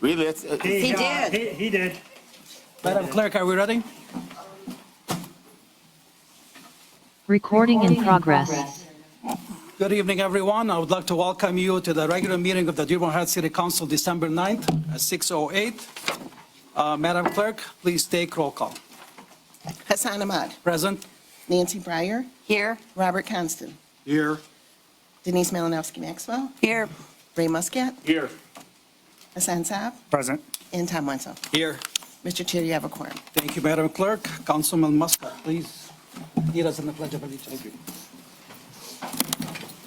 Really? He did. He did. Madam Clerk, are we ready? Recording in progress. Good evening, everyone. I would like to welcome you to the regular meeting of the Dearborn Heights City Council, December 9th at 6:08. Madam Clerk, please take roll call. Hassan Ahmad. Present? Nancy Breyer. Here. Robert Constant. Here. Denise Malinowski Maxwell. Here. Ray Muscat. Here. Hassan Saab. Present. And Tom Wenzel. Here. Mr. Chair, you have a quorum. Thank you, Madam Clerk. Councilman Muscat, please lead us in the Pledge of Allegiance.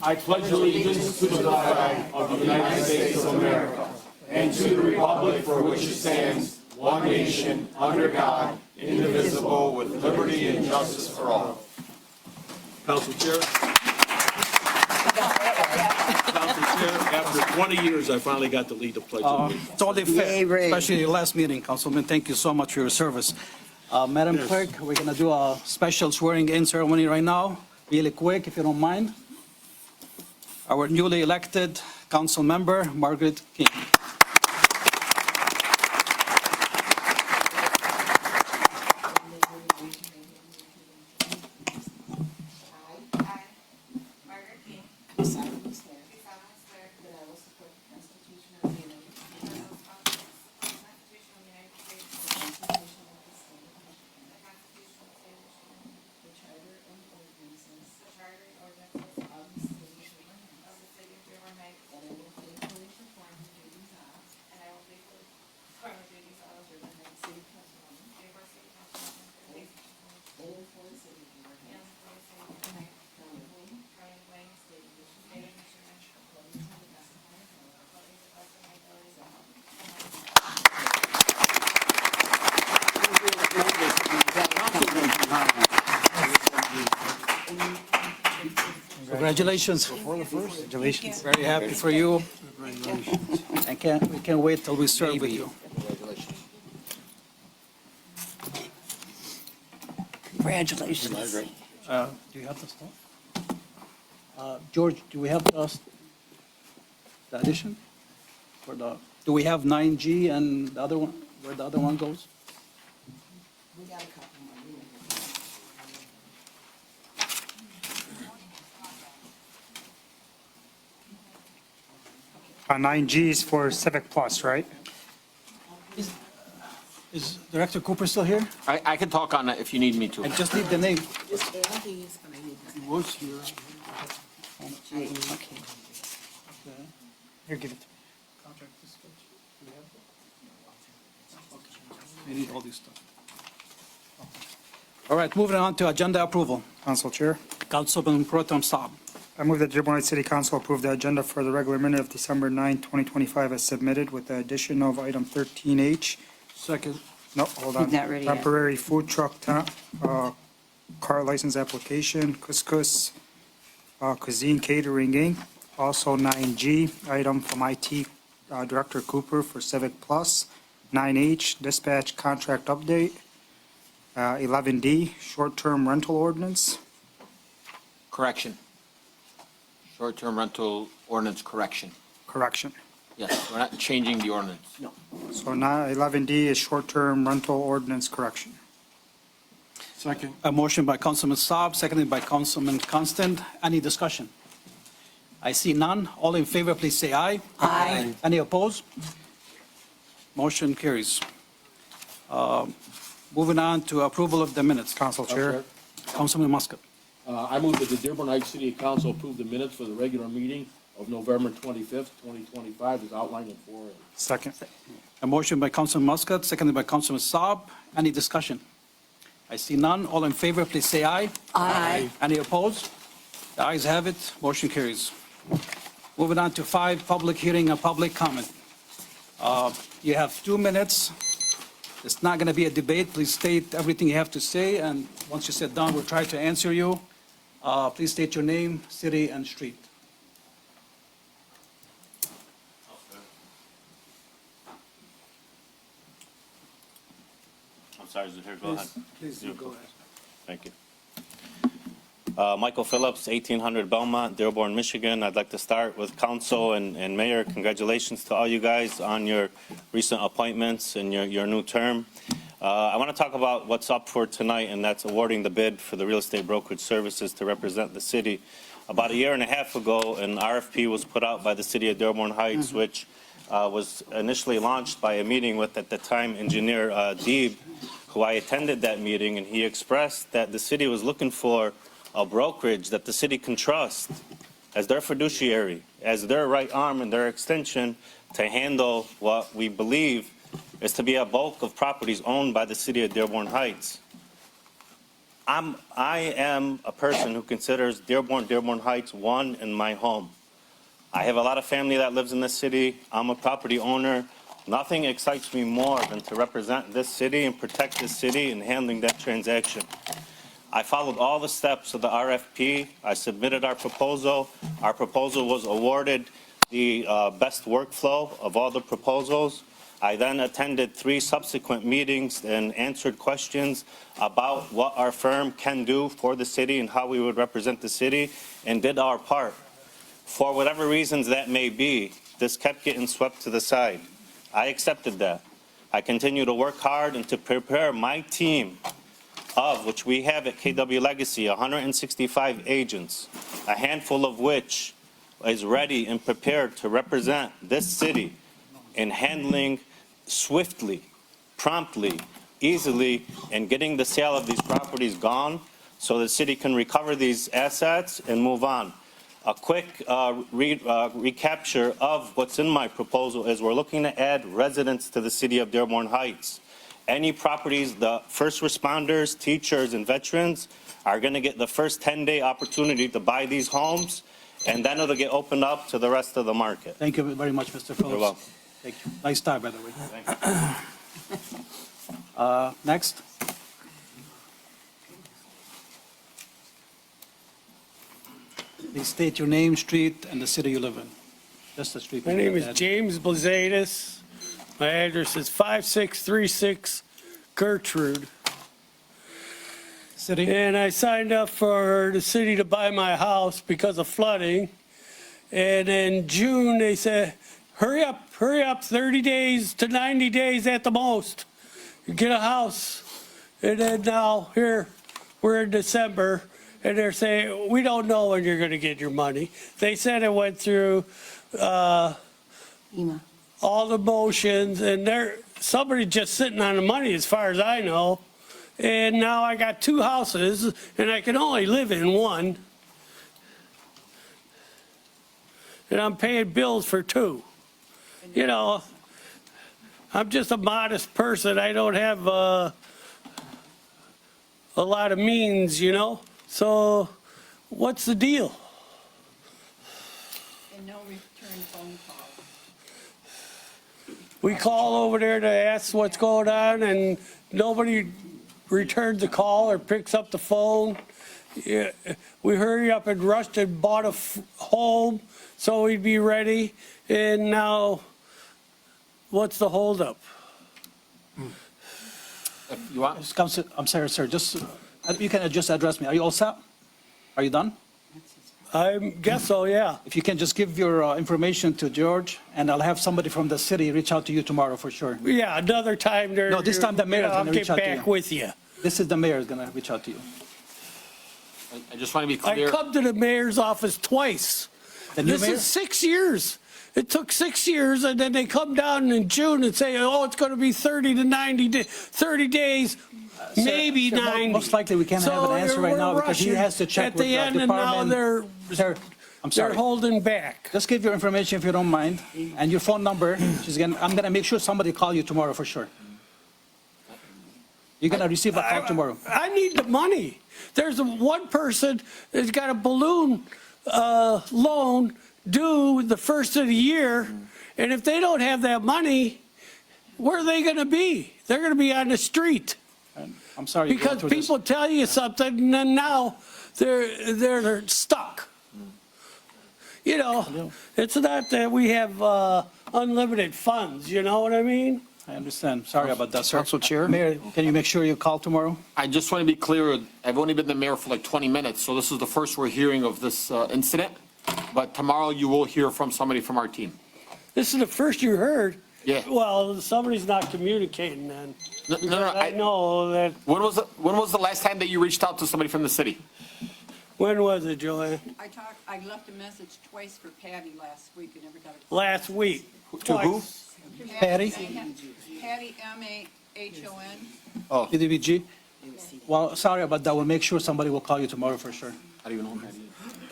I pledge allegiance to the flag of the United States of America and to the republic for which it stands, one nation, under God, indivisible, with liberty and justice for all. Council Chair. Council Chair, after 20 years, I finally got to lead the pledge of allegiance. It's only fair, Yay, Ray. especially your last meeting, Councilman. Thank you so much for your service. Madam Clerk, we're going to do a special swearing-in ceremony right now, really quick, if you don't mind. Our newly elected council member, Margaret King. Margaret King, Do solemnly swear do solemnly swear that I will support the Constitution of the United States, that I will follow the Constitution of the United States, the Constitution of the State of Michigan, the Constitution of the State of Michigan, the Charter and ordinances the Charter and ordinances of the City of Dearborn of Heights, the City of Dearborn Heights, that I will faithfully perform the duties of and I will faithfully perform the duties of Dearborn Heights City Councilwoman Dearborn City Councilwoman for the and for the City of Dearborn and Heights, for the City of Dearborn Heights, County of Wayne, County of Wayne, State of Michigan, State of Michigan, according to the best of my ability. according to the best of my ability, so help me Congratulations. Congratulations. Very happy for you. We can't wait till we serve with you. Congratulations. Do you have the stuff? George, do we have the addition? Do we have 9G and the other one, where the other one goes? We got a couple more. 9G is for Civic Plus, right? Is Director Cooper still here? I can talk on it if you need me to. I just need the name. Just Andy is going to need this. Was here. Okay. Here, give it to me. We need all this stuff. All right, moving on to agenda approval. Council Chair. Councilman Pro Tem Saab. I move that Dearborn Heights City Council approve the agenda for the regular minute of December 9, 2025 as submitted with the addition of item 13H. Second. No, hold on. He's not ready yet. Temporary food truck car license application, Couscous Cuisine Catering Inc. Also 9G, item from IT Director Cooper for Civic Plus. 9H, dispatch contract update. 11D, short-term rental ordinance. Correction. Short-term rental ordinance correction. Correction. Yes, we're not changing the ordinance. So now 11D is short-term rental ordinance correction. Second. A motion by Councilman Saab, seconded by Councilman Constant. Any discussion? I see none. All in favor, please say aye. Aye. Any opposed? Motion carries. Moving on to approval of the minutes. Council Chair. Councilman Muscat. I move that the Dearborn Heights City Council approve the minutes for the regular meeting of November 25th, 2025, as outlined in 4A. Second. A motion by Councilman Muscat, seconded by Councilman Saab. Any discussion? I see none. All in favor, please say aye. Aye. Any opposed? The ayes have it. Motion carries. Moving on to 5, public hearing and public comment. You have 2 minutes. It's not going to be a debate. Please state everything you have to say, and once you sit down, we'll try to answer you. Please state your name, city, and street. I'm sorry, Zuhair, go ahead. Please You go ahead. Thank you. Michael Phillips, 1800 Belmont, Dearborn, Michigan. I'd like to start with council and mayor. Congratulations to all you guys on your recent appointments and your new term. I want to talk about what's up for tonight, and that's awarding the bid for the real estate brokerage services to represent the city. About a year and a half ago, an RFP was put out by the city of Dearborn Heights, which was initially launched by a meeting with, at the time, engineer Deeb, who I attended that meeting, and he expressed that the city was looking for a brokerage that the city can trust as their fiduciary, as their right arm and their extension to handle what we believe is to be a bulk of properties owned by the city of Dearborn Heights. I am a person who considers Dearborn Heights one in my home. I have a lot of family that lives in this city. I'm a property owner. Nothing excites me more than to represent this city and protect this city in handling that transaction. I followed all the steps of the RFP. I submitted our proposal. Our proposal was awarded the best workflow of all the proposals. I then attended 3 subsequent meetings and answered questions about what our firm can do for the city and how we would represent the city, and did our part. For whatever reasons that may be, this kept getting swept to the side. I accepted that. I continue to work hard and to prepare my team, of which we have at KW Legacy 165 agents, a handful of which is ready and prepared to represent this city in handling swiftly, promptly, easily, and getting the sale of these properties gone so the city can recover these assets and move on. A quick recapture of what's in my proposal is we're looking to add residents to the city of Dearborn Heights. Any properties, the first responders, teachers, and veterans are going to get the first 10-day opportunity to buy these homes, and then it'll get opened up to the rest of the market. Thank you very much, Mr. Phillips. You're welcome. Thank you. Nice tie, by the way. Thank you. Next. Please state your name, street, and the city you live in. Just the street. My name is James Blazadis. My address is 5636 Gertrude. City. And I signed up for the city to buy my house because of flooding. And in June, they said, hurry up, 30 days to 90 days at the most. You get a house. And then now, here, we're in December, and they're saying, we don't know when you're going to get your money. They said it went through FEMA. all the motions, and somebody just sitting on the money as far as I know. And now I got 2 houses, and I can only live in one. And I'm paying bills for 2. You know, I'm just a modest person. I don't have a lot of means, you know? So what's the deal? And no return phone calls. We call over there to ask what's going on, and nobody returns the call or picks up the phone. Yeah, we hurry up and rushed and bought a home so we'd be ready, and now what's the holdup? If you want, I'm sorry, sir. Just you can just address me. Are you all set? Are you done? I guess so, yeah. If you can just give your information to George, and I'll have somebody from the city reach out to you tomorrow for sure. Yeah, another time there. No, this time the mayor's I'll gonna reach get out to back you. with you. This is the mayor's gonna reach out to you. I just want to be I clear. come to the mayor's office twice. The new This mayor? is 6 years. It took 6 years, and then they come down in June and say, oh, it's going to be 30 to 90 days, 30 days, maybe Sir, 90. most likely we can't have an answer right now because he has to check at with the the end, and now department. Sir, I'm they're sorry. holding back. Just give your information if you don't mind, and your phone number. I'm gonna make sure somebody call you tomorrow for sure. You're gonna receive a call tomorrow. I need the money. There's one person that's got a balloon loan due the first of the year, and if they don't have that money, where are they going to be? They're going to be on the street I'm sorry. you're going because through this. people tell you something, and then now they're stuck. You know, it's not that we have unlimited funds. You know what I mean? I understand. Sorry about that, sir. Council Chair? Mayor, can you make sure you call tomorrow? I just want to be clear, I've only been the mayor for like 20 minutes, so this is the first we're hearing of this incident. But tomorrow you will hear from somebody from our team. This is the first you heard. Yeah. Well, somebody's not communicating then. No, I know that, When was the last time that you reached out to somebody from the city? when was it, Joanne? I left a message twice for Patty last week and never got a. Last week. To who? Twice. Patty? Patty, M-A-H-O-N. EDVG? Well, sorry about that. We'll make sure somebody will call you tomorrow for sure. I don't even know who that is.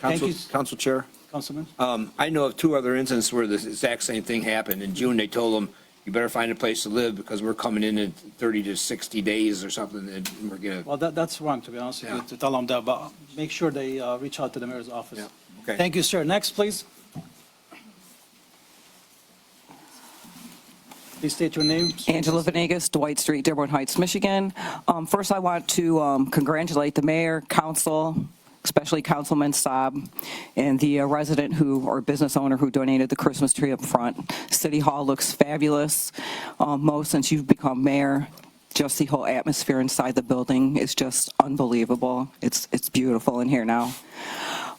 Thank you, Council Chair, Councilman. I know of 2 other incidents where the exact same thing happened. In June, they told them, you better find a place to live because we're coming in 30 to 60 days or something, and we're gonna, Well, that's wrong, to be honest with you, Yeah. to tell them that, but make sure they reach out to the mayor's office. Yeah, okay. Thank you, sir. Next, please. Please state your name. Angela Venegas, Dwight Street, Dearborn Heights, Michigan. First, I want to congratulate the mayor, council, especially Councilman Saab, and the resident or business owner who donated the Christmas tree up front. City Hall looks fabulous. Mo, since you've become mayor, just the whole atmosphere inside the building is just unbelievable. It's beautiful in here now.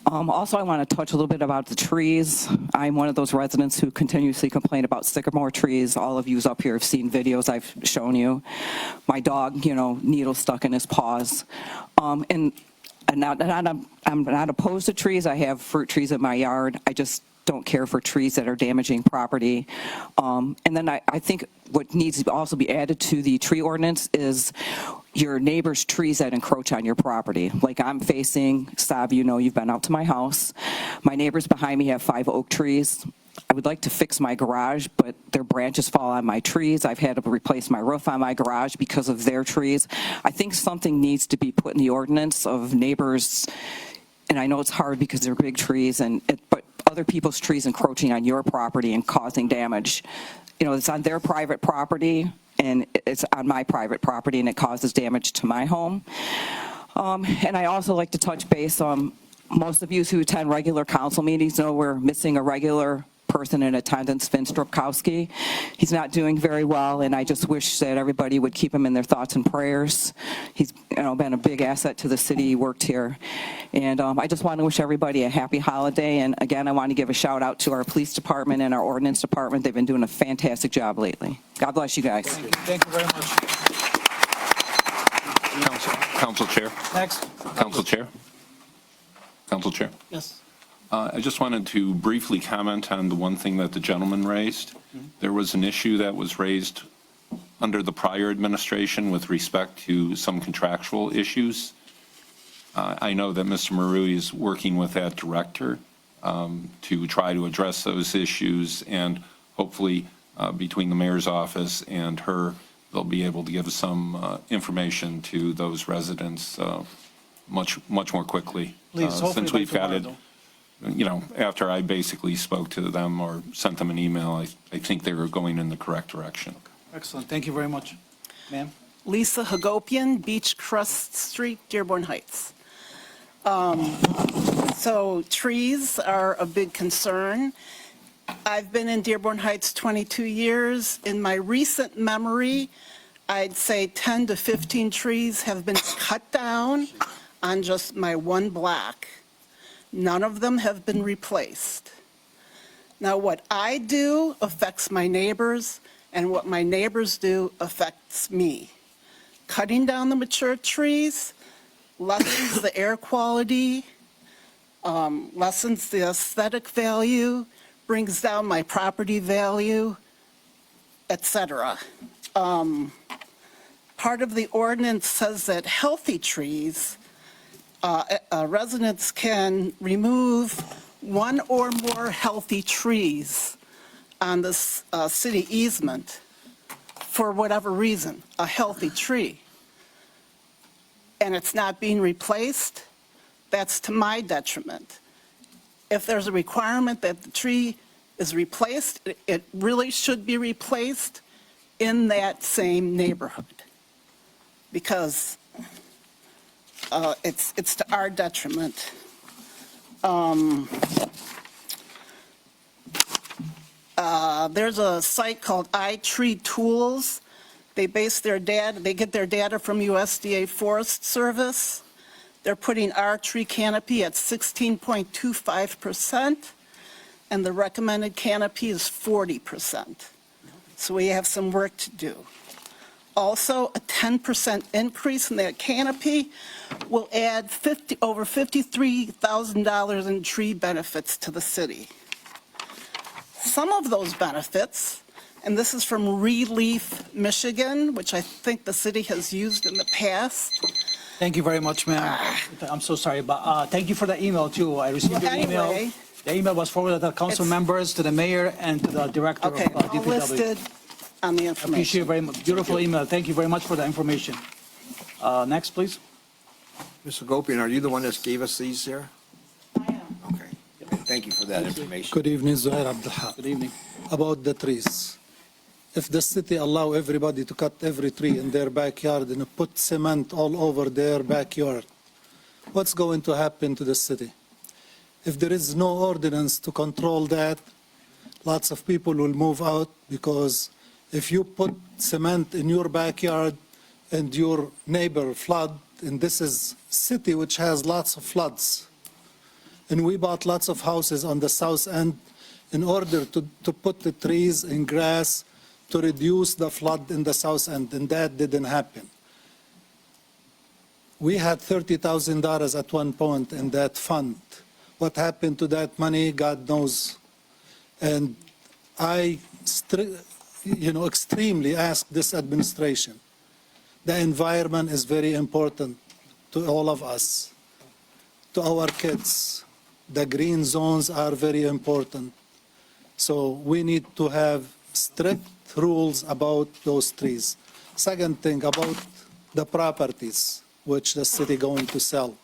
Also, I want to touch a little bit about the trees. I'm one of those residents who continuously complain about sycamore trees. All of yous up here have seen videos I've shown you. My dog, needle stuck in his paws. And I'm not opposed to trees. I have fruit trees in my yard. I just don't care for trees that are damaging property. And then I think what needs to also be added to the tree ordinance is your neighbor's trees that encroach on your property. Like I'm facing, Saab, you've been out to my house. My neighbors behind me have 5 oak trees. I would like to fix my garage, but their branches fall on my trees. I've had to replace my roof on my garage because of their trees. I think something needs to be put in the ordinance of neighbors, and I know it's hard because they're big trees, but other people's trees encroaching on your property and causing damage. It's on their private property, and it's on my private property, and it causes damage to my home. And I also like to touch base on most of you who attend regular council meetings know we're missing a regular person in attendance, Vin Strupkowski. He's not doing very well, and I just wish that everybody would keep him in their thoughts and prayers. He's been a big asset to the city. He worked here. And I just want to wish everybody a happy holiday. And again, I want to give a shout out to our police department and our ordinance department. They've been doing a fantastic job lately. God bless you guys. Thank you very much. Council Chair. Next. Council Chair. Council Chair. Yes. I just wanted to briefly comment on the one thing that the gentleman raised. There was an issue that was raised under the prior administration with respect to some contractual issues. I know that Mr. Marui is working with that director to try to address those issues, and hopefully between the mayor's office and her, they'll be able to give some information to those residents much more quickly. Please, hopefully Since by we've got it, tomorrow, after I basically spoke to them or sent them an email, I think they were going in the correct direction. Excellent. Thank you very much. Ma'am? Lisa Hagopian, Beach Crest Street, Dearborn Heights. So trees are a big concern. I've been in Dearborn Heights 22 years. In my recent memory, I'd say 10 to 15 trees have been cut down on just my one block. None of them have been replaced. Now, what I do affects my neighbors, and what my neighbors do affects me. Cutting down the mature trees lessens the air quality, lessens the aesthetic value, brings down my property value, etc. Part of the ordinance says that healthy trees, residents can remove 1 or more healthy trees on this city easement for whatever reason, a healthy tree, and it's not being replaced, that's to my detriment. If there's a requirement that the tree is replaced, it really should be replaced in that same neighborhood, because it's to our detriment. There's a site called iTree Tools. They get their data from USDA Forest Service. They're putting our tree canopy at 16.25%, and the recommended canopy is 40%. So we have some work to do. Also, a 10% increase in that canopy will add over $53,000 in tree benefits to the city. Some of those benefits, and this is from Relief Michigan, which I think the city has used in the past. Thank you very much, ma'am. I'm so sorry, but thank you for the email, too. I received your email. Anyway, The email was forwarded to the council members, to the mayor, and to the director of okay, all DPW. listed on the Appreciate information. it very much. Beautiful email. Thank you very much for the information. Next, please. Mr. Gopian, are you the one that gave us these here? I am. Okay. Thank you for that information. Good evening, Zuhair Abdulhaq. Good evening. About the trees. If the city allow everybody to cut every tree in their backyard and put cement all over their backyard, what's going to happen to the city? If there is no ordinance to control that, lots of people will move out, because if you put cement in your backyard and your neighbor flood, and this is city which has lots of floods, and we bought lots of houses on the south end in order to put the trees and grass to reduce the flood in the south end, and that didn't happen. We had $30,000 at one point in that fund. What happened to that money, God knows. And I, extremely ask this administration. The environment is very important to all of us, to our kids. The green zones are very important. So we need to have strict rules about those trees. Second thing, about the properties which the city going to sell.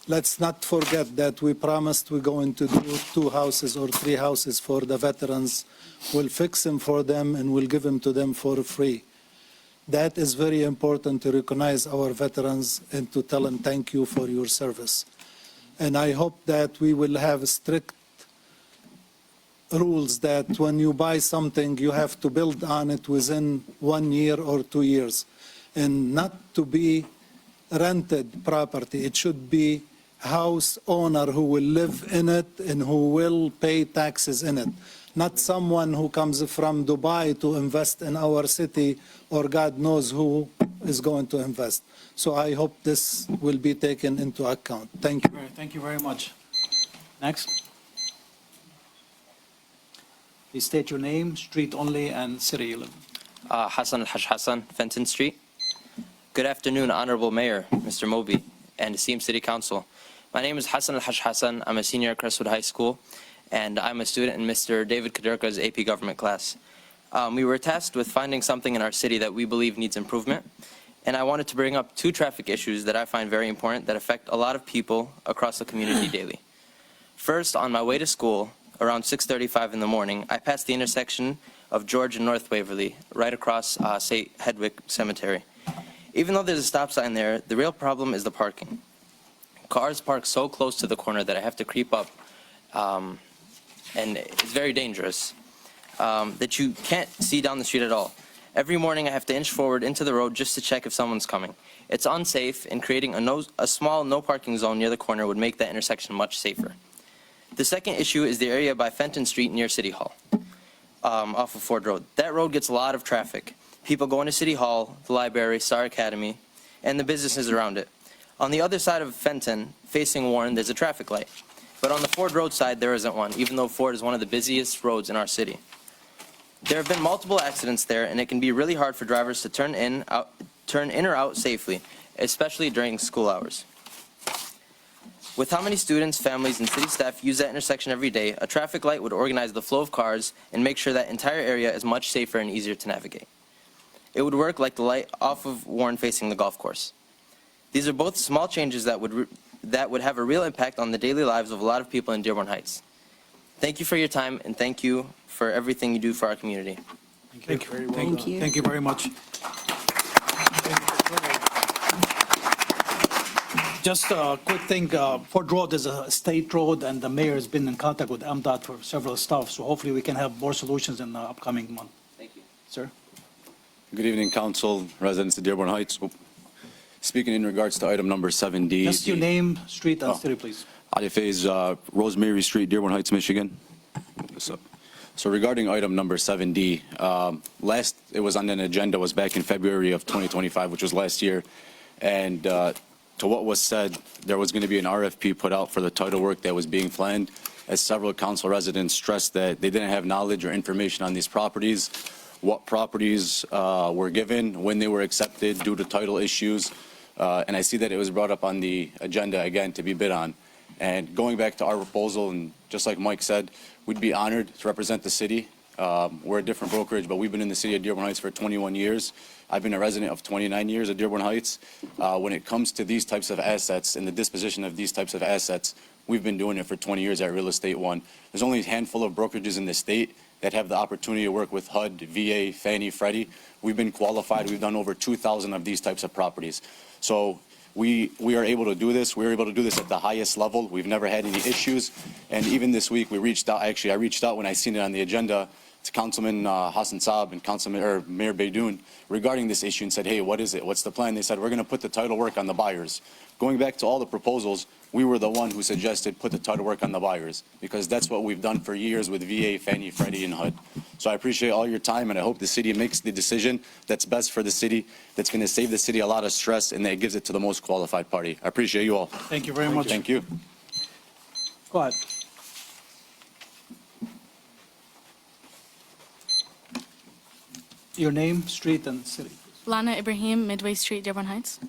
Let's not forget that we promised we're going to do 2 houses or 3 houses for the veterans. We'll fix them for them and we'll give them to them for free. That is very important to recognize our veterans and to tell them thank you for your service. And I hope that we will have strict rules that when you buy something, you have to build on it within 1 year or 2 years, and not to be rented property. It should be house owner who will live in it and who will pay taxes in it, not someone who comes from Dubai to invest in our city, or God knows who is going to invest. So I hope this will be taken into account. Thank you. Thank you very much. Next. Please state your name, street only, and city you live in. Hassan Al-Haj Hassan, Fenton Street. Good afternoon, Honorable Mayor, Mr. Moby, and esteemed City Council. My name is Hassan Al-Haj Hassan. I'm a senior at Crestwood High School, and I'm a student in Mr. David Kaderka's AP Government class. We were tasked with finding something in our city that we believe needs improvement, and I wanted to bring up 2 traffic issues that I find very important that affect a lot of people across the community daily. First, on my way to school, around 6:35 in the morning, I passed the intersection of George and North Waverly, right across St. Hedwig Cemetery. Even though there's a stop sign there, the real problem is the parking. Cars park so close to the corner that I have to creep up, and it's very dangerous, that you can't see down the street at all. Every morning I have to inch forward into the road just to check if someone's coming. It's unsafe, and creating a small no parking zone near the corner would make that intersection much safer. The second issue is the area by Fenton Street near City Hall, off of Ford Road. That road gets a lot of traffic. People going to City Hall, the library, Star Academy, and the businesses around it. On the other side of Fenton, facing Warren, there's a traffic light. But on the Ford Road side, there isn't one, even though Ford is one of the busiest roads in our city. There have been multiple accidents there, and it can be really hard for drivers to turn in or out safely, especially during school hours. With how many students, families, and city staff use that intersection every day, a traffic light would organize the flow of cars and make sure that entire area is much safer and easier to navigate. It would work like the light off of Warren facing the golf course. These are both small changes that would have a real impact on the daily lives of a lot of people in Dearborn Heights. Thank you for your time, and thank you for everything you do for our community. Thank you. Thank you very much. Just a quick thing, Ford Road is a state road, and the mayor has been in contact with MDOT for several stuff, so hopefully we can have more solutions in the upcoming month. Thank you. Sir? Good evening, council, residents of Dearborn Heights. Speaking in regards to item number 7D. Just your name, street, and Oh. city, please. Ali Faiz, Rosemary Street, Dearborn Heights, Michigan. What's up? So regarding item number 7D, last it was on an agenda was back in February of 2025, which was last year. And to what was said, there was going to be an RFP put out for the title work that was being planned, as several council residents stressed that they didn't have knowledge or information on these properties, what properties were given, when they were accepted due to title issues. And I see that it was brought up on the agenda again to be bid on. And going back to our proposal, and just like Mike said, we'd be honored to represent the city. We're a different brokerage, but we've been in the city of Dearborn Heights for 21 years. I've been a resident of 29 years at Dearborn Heights. When it comes to these types of assets and the disposition of these types of assets, we've been doing it for 20 years at Real Estate One. There's only a handful of brokerages in the state that have the opportunity to work with HUD, VA, Fannie, Freddie. We've been qualified. We've done over 2,000 of these types of properties. So we are able to do this. We're able to do this at the highest level. We've never had any issues. And even this week, we reached out. Actually, I reached out when I seen it on the agenda to Councilman Hassan Saab and Mayor Beydoun regarding this issue and said, hey, what is it? What's the plan? They said, we're going to put the title work on the buyers. Going back to all the proposals, we were the one who suggested put the title work on the buyers because that's what we've done for years with VA, Fannie, Freddie, and HUD. So I appreciate all your time, and I hope the city makes the decision that's best for the city, that's going to save the city a lot of stress, and that gives it to the most qualified party. I appreciate you all. Thank you very much. Thank you. Go ahead. Your name, street, and city. Lana Ibrahim, Midway Street, Dearborn Heights.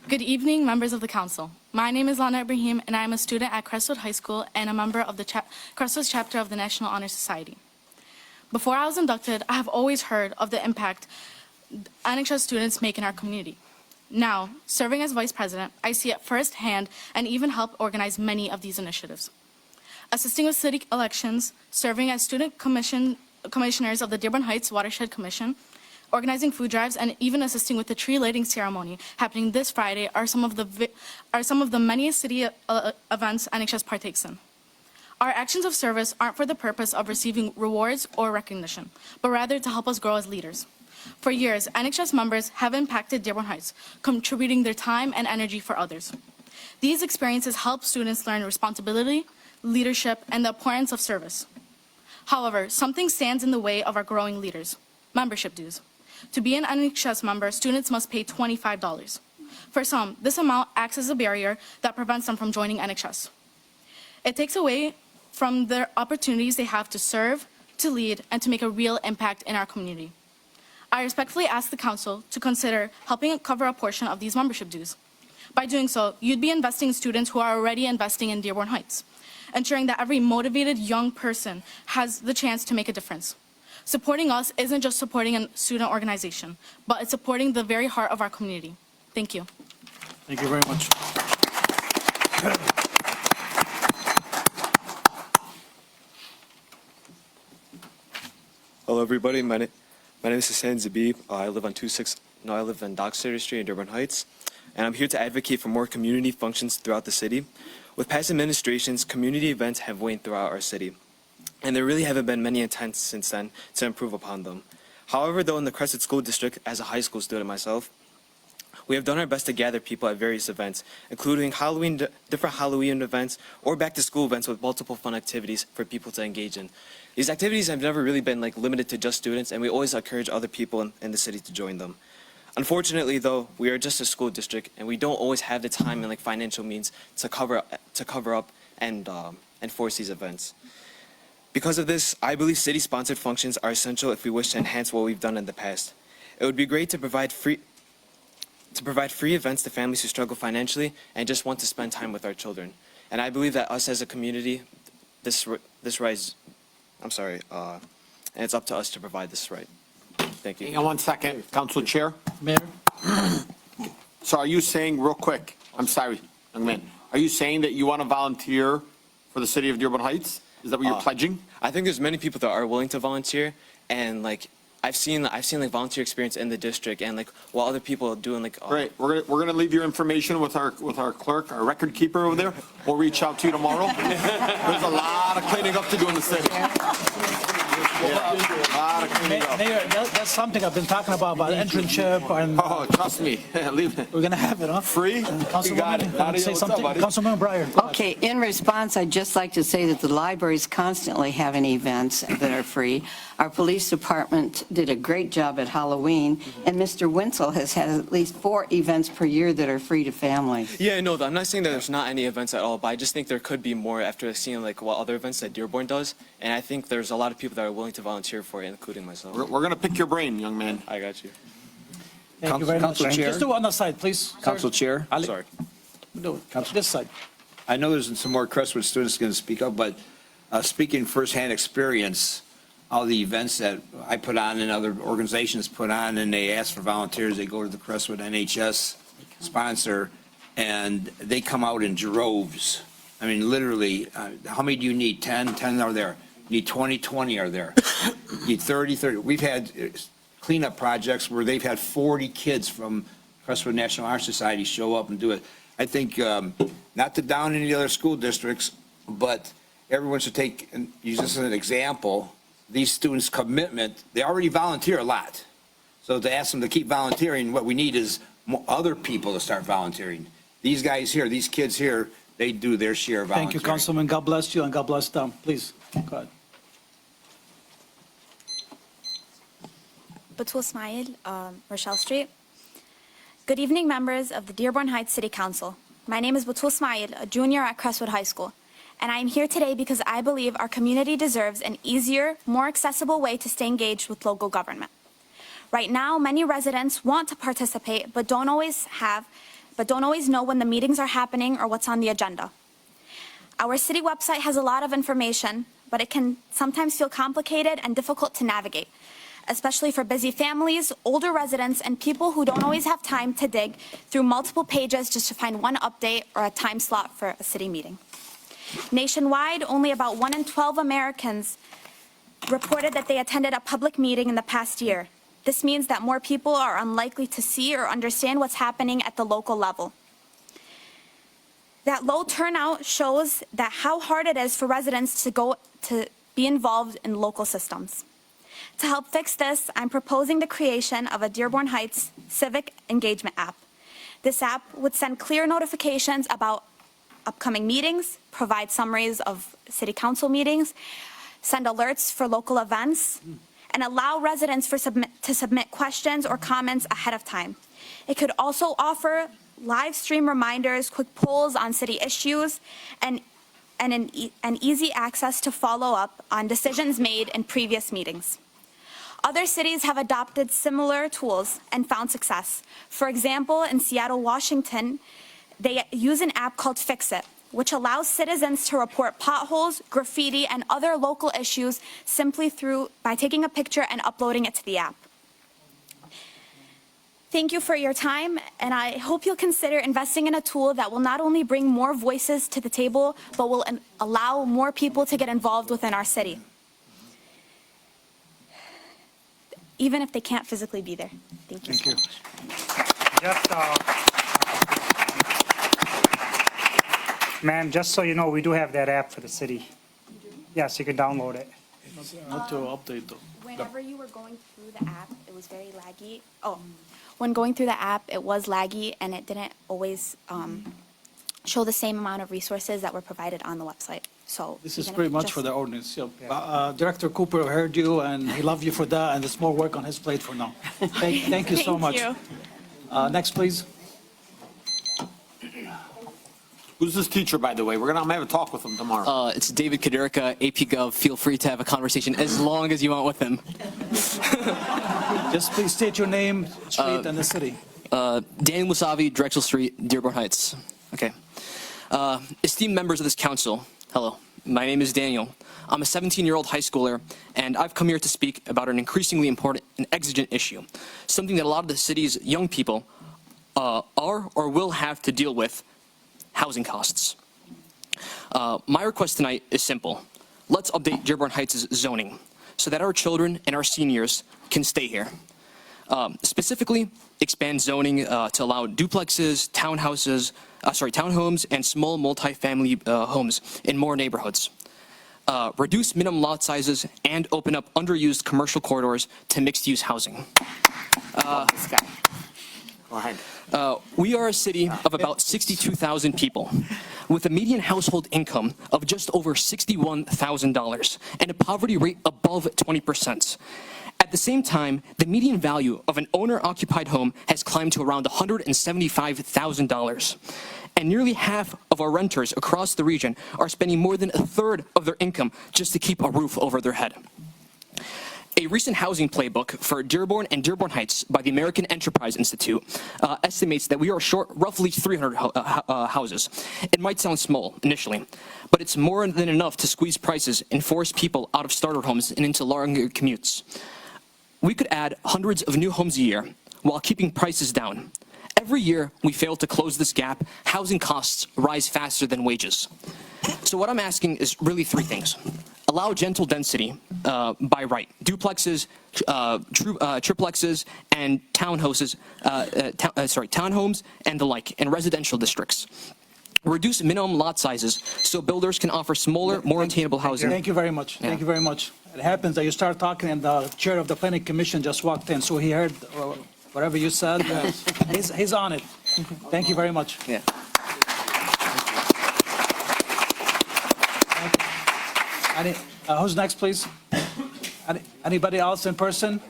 Good evening, members of the council. My name is Lana Ibrahim, and I am a student at Crestwood High School and a member of the Crestwood chapter of the National Honor Society. Before I was inducted, I have always heard of the impact NHS students make in our community. Now, serving as vice president, I see it firsthand and even help organize many of these initiatives. Assisting with city elections, serving as student commissioners of the Dearborn Heights Watershed Commission, organizing food drives, and even assisting with the tree lighting ceremony happening this Friday are some of the many city events NHS partakes in. Our actions of service aren't for the purpose of receiving rewards or recognition, but rather to help us grow as leaders. For years, NHS members have impacted Dearborn Heights, contributing their time and energy for others. These experiences help students learn responsibility, leadership, and the importance of service. However, something stands in the way of our growing leaders: membership dues. To be an NHS member, students must pay $25. For some, this amount acts as a barrier that prevents them from joining NHS. It takes away from the opportunities they have to serve, to lead, and to make a real impact in our community. I respectfully ask the council to consider helping cover a portion of these membership dues. By doing so, you'd be investing in students who are already investing in Dearborn Heights, ensuring that every motivated young person has the chance to make a difference. Supporting us isn't just supporting a student organization, but it's supporting the very heart of our community. Thank you. Thank you very much. Hello, everybody. My name is Hussein Zabib. I live in Dock City Street in Dearborn Heights, and I'm here to advocate for more community functions throughout the city. With past administrations, community events have waned throughout our city, and there really haven't been many attempts since then to improve upon them. However, though, in the Crestwood School District, as a high school student myself, we have done our best to gather people at various events, including different Halloween events or back-to-school events with multiple fun activities for people to engage in. These activities have never really been limited to just students, and we always encourage other people in the city to join them. Unfortunately, though, we are just a school district, and we don't always have the time and financial means to cover up and enforce these events. Because of this, I believe city-sponsored functions are essential if we wish to enhance what we've done in the past. It would be great to provide free events to families who struggle financially and just want to spend time with our children. And I believe that us as a community, and it's up to us to provide this right. Thank you. Hang on 1 second, Council Chair. Mayor? So are you saying, real quick, I'm sorry, young man, are you saying that you want to volunteer for the city of Dearborn Heights? Is that what you're pledging? I think there's many people that are willing to volunteer, and I've seen like volunteer experience in the district and like what other people are doing like. Great. We're gonna leave your information with our clerk, our record keeper over there. We'll reach out to you tomorrow. There's a lot of cleaning up to do in the city. A lot of cleaning up. Mayor, that's something I've been talking about internship and. Oh, trust me. Leave it. We're gonna have it, huh? Free? You got it. Councilwoman, say What's something. up, buddy? Councilman Breyer. Okay, in response, I'd just like to say that the library is constantly having events that are free. Our police department did a great job at Halloween, and Mr. Wenzel has had at least 4 events per year that are free to families. Yeah, no, I'm not saying that there's not any events at all, but I just think there could be more after seeing like what other events that Dearborn does, and I think there's a lot of people that are willing to volunteer for it, including myself. We're gonna pick your brain, young man. I got you. Thank you very much. Council Chair. Just do on the side, please. Council Chair? Sorry. Do it. This side. I know there's some more Crestwood students going to speak up, but speaking firsthand experience, all the events that I put on and other organizations put on, and they ask for volunteers, they go to the Crestwood NHS sponsor, and they come out in droves. I mean, literally, how many do you need? 10? 10 are there. You need 20? 20 are there. You need 30? We've had cleanup projects where they've had 40 kids from Crestwood National Honor Society show up and do it. I think, not to down any other school districts, but everyone should take, and use this as an example, these students' commitment. They already volunteer a lot. So to ask them to keep volunteering, what we need is other people to start volunteering. These guys here, these kids here, they do their share of volunteering. Thank you, Councilman. God bless you and God bless them. Please, go ahead. Batul Ismail, Rochelle Street. Good evening, members of the Dearborn Heights City Council. My name is Batul Ismail, a junior at Crestwood High School, and I am here today because I believe our community deserves an easier, more accessible way to stay engaged with local government. Right now, many residents want to participate, but don't always know when the meetings are happening or what's on the agenda. Our city website has a lot of information, but it can sometimes feel complicated and difficult to navigate, especially for busy families, older residents, and people who don't always have time to dig through multiple pages just to find one update or a time slot for a city meeting. Nationwide, only about 1 in 12 Americans reported that they attended a public meeting in the past year. This means that more people are unlikely to see or understand what's happening at the local level. That low turnout shows that how hard it is for residents to be involved in local systems. To help fix this, I'm proposing the creation of a Dearborn Heights civic engagement app. This app would send clear notifications about upcoming meetings, provide summaries of city council meetings, send alerts for local events, and allow residents to submit questions or comments ahead of time. It could also offer live stream reminders, quick polls on city issues, and an easy access to follow up on decisions made in previous meetings. Other cities have adopted similar tools and found success. For example, in Seattle, Washington, they use an app called Fix-It, which allows citizens to report potholes, graffiti, and other local issues simply by taking a picture and uploading it to the app. Thank you for your time, and I hope you'll consider investing in a tool that will not only bring more voices to the table, but will allow more people to get involved within our city, even if they can't physically be there. Thank you. Thank you. Just, ma'am, just so you know, we do have that app for the city. Yes, you can download it. Not to update though. Whenever you were going through the app, it was very laggy. When going through the app, it was laggy and it didn't always show the same amount of resources that were provided on the website. So This is pretty much for the ordinance. Yeah. Director Cooper heard you and he loved you for that, and there's more work on his plate for now. Thank you so much. Thank you. Next, please. Who's this teacher, by the way? I'm gonna have a talk with him tomorrow. It's David Kaderka, AP Gov. Feel free to have a conversation as long as you want with him. Just please state your name, street, and the city. Daniel Musavi, Drexel Street, Dearborn Heights. Okay. Esteemed members of this council, hello. My name is Daniel. I'm a 17-year-old high schooler, and I've come here to speak about an increasingly important and exigent issue, something that a lot of the city's young people are or will have to deal with: housing costs. My request tonight is simple. Let's update Dearborn Heights' zoning so that our children and our seniors can stay here. Specifically, expand zoning to allow duplexes, townhomes, and small multifamily homes in more neighborhoods. Reduce minimum lot sizes and open up underused commercial corridors to mixed-use housing. Go ahead. We are a city of about 62,000 people, with a median household income of just over $61,000 and a poverty rate above 20%. At the same time, the median value of an owner-occupied home has climbed to around $175,000. And nearly half of our renters across the region are spending more than a third of their income just to keep a roof over their head. A recent housing playbook for Dearborn and Dearborn Heights by the American Enterprise Institute estimates that we are short roughly 300 houses. It might sound small initially, but it's more than enough to squeeze prices and force people out of starter homes and into longer commutes. We could add hundreds of new homes a year while keeping prices down. Every year we fail to close this gap, housing costs rise faster than wages. So what I'm asking is really three things. Allow gentle density by right. Duplexes, triplexes, and townhomes and the like in residential districts. Reduce minimum lot sizes so builders can offer smaller, more attainable housing. Thank you very much. Thank you very much. It happens that you start talking and the chair of the planning commission just walked in, so he heard whatever you said. He's on it. Thank you very much. Yeah. Who's next, please? Anybody else in person?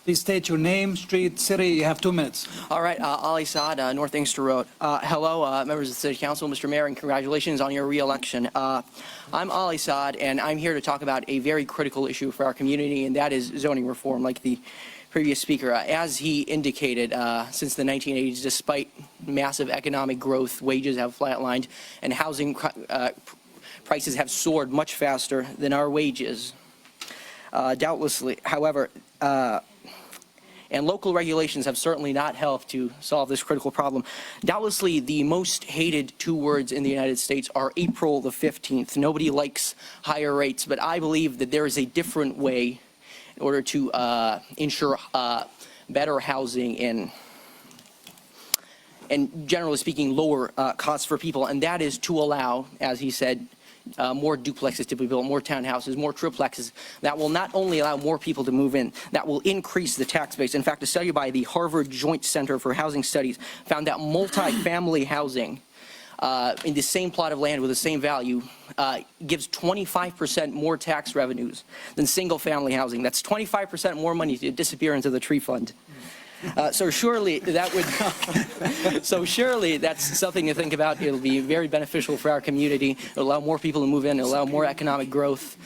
Please state your name, street, city. You have 2 minutes. All right, Ali Saad, North Inkster Road. Hello, members of the City Council, Mr. Mayor, and congratulations on your re-election. I'm Ali Saad, and I'm here to talk about a very critical issue for our community, and that is zoning reform, like the previous speaker. As he indicated, since the 1980s, despite massive economic growth, wages have flatlined, and housing prices have soared much faster than our wages. Doubtlessly, however, and local regulations have certainly not helped to solve this critical problem. Doubtlessly, the most hated 2 words in the United States are April the 15th. Nobody likes higher rates, but I believe that there is a different way in order to ensure better housing and generally speaking, lower costs for people, and that is to allow, as he said, more duplexes to be built, more townhouses, more triplexes. That will not only allow more people to move in, that will increase the tax base. In fact, a study by the Harvard Joint Center for Housing Studies found that multifamily housing in the same plot of land with the same value gives 25% more tax revenues than single-family housing. That's 25% more money to disappear into the tree fund. So surely that's something to think about. It'll be very beneficial for our community. It'll allow more people to move in. It'll allow more economic growth.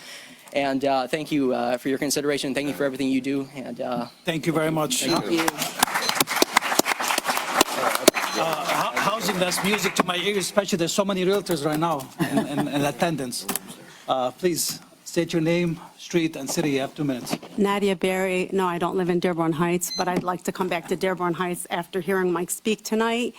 And thank you for your consideration. Thank you for everything you do. And thank you very much. Thank you. Housing, that's music to my ears, especially there's so many realtors right now in attendance. Please state your name, street, and city. You have 2 minutes. Nadia Berry. No, I don't live in Dearborn Heights, but I'd like to come back to Dearborn Heights after hearing Mike speak tonight.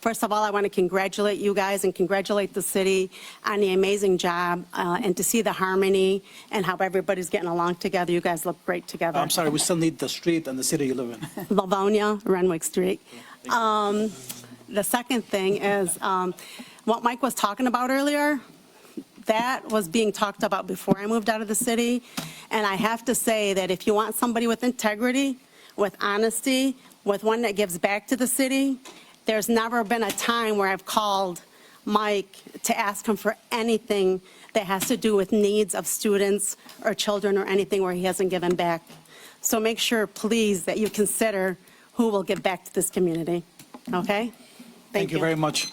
First of all, I want to congratulate you guys and congratulate the city on the amazing job and to see the harmony and how everybody's getting along together. You guys look great together. I'm sorry, we still need the street and the city you live in. Livonia, Renwick Street. The second thing is what Mike was talking about earlier. That was being talked about before I moved out of the city. And I have to say that if you want somebody with integrity, with honesty, with one that gives back to the city, there's never been a time where I've called Mike to ask him for anything that has to do with needs of students or children or anything where he hasn't given back. So make sure, please, that you consider who will give back to this community. Okay? Thank you very much.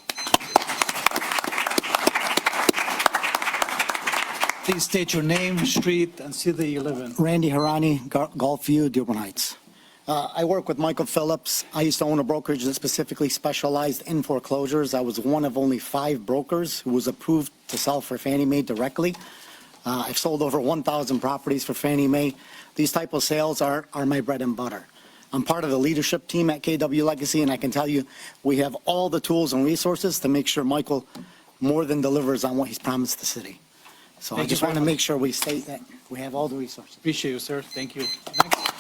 Please state your name, street, and city you live in. Randy Harani, Gulfview, Dearborn Heights. I work with Michael Phillips. I used to own a brokerage that specifically specialized in foreclosures. I was one of only 5 brokers who was approved to sell for Fannie Mae directly. I've sold over 1,000 properties for Fannie Mae. These type of sales are my bread and butter. I'm part of the leadership team at KW Legacy, and I can tell you we have all the tools and resources to make sure Michael more than delivers on what he's promised the city. So I Thank you just very want to much. make sure we state that we have all the resources. Appreciate you, sir. Thank you. Next.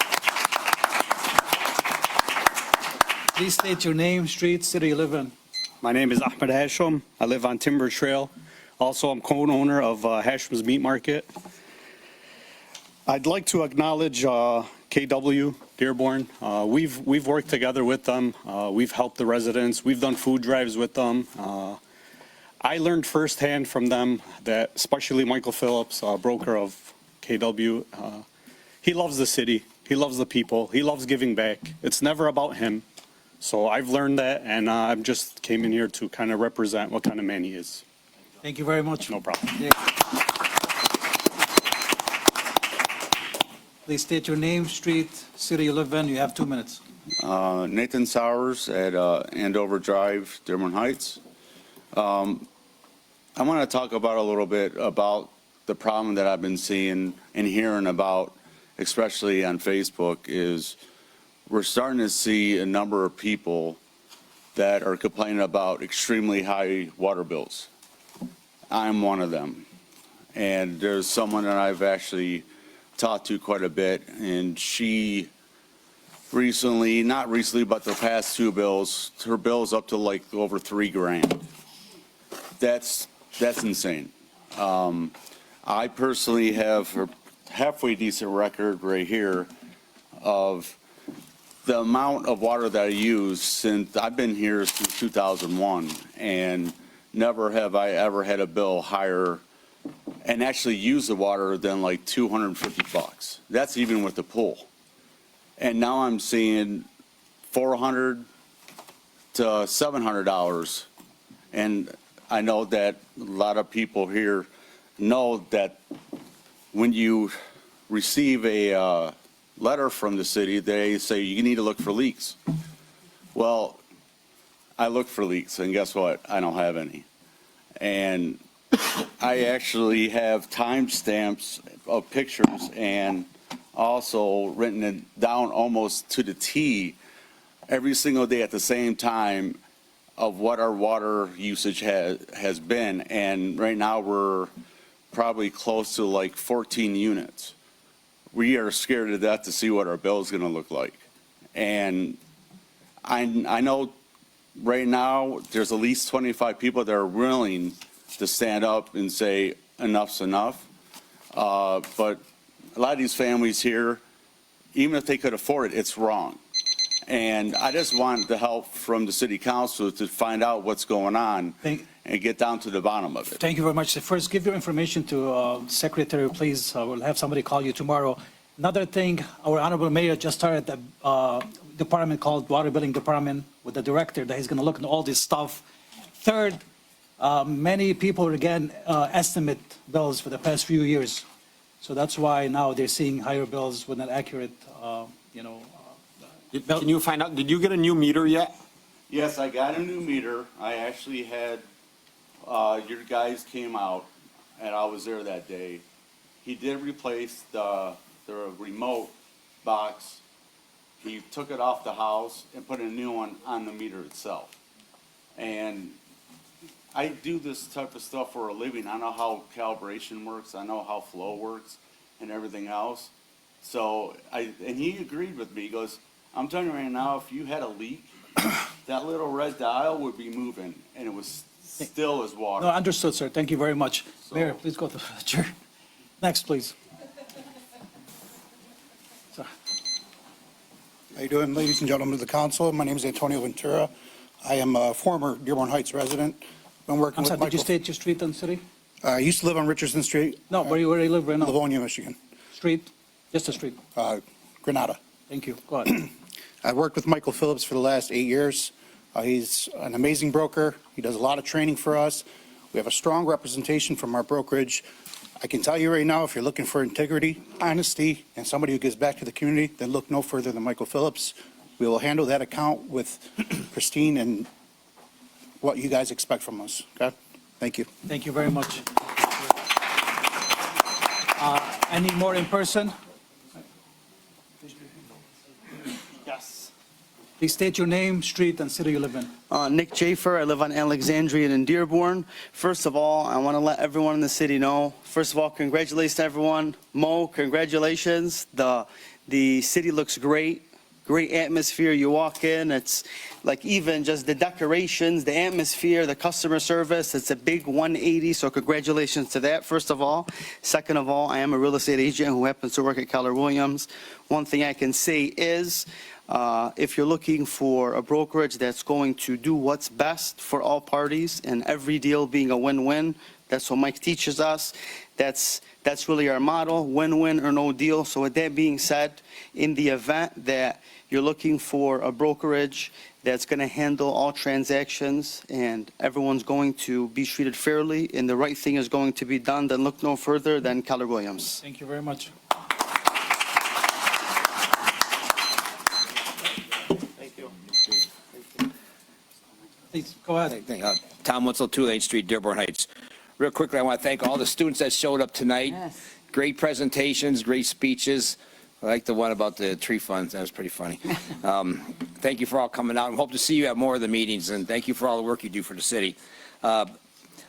Please state your name, street, city you live in. My name is Ahmed Hashim. I live on Timber Trail. Also, I'm co-owner of Hashim's Meat Market. I'd like to acknowledge KW Dearborn. We've worked together with them. We've helped the residents. We've done food drives with them. I learned firsthand from them that, especially Michael Phillips, broker of KW, he loves the city. He loves the people. He loves giving back. It's never about him. So I've learned that, and I just came in here to kind of represent what kind of man he is. Thank you very much. No problem. Please state your name, street, city you live in. You have 2 minutes. Nathan Sowers at Andover Drive, Dearborn Heights. I want to talk about a little bit about the problem that I've been seeing and hearing about, especially on Facebook, is we're starting to see a number of people that are complaining about extremely high water bills. I'm one of them. And there's someone that I've actually talked to quite a bit, and she recently, not recently, but the past two bills, her bill's up to like over $3,000. That's insane. I personally have a halfway decent record right here of the amount of water that I use since I've been here since 2001, and never have I ever had a bill higher and actually use the water than like $250. That's even with the pool. And now I'm seeing $400 to $700. And I know that a lot of people here know that when you receive a letter from the city, they say you need to look for leaks. Well, I look for leaks, and guess what? I don't have any. And I actually have timestamps of pictures and also written it down almost to the T every single day at the same time of what our water usage has been. And right now we're probably close to like 14 units. We are scared to death to see what our bill is going to look like. And I know right now there's at least 25 people that are willing to stand up and say enough's enough. But a lot of these families here, even if they could afford it, it's wrong. And I just want the help from the city council to find out what's going on and get down to the bottom of it. Thank you very much. First, give your information to Secretary, please. We'll have somebody call you tomorrow. Another thing, our honorable mayor just started a department called Water Billing Department with the director that he's going to look into all this stuff. Third, many people, again, estimate bills for the past few years. So that's why now they're seeing higher bills with an accurate, Can you find out, did you get a new meter yet? Yes, I got a new meter. I actually had, your guys came out, and I was there that day. He did replace the remote box. He took it off the house and put a new one on the meter itself. And I do this type of stuff for a living. I know how calibration works. I know how flow works and everything else. So and he agreed with me. He goes, I'm telling you right now, if you had a leak, that little red dial would be moving, and it was still as water. No, understood, sir. Thank you very much. Mayor, please go to the chair. Next, please. How you doing, ladies and gentlemen of the council? My name is Antonio Ventura. I am a former Dearborn Heights resident. Been working I'm with sorry, Michael. did you state your street and city? I used to live on Richardson Street. No, where do you live right now? Livonia, Michigan. Street? Just a street. Granada. Thank you. Go ahead. I've worked with Michael Phillips for the last 8 years. He's an amazing broker. He does a lot of training for us. We have a strong representation from our brokerage. I can tell you right now, if you're looking for integrity, honesty, and somebody who gives back to the community, then look no further than Michael Phillips. We will handle that account with pristine and what you guys expect from us. Okay? Thank you. Thank you very much. Any more in person? Yes. Please state your name, street, and city you live in. Nick Jafer, I live on Alexandria in Dearborn. First of all, I want to let everyone in the city know, first of all, congratulations to everyone. Mo, congratulations. The city looks great. Great atmosphere. You walk in, it's like even just the decorations, the atmosphere, the customer service, it's a big 180, so congratulations to that, first of all. Second of all, I am a real estate agent who happens to work at Keller Williams. One thing I can say is, if you're looking for a brokerage that's going to do what's best for all parties and every deal being a win-win, that's what Mike teaches us. That's really our motto, win-win or no deal. So with that being said, in the event that you're looking for a brokerage that's going to handle all transactions and everyone's going to be treated fairly and the right thing is going to be done, then look no further than Keller Williams. Thank you very much. Thank you. Please, go ahead. Tom Wetzel, 2 Lane Street, Dearborn Heights. Real quickly, I want to thank all the students that showed up tonight. Great presentations, great speeches. I like the one about the tree funds. That was pretty funny. Thank you for all coming out. I hope to see you at more of the meetings, and thank you for all the work you do for the city. I'd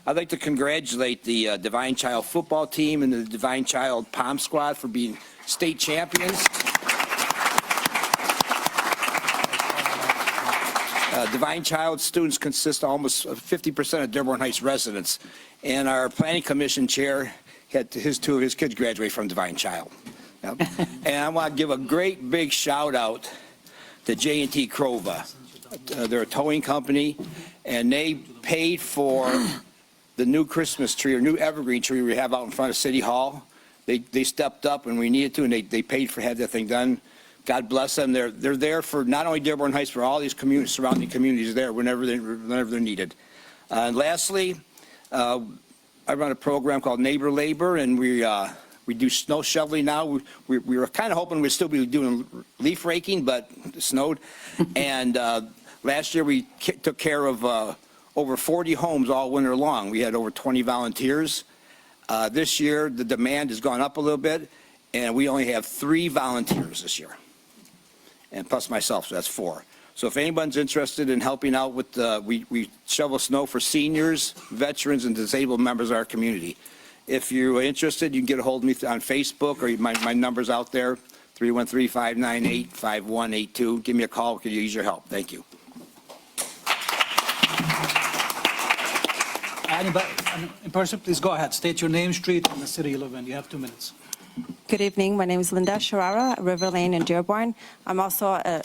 like to congratulate the Divine Child football team and the Divine Child Pom Squad for being state champions. Divine Child students consist of almost 50% of Dearborn Heights residents, and our planning commission chair had 2 of his kids graduate from Divine Child. Yep. And I want to give a great big shout out to J&T Crova. They're a towing company, and they paid for the new Christmas tree or new evergreen tree we have out in front of City Hall. They stepped up when we needed to, and they paid for have that thing done. God bless them. They're there for not only Dearborn Heights, but all these surrounding communities there whenever they're needed. And lastly, I run a program called Neighbor Labor, and we do snow shoveling now. We were kind of hoping we'd still be doing leaf raking, but it snowed. And last year we took care of over 40 homes all winter long. We had over 20 volunteers. This year the demand has gone up a little bit, and we only have 3 volunteers this year. And plus myself, so that's 4. So if anyone's interested in helping out with, we shovel snow for seniors, veterans, and disabled members of our community. If you're interested, you can get a hold of me on Facebook, or my number's out there, 313-598-5182. Give me a call. We could use your help. Thank you. Anybody in person, please go ahead. State your name, street, and the city you live in. You have 2 minutes. Good evening. My name is Linda Sharara, River Lane in Dearborn. I'm also a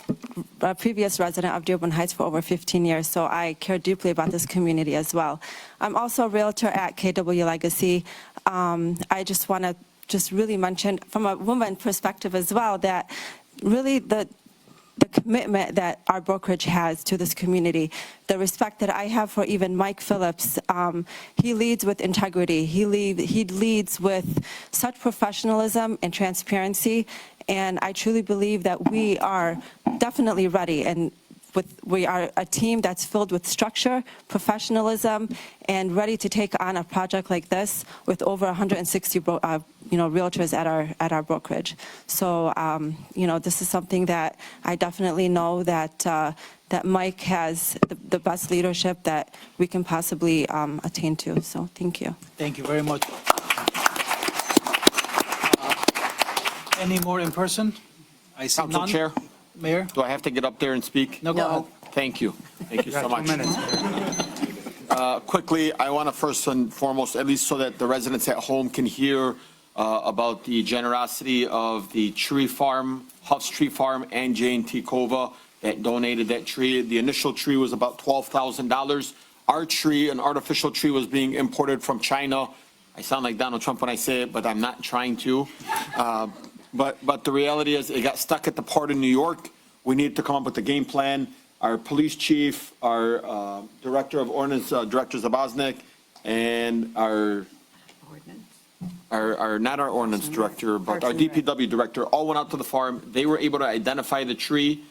previous resident of Dearborn Heights for over 15 years, so I care deeply about this community as well. I'm also a realtor at KW Legacy. I just want to really mention from a woman perspective as well that really the commitment that our brokerage has to this community, the respect that I have for even Mike Phillips. He leads with integrity. He leads with such professionalism and transparency, and I truly believe that we are definitely ready, and we are a team that's filled with structure, professionalism, and ready to take on a project like this with over 160 realtors at our brokerage. So this is something that I definitely know that Mike has the best leadership that we can possibly attain to. So thank you. Thank you very much. Any more in person? I see Council none. Chair, Mayor? do I have to get up there and speak? No, go ahead. Thank you. Thank you so much. 2 minutes. Quickly, I want to first and foremost, at least so that the residents at home can hear about the generosity of the tree farm, Huff's Tree Farm, and J&T Cova that donated that tree. The initial tree was about $12,000. Our tree, an artificial tree, was being imported from China. I sound like Donald Trump when I say it, but I'm not trying to. But the reality is it got stuck at the port of New York. We needed to come up with a game plan. Our police chief, our director of ordnance, Director Zaboznik, and our not our ordnance director, but our DPW director, all went out to the farm. They were able to identify the tree.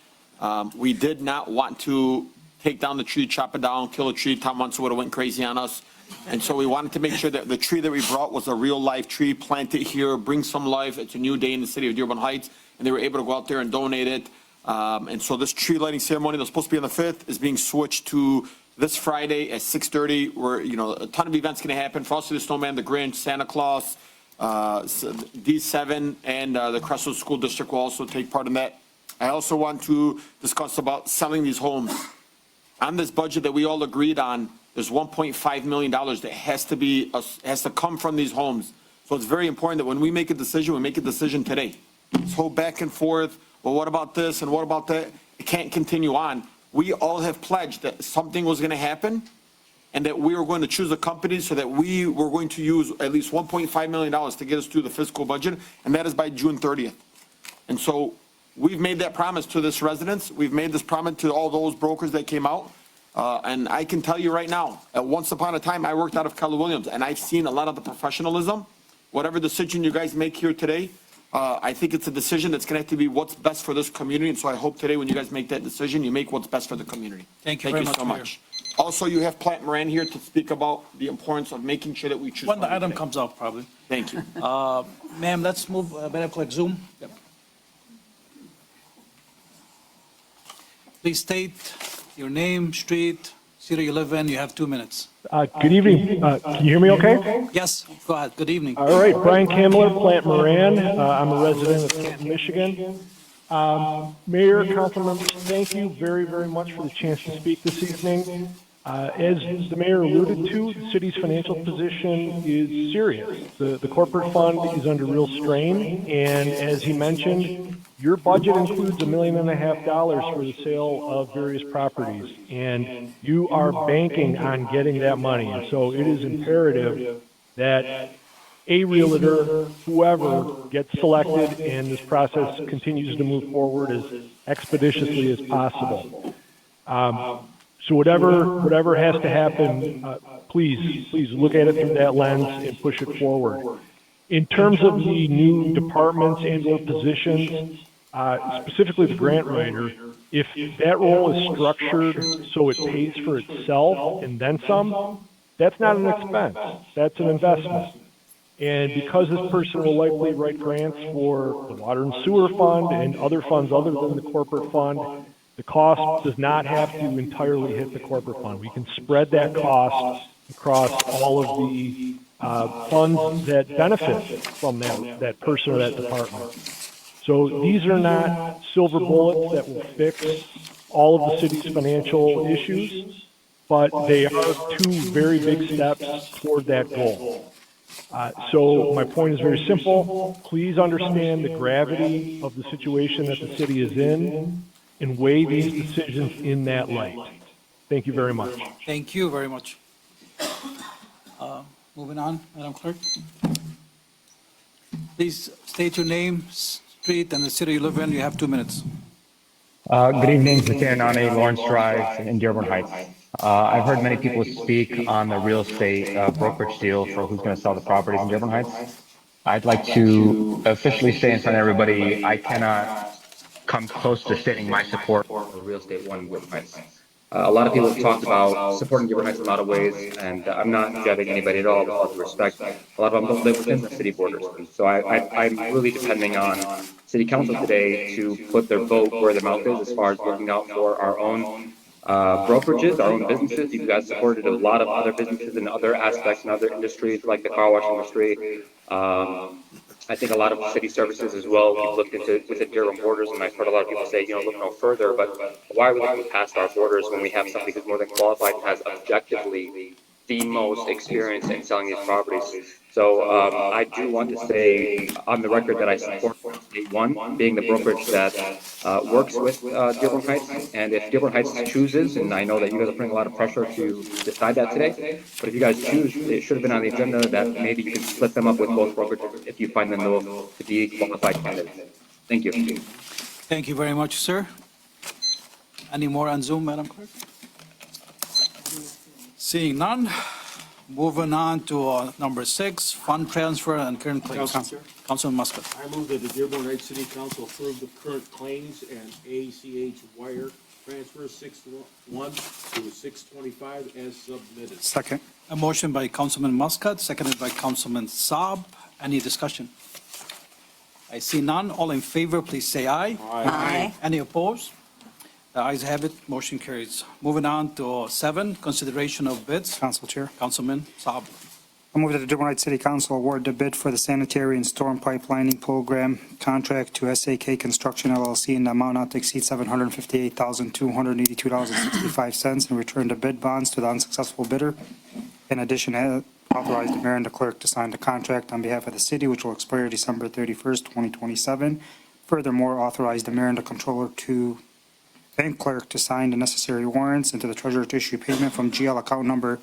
We did not want to take down the tree, chop it down, kill a tree. Tom Munsell would have went crazy on us. And so we wanted to make sure that the tree that we brought was a real live tree, plant it here, bring some life. It's a new day in the city of Dearborn Heights, and they were able to go out there and donate it. And so this tree lighting ceremony that was supposed to be on the 5th is being switched to this Friday at 6:30, where, a ton of events going to happen. Frosty the Snowman, the Grinch, Santa Claus, D7, and the Crestwood School District will also take part in that. I also want to discuss about selling these homes. On this budget that we all agreed on, there's $1.5 million that has to come from these homes. So it's very important that when we make a decision, we make a decision today. This whole back and forth, well, what about this and what about that? It can't continue on. We all have pledged that something was going to happen and that we were going to choose a company so that we were going to use at least $1.5 million to get us through the fiscal budget, and that is by June 30th. And so we've made that promise to this residents. We've made this promise to all those brokers that came out. And I can tell you right now, at once upon a time, I worked out of Keller Williams, and I've seen a lot of the professionalism. Whatever decision you guys make here today, I think it's a decision that's going to have to be what's best for this community. And so I hope today, when you guys make that decision, you make what's best for the community. Thank you very much, so Mayor. much. Also, you have Plant Moran here to speak about the importance of making sure that we choose. When the funding item today. comes up, probably. Thank you. Ma'am, let's move, Madam Clerk, Zoom. Yep. Please state your name, street, city you live in. You have 2 minutes. Good evening. Can you hear me okay? Yes, go ahead. Good evening. All right, Brian Kamler, Plant Moran. I'm a resident of Canton, Michigan. Mayor, council members, thank you very, very much for the chance to speak this evening. As the mayor alluded to, the city's financial position is serious. The corporate fund is under real strain, and as he mentioned, your budget includes $1.5 million for the sale of various properties, and you are banking on getting that money. And so it is imperative that a realtor, whoever, gets selected and this process continues to move forward as expeditiously as possible. So whatever has to happen, please look at it through that lens and push it forward. In terms of the new departments and/or positions, specifically the grant writer, if that role is structured so it pays for itself and then some, that's not an expense. That's an investment. And because this person will likely write grants for the Water and Sewer Fund and other funds other than the corporate fund, the cost does not have to entirely hit the corporate fund. We can spread that cost across all of the funds that benefit from that person or that department. So these are not silver bullets that will fix all of the city's financial issues, but they are two very big steps toward that goal. So my point is very simple. Please understand the gravity of the situation that the city is in and weigh these decisions in that light. Thank you very much. Thank you very much. Moving on, Madam Clerk. Please state your name, street, and the city you live in. You have 2 minutes. Good evening, Zakia Nani, Lawrence Drive in Dearborn Heights. I've heard many people speak on the real estate brokerage deal for who's going to sell the properties in Dearborn Heights. I'd like to officially say in front of everybody, I cannot come close to stating my support for real estate one in Dearborn Heights. A lot of people have talked about supporting Dearborn Heights in a lot of ways, and I'm not judging anybody at all, with all due respect. A lot of them don't live within the city borders. So I'm really depending on City Council today to put their vote where their mouth is as far as looking out for our own brokerages, our own businesses. You guys supported a lot of other businesses in other aspects and other industries like the car wash industry. I think a lot of city services as well. We've looked into within Dearborn borders, and I've heard a lot of people say, look no further. But why are we looking past our borders when we have somebody who's more than qualified and has objectively the most experience in selling these properties? So I do want to say on the record that I support State One being the brokerage that works with Dearborn Heights. And if Dearborn Heights chooses, and I know that you guys are putting a lot of pressure to decide that today, but if you guys choose, it should have been on the agenda that maybe you can split them up with both brokerages if you find them to be qualified candidates. Thank you. Thank you very much, sir. Any more on Zoom, Madam Clerk? Seeing none. Moving on to number 6, fund transfer and current claims. Councilman Muscat. I move that the Dearborn Heights City Council approve the current claims and ACH wire transfer 6/1 to 6/25 as submitted. Second. A motion by Councilman Muscat, seconded by Councilman Saab. Any discussion? I see none. All in favor, please say aye. Aye. Any opposed? The ayes have it, motion carries. Moving on to 7, consideration of bids. Council Chair. Councilman Saab. I move that the Dearborn Heights City Council award the bid for the sanitary and storm pipelining program contract to SAK Construction LLC in the amount not to exceed $758,282.65 and return the bid bonds to the unsuccessful bidder. In addition, authorize the mayor and the clerk to sign the contract on behalf of the city, which will expire December 31st, 2027. Furthermore, authorize the mayor and the controller to and clerk to sign the necessary warrants and to the treasurer to issue payment from GL account number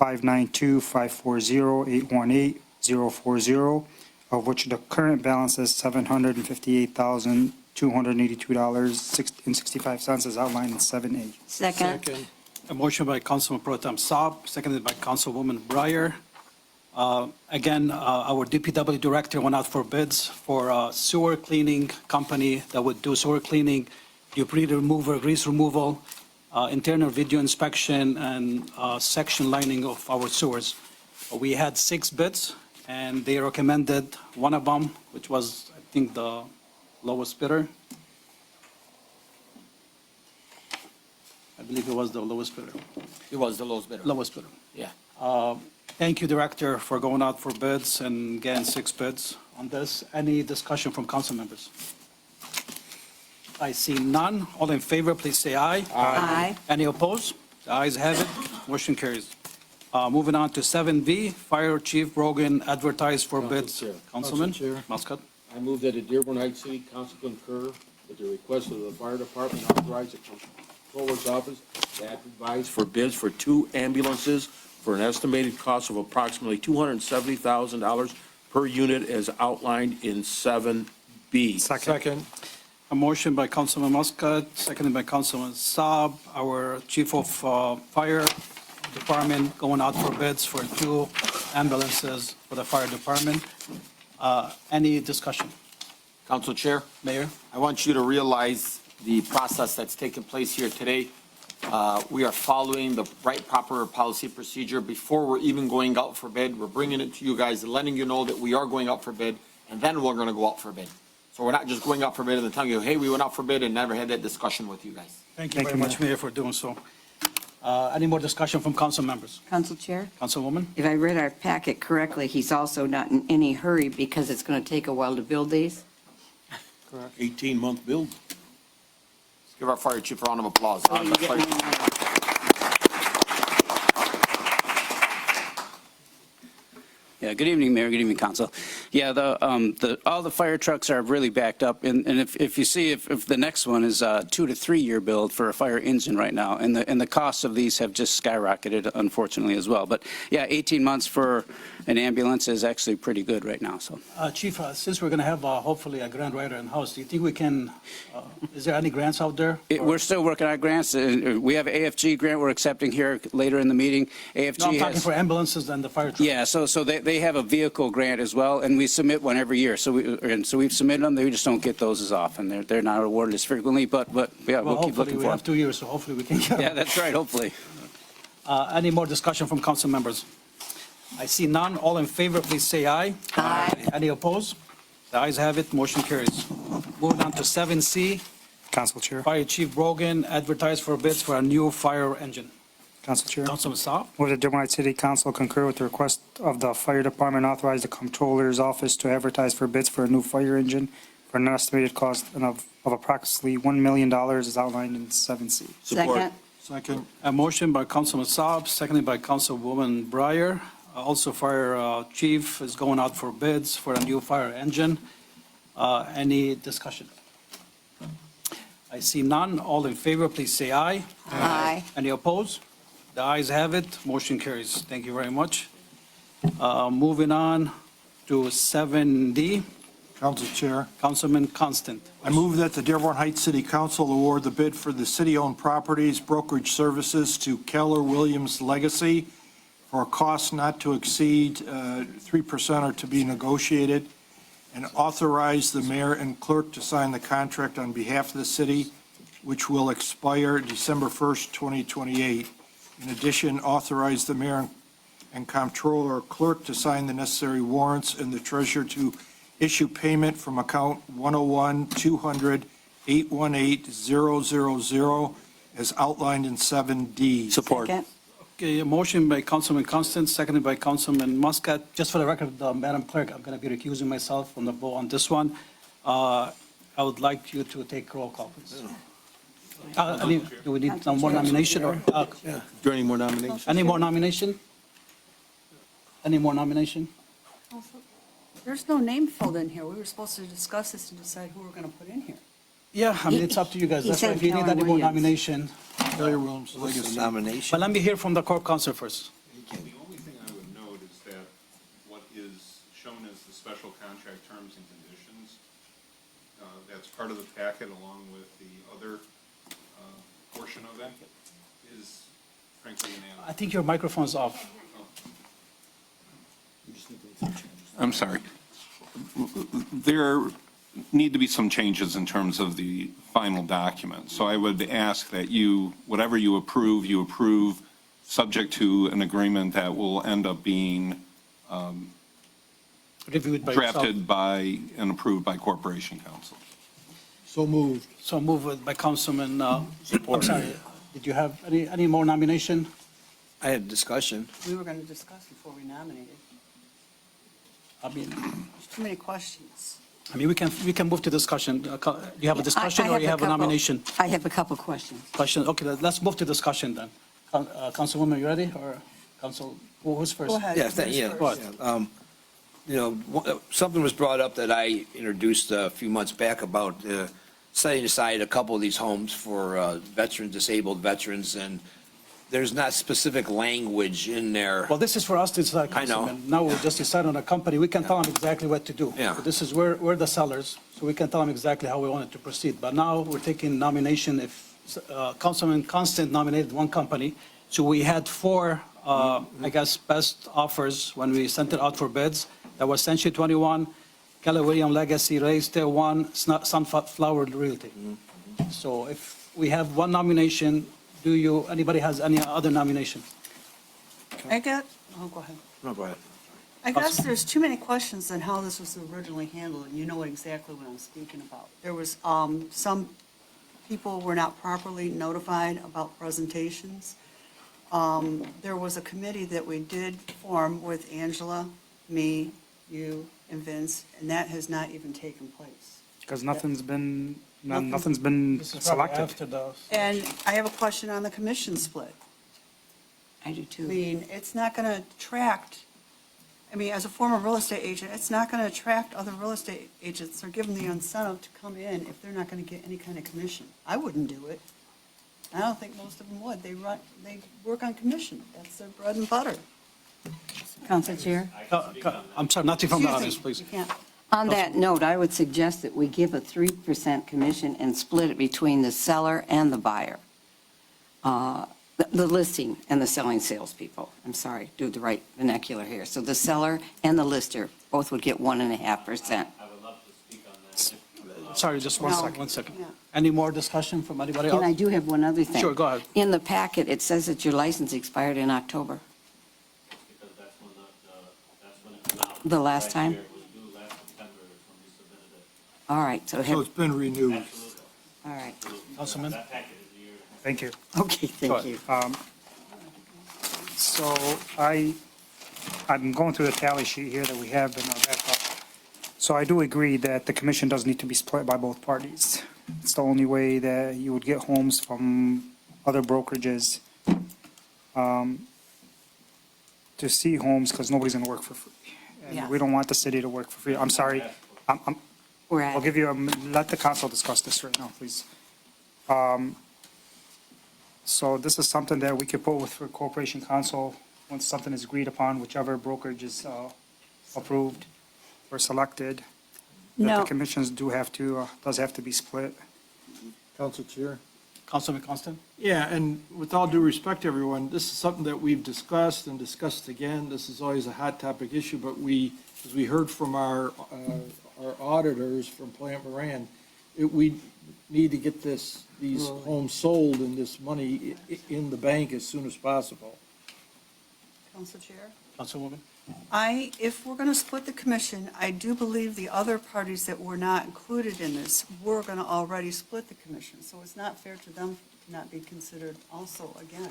592-540-818-040, of which the current balance is $758,282.65 as outlined in 7A. Second. A motion by Councilman Pro Tem Saab, seconded by Councilwoman Breyer. Again, our DPW director went out for bids for a sewer cleaning company that would do sewer cleaning, debris removal, grease removal, internal video inspection, and section lining of our sewers. We had 6 bids, and they recommended one of them, which was, I think, the lowest bidder. I believe it was the lowest bidder. It was the lowest bidder. Lowest bidder. Yeah. Thank you, Director, for going out for bids and getting 6 bids on this. Any discussion from council members? I see none. All in favor, please say aye. Aye. Any opposed? The ayes have it. Motion carries. Moving on to 7B, Fire Chief Brogan advertised for bids. Chair. Councilman Council Chair. Muscat. I move that the Dearborn Heights City Council concur with the request of the fire department, authorize the comptroller's office to advertise for bids for 2 ambulances for an estimated cost of approximately $270,000 per unit as outlined in 7B. Second. A motion by Councilman Muscat, seconded by Councilman Saab, our Chief of Fire Department going out for bids for 2 ambulances for the fire department. Any discussion? Council Chair, Mayor? I want you to realize the process that's taking place here today. We are following the right, proper policy procedure. Before we're even going out for bid, we're bringing it to you guys, letting you know that we are going out for bid, and then we're going to go out for bid. So we're not just going out for bid and then telling you, hey, we went out for bid and never had that discussion with you guys. Thank you very much, Mayor, for doing so. Any more discussion from council members? Council Chair, Councilwoman? if I read our packet correctly, he's also not in any hurry because it's going to take a while to build these. 18-month build. Let's give our fire chief a round of applause. Oh, you get me. Yeah, good evening, Mayor, good evening, Council. Yeah, all the fire trucks are really backed up, and if you see, if the next one is a 2 to 3 year build for a fire engine right now, and the costs of these have just skyrocketed, unfortunately, as well. But yeah, 18 months for an ambulance is actually pretty good right now, so. Chief, since we're going to have hopefully a grant writer in-house, do you think we can, is there any grants out there? We're still working on grants. We have an AFG grant we're accepting here later in the meeting. AFG No, I'm talking has- for ambulances and the fire trucks. Yeah, so they have a vehicle grant as well, and we submit one every year. So we've submitted them. They just don't get those as often. They're not awarded as frequently, but yeah, Well, we'll keep hopefully, looking we for have them. 2 years, so hopefully we can get them. Yeah, that's right. Hopefully. Any more discussion from council members? I see none. All in favor, please say aye. Aye. Any opposed? The ayes have it. Motion carries. Moving on to 7C, Council Chair. Fire Chief Brogan advertised for bids for a new fire engine. Council Chair. Councilman Saab. Move that Dearborn Heights City Council concur with the request of the fire department, authorize the comptroller's office to advertise for bids for a new fire engine for an estimated cost of approximately $1 million as outlined in 7C. Second. Second. A motion by Councilman Saab, seconded by Councilwoman Breyer. Also, Fire Chief is going out for bids for a new fire engine. Any discussion? I see none. All in favor, please say aye. Aye. Any opposed? The ayes have it. Motion carries. Thank you very much. Moving on to 7D, Council Chair, Councilman Constant. I move that the Dearborn Heights City Council award the bid for the city-owned properties brokerage services to Keller Williams Legacy for a cost not to exceed 3% or to be negotiated, and authorize the mayor and clerk to sign the contract on behalf of the city, which will expire December 1st, 2028. In addition, authorize the mayor and comptroller clerk to sign the necessary warrants and the treasurer to issue payment from account 101-200-818-000 as outlined in 7D. Support. Okay, a motion by Councilman Constant, seconded by Councilman Muscat. Just for the record, Madam Clerk, I'm going to be recusing myself from the vote on this one. I would like you to take roll call, please. Do we need some more nomination or? Is there any more nominations? Any more nomination? Any more nomination? There's no name filled in here. We were supposed to discuss this and decide who we're going to put in here. Yeah, I mean, it's up to you guys. He That's why said if you need Keller any more Williams. nomination. Kelly Williams Legacy. Nomination. But let me hear from the Corp Counsel first. The only thing I would note is that what is shown as the special contract terms and conditions, that's part of the packet along with the other portion of it, is frankly unanimous. I think your microphone's off. I'm sorry. There need to be some changes in terms of the final document. So I would ask that you, whatever you approve subject to an agreement that will end up being Reviewed by yourself. drafted by and approved by Corporation Council. So moved. So moved by Councilman, I'm sorry, did you have any more nomination? I had discussion. We were going to discuss before we nominated. I mean, There's too many questions. we can move to discussion. Do you have a discussion or you have a nomination? I have a couple questions. Question, okay, let's move to discussion then. Councilwoman, you ready, or Council, who's first? Go ahead. Yes, yeah. Go ahead. Something was brought up that I introduced a few months back about setting aside a couple of these homes for veterans, disabled veterans, and there's not specific language in there. Well, this is for us to decide, I know. Councilman. Now we just decide on a company, we can tell them exactly what to do. Yeah. So this is, we're the sellers, so we can tell them exactly how we want it to proceed. But now we're taking nomination, if Councilman Constant nominated one company, so we had four, I guess, best offers when we sent it out for bids. That was Century 21, Keller Williams Legacy, Ray Stair 1, Sunflower Realty. So if we have one nomination, anybody has any other nomination? Go ahead. No, go ahead. I guess there's too many questions on how this was originally handled, and you know exactly what I'm speaking about. There was, some people were not properly notified about presentations. There was a committee that we did form with Angela, me, you, and Vince, and that has not even taken place. Because nothing's been This is probably selected. after the. And I have a question on the commission split. I do I too. mean, it's not going to attract, as a former real estate agent, it's not going to attract other real estate agents. They're given the incentive to come in if they're not going to get any kind of commission. I wouldn't do it. I don't think most of them would. They work on commission. That's their bread and butter. Council Chair? I'm sorry, nothing from the Excuse audience, me, please. you can't. On that note, I would suggest that we give a 3% commission and split it between the seller and the buyer. The listing and the selling salespeople. I'm sorry, do the right vernacular here. So the seller and the lister both would get 1.5%. Sorry, just No. 1 second. Any more discussion from anybody else? And I do have one other thing. Sure, go ahead. In the packet, it says that your license expired in October. The last time? All right, so So it's been renewed. all right. Councilman? Thank you. Okay, Go thank ahead. you. So I'm going through the tally sheet here that we have in our backup. So I do agree that the commission does need to be split by both parties. It's the only way that you would get homes from other brokerages to see homes, because nobody's going to work for free. Yeah. And we don't want the city to work for free. I'm sorry. We're at I'll give you, let the council discuss this right now, please. So this is something that we could put with for Corporation Council, once something is agreed upon, whichever brokerage is approved or selected. That No. the commissions does have to be split. Council Chair? Councilman Constant? Yeah, and with all due respect, everyone, this is something that we've discussed and discussed again. This is always a hot topic issue, but as we heard from our auditors from Plant Moran, we need to get these homes sold and this money in the bank as soon as possible. Council Chair? Councilwoman? If we're going to split the commission, I do believe the other parties that were not included in this were going to already split the commission. So it's not fair to them to not be considered also again.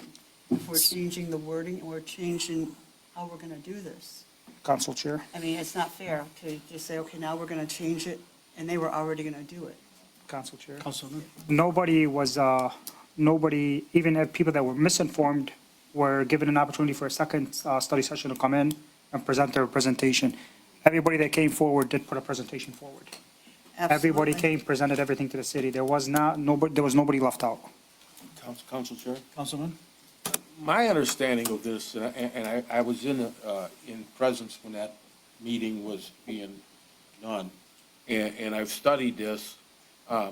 If we're changing the wording or changing how we're going to do this. Council Chair. I mean, it's not fair to just say, okay, now we're going to change it, and they were already going to do it. Council Chair. Councilman? Nobody, even if people that were misinformed, were given an opportunity for a second study session to come in and present their presentation. Everybody that came forward did put a presentation forward. Everybody came, presented everything to the city. There was nobody left out. Council Chair? Councilman? My understanding of this, and I was in presence when that meeting was being done, and I've studied this.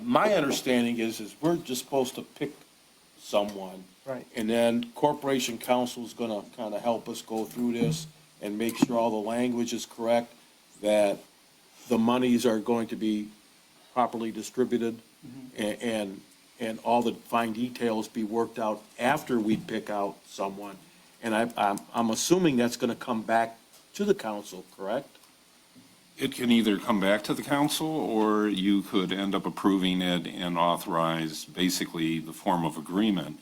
My understanding is we're just supposed to pick someone. Right. And then Corporation Council is going to kind of help us go through this and make sure all the language is correct, that the monies are going to be properly distributed, and all the fine details be worked out after we pick out someone. And I'm assuming that's going to come back to the council, correct? It can either come back to the council, or you could end up approving it and authorize basically the form of agreement,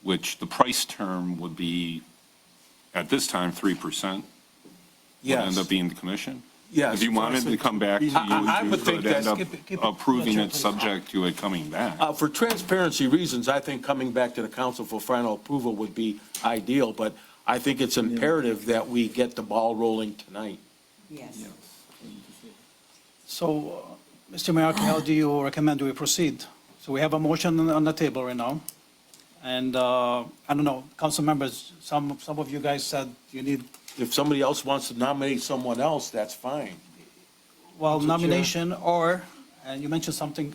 which the price term would be, at this time, 3%. Would Yes. end up being the commission? Yes. If you wanted to come back to you, I you would think could end up that's- approving it subject to it coming back. For transparency reasons, I think coming back to the council for final approval would be ideal, but I think it's imperative that we get the ball rolling tonight. Yes. So, Mr. Mayor, how do you recommend we proceed? So we have a motion on the table right now. And, I don't know, council members, some of you guys said you need, If somebody else wants to nominate someone else, that's fine. well, Council Chair. nomination or, and you mentioned something,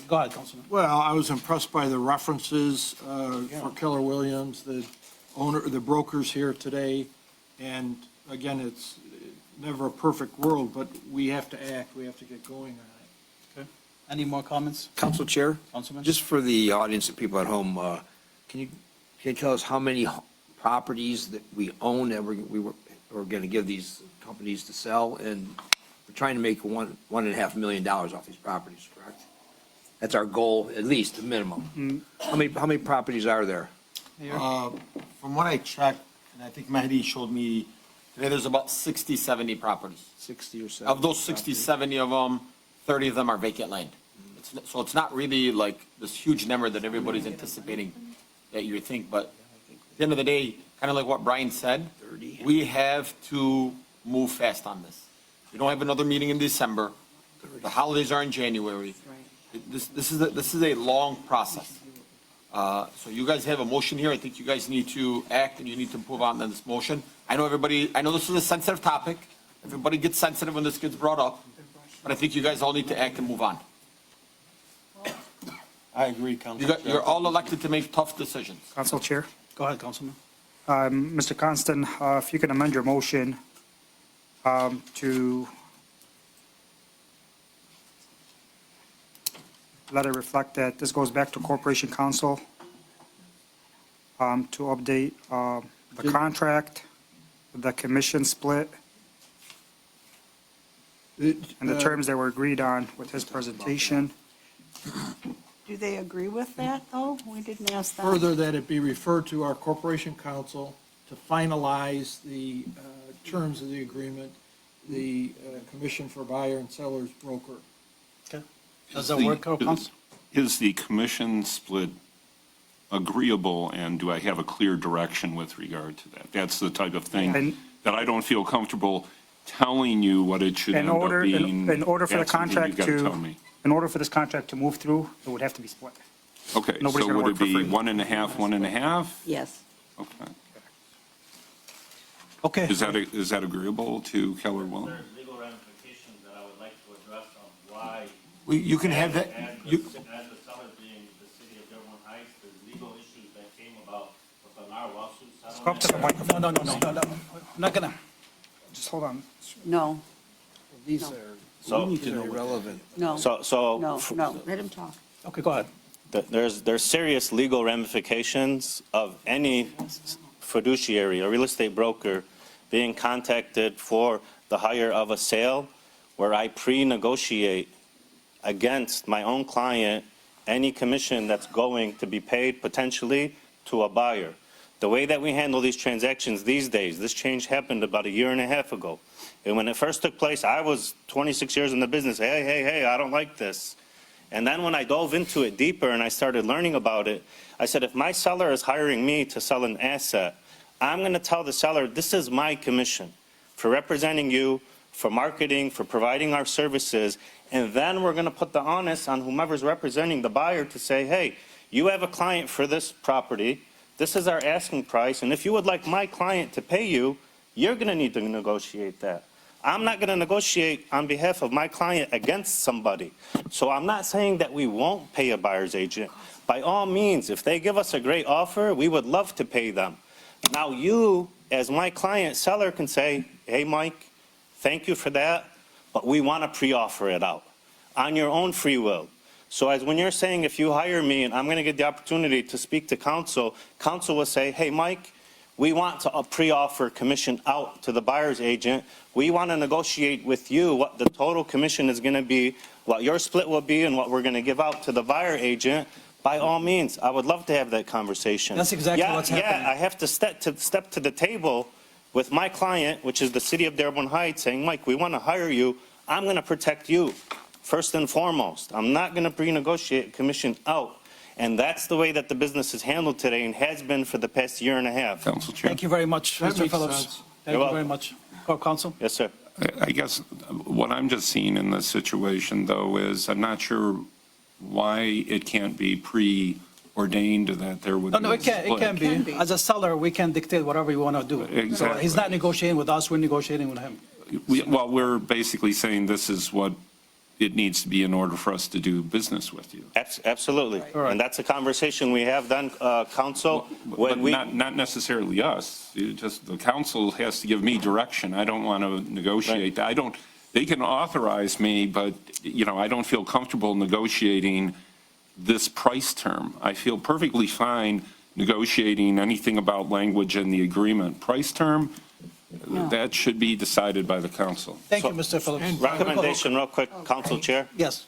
go ahead, Councilman. Well, I was impressed by the references for Keller Williams, the owner, the brokers here today. And again, it's never a perfect world, but we have to act, we have to get going on it. Okay. Any more comments? Council Chair? Councilman? Just for the audience and people at home, can you tell us how many properties that we own that we're going to give these companies to sell? And we're trying to make $1.5 million off these properties, correct? That's our goal, at least, the minimum. How many properties are there? From what I checked, and I think Mahdi showed me, today there's about 60, 70 properties. 60 or 70? Of those 60, 70 of them, 30 of them are vacant land. So it's not really like this huge number that everybody's anticipating that you think, but at the end of the day, kind of like what Brian said, we have to move fast on this. We don't have another meeting in December. The holidays are in January. This is a long process. So you guys have a motion here. I think you guys need to act and you need to move on this motion. I know this is a sensitive topic. Everybody gets sensitive when this gets brought up, but I think you guys all need to act and move on. I agree, Council Chair. You're all elected to make tough decisions. Council Chair. Go ahead, Councilman. Mr. Constant, if you can amend your motion to let it reflect that this goes back to Corporation Council to update the contract, the commission split, and the terms that were agreed on with his presentation. Do they agree with that, though? We didn't ask that. Further, that it be referred to our Corporation Council to finalize the terms of the agreement, the commission for buyer and seller's broker. Okay. Does that work, Council? Is the commission split agreeable, and do I have a clear direction with regard to that? That's the type of thing that I don't feel comfortable telling you what it should end up being. In order for the That's something contract you've got to tell me. in order for this contract to move through, it would have to be split. Okay, Nobody's so gonna would work it for be free. 1.5? Yes. Okay. Okay. Is that agreeable to Keller Williams? There's legal ramifications that I would like to address on why. You can have that. As the seller being the city of Dearborn Heights, there's legal issues that came about within our lawsuit settlement. Go up to the microphone. No. I'm not gonna. Just hold on. No, These No. are So- irrelevant. no. So No, let him talk. Okay, go ahead. there's serious legal ramifications of any fiduciary or real estate broker being contacted for the hire of a sale where I pre-negotiate against my own client any commission that's going to be paid potentially to a buyer. The way that we handle these transactions these days, this change happened about a year and a half ago. And when it first took place, I was 26 years in the business. Hey, I don't like this. And then when I dove into it deeper and I started learning about it, I said, if my seller is hiring me to sell an asset, I'm going to tell the seller, this is my commission for representing you, for marketing, for providing our services. And then we're going to put the onus on whomever's representing the buyer to say, hey, you have a client for this property. This is our asking price. And if you would like my client to pay you, you're going to need to negotiate that. I'm not going to negotiate on behalf of my client against somebody. So I'm not saying that we won't pay a buyer's agent. By all means, if they give us a great offer, we would love to pay them. Now you, as my client seller, can say, hey, Mike, thank you for that, but we want to pre-offer it out on your own free will. So as when you're saying, if you hire me and I'm going to get the opportunity to speak to counsel, counsel will say, hey, Mike, we want to pre-offer commission out to the buyer's agent. We want to negotiate with you what the total commission is going to be, what your split will be, and what we're going to give out to the buyer agent. By all means, I would love to have that conversation. That's exactly what's happening. Yeah, I have to step to the table with my client, which is the city of Dearborn Heights, saying, Mike, we want to hire you. I'm going to protect you first and foremost. I'm not going to pre-negotiate commission out. And that's the way that the business is handled today and has been for the past year and a half. Council Chair. Thank you very much, That Mr. makes Phillips. sense. Thank You're you very welcome. much. Counsel? Yes, sir. I guess what I'm just seeing in this situation, though, is I'm not sure why it can't be preordained that there would be No, a it can split. be. As a seller, we can dictate whatever we want to do. So Exactly. he's not negotiating with us, we're negotiating with him. Well, we're basically saying this is what it needs to be in order for us to do business with you. Absolutely. And that's a conversation we have done, counsel, But when we. not necessarily us. Just the council has to give me direction. I don't want to negotiate. They can authorize me, but, I don't feel comfortable negotiating this price term. I feel perfectly fine negotiating anything about language in the agreement. Price term, that should be decided by the council. Thank you, Mr. Phillips. Recommendation, real quick, Council Chair. Yes.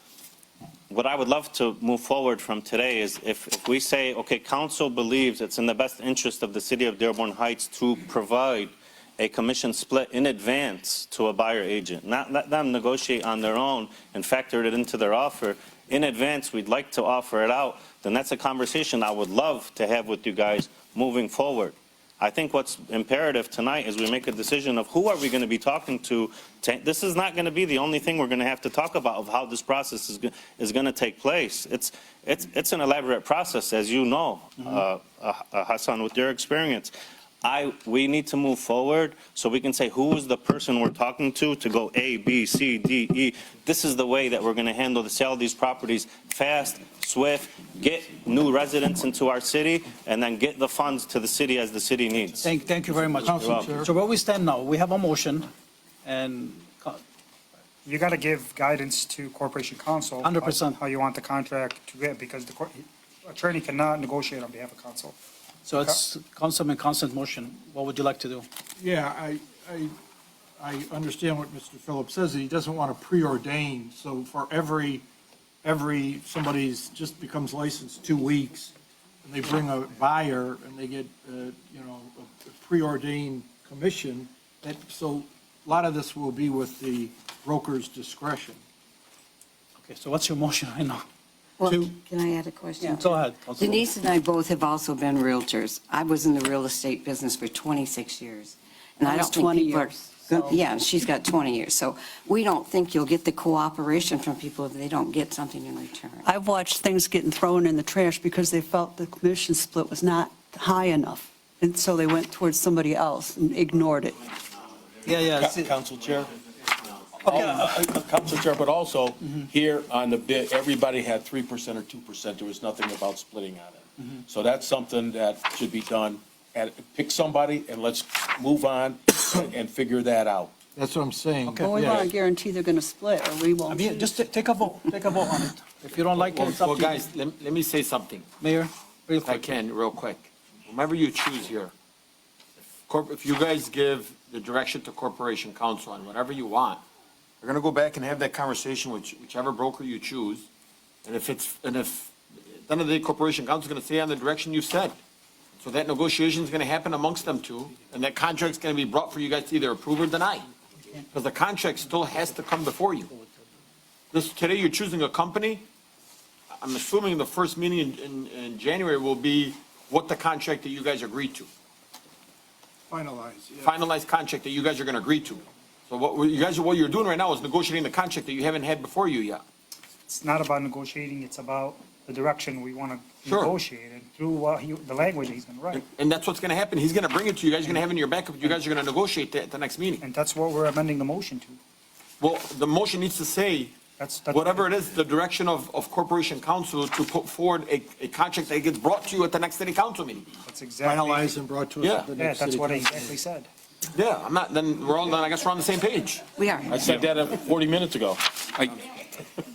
What I would love to move forward from today is if we say, okay, council believes it's in the best interest of the city of Dearborn Heights to provide a commission split in advance to a buyer agent, not let them negotiate on their own and factor it into their offer. In advance, we'd like to offer it out, then that's a conversation I would love to have with you guys moving forward. I think what's imperative tonight is we make a decision of who are we going to be talking to. This is not going to be the only thing we're going to have to talk about of how this process is going to take place. It's an elaborate process, as you know, Hassan, with your experience. We need to move forward so we can say who is the person we're talking to go A, B, C, D, E. This is the way that we're going to handle the sale of these properties fast, swift, get new residents into our city, and then get the funds to the city as the city needs. Thank you very much. So where we stand now, we have a motion, and You got to give guidance to Corporation Counsel. 100%. How you want the contract to get, because the attorney cannot negotiate on behalf of counsel. so it's Councilman Constant motion. What would you like to do? Yeah, I understand what Mr. Phillips says. He doesn't want to preordain. So for every somebody's just becomes licensed 2 weeks, and they bring a buyer and they get, a preordained commission, so a lot of this will be with the broker's discretion. Okay, so what's your motion right now? Well, can I add a question? Go ahead, Councilman. Denise and I both have also been realtors. I was in the real estate business for 26 years. And I Almost don't think 20 people are. years, so- Yeah, she's got 20 years. So we don't think you'll get the cooperation from people if they don't get something in return. I've watched things getting thrown in the trash because they felt the commission split was not high enough. And so they went towards somebody else and ignored it. Council Chair? Council Chair, but also here on the bid, everybody had 3% or 2%. There was nothing about splitting on it. So that's something that should be done. And pick somebody and let's move on and figure that out. That's what I'm saying. Well, we want to guarantee they're going to split, or we won't. Just take a vote on it. If you don't like it, it's up Well, to you. guys, let me say something, Mayor, real if I quick. can, real quick. Whomever you choose here, if you guys give the direction to Corporation Council on whatever you want, we're gonna go back and have that conversation with whichever broker you choose. And if at the end of the day, Corporation Council is gonna stay on the direction you said. So that negotiation is gonna happen amongst them two, and that contract's gonna be brought for you guys to either approve or deny. Because the contract still has to come before you. Today you're choosing a company. I'm assuming the first meeting in January will be what the contract that you guys agreed to. Finalize, yeah. Finalized contract that you guys are gonna agree to. So what you're doing right now is negotiating the contract that you haven't had before you yet. It's not about negotiating, it's about the direction we want to Sure. negotiate and through the language he's going to write. And that's what's gonna happen. He's gonna bring it to you guys, you're gonna have it in your backup, you guys are gonna negotiate that at the next meeting. And that's what we're amending the motion to. Well, the motion needs to say, That's whatever it is, the direction of Corporation Council to put forward a contract that gets brought to you at the next city council meeting. That's exactly. Finalized and brought to us Yeah. at the Yeah, next that's city what I council. exactly said. Yeah, I guess we're on the same page. We are. I said that 40 minutes ago.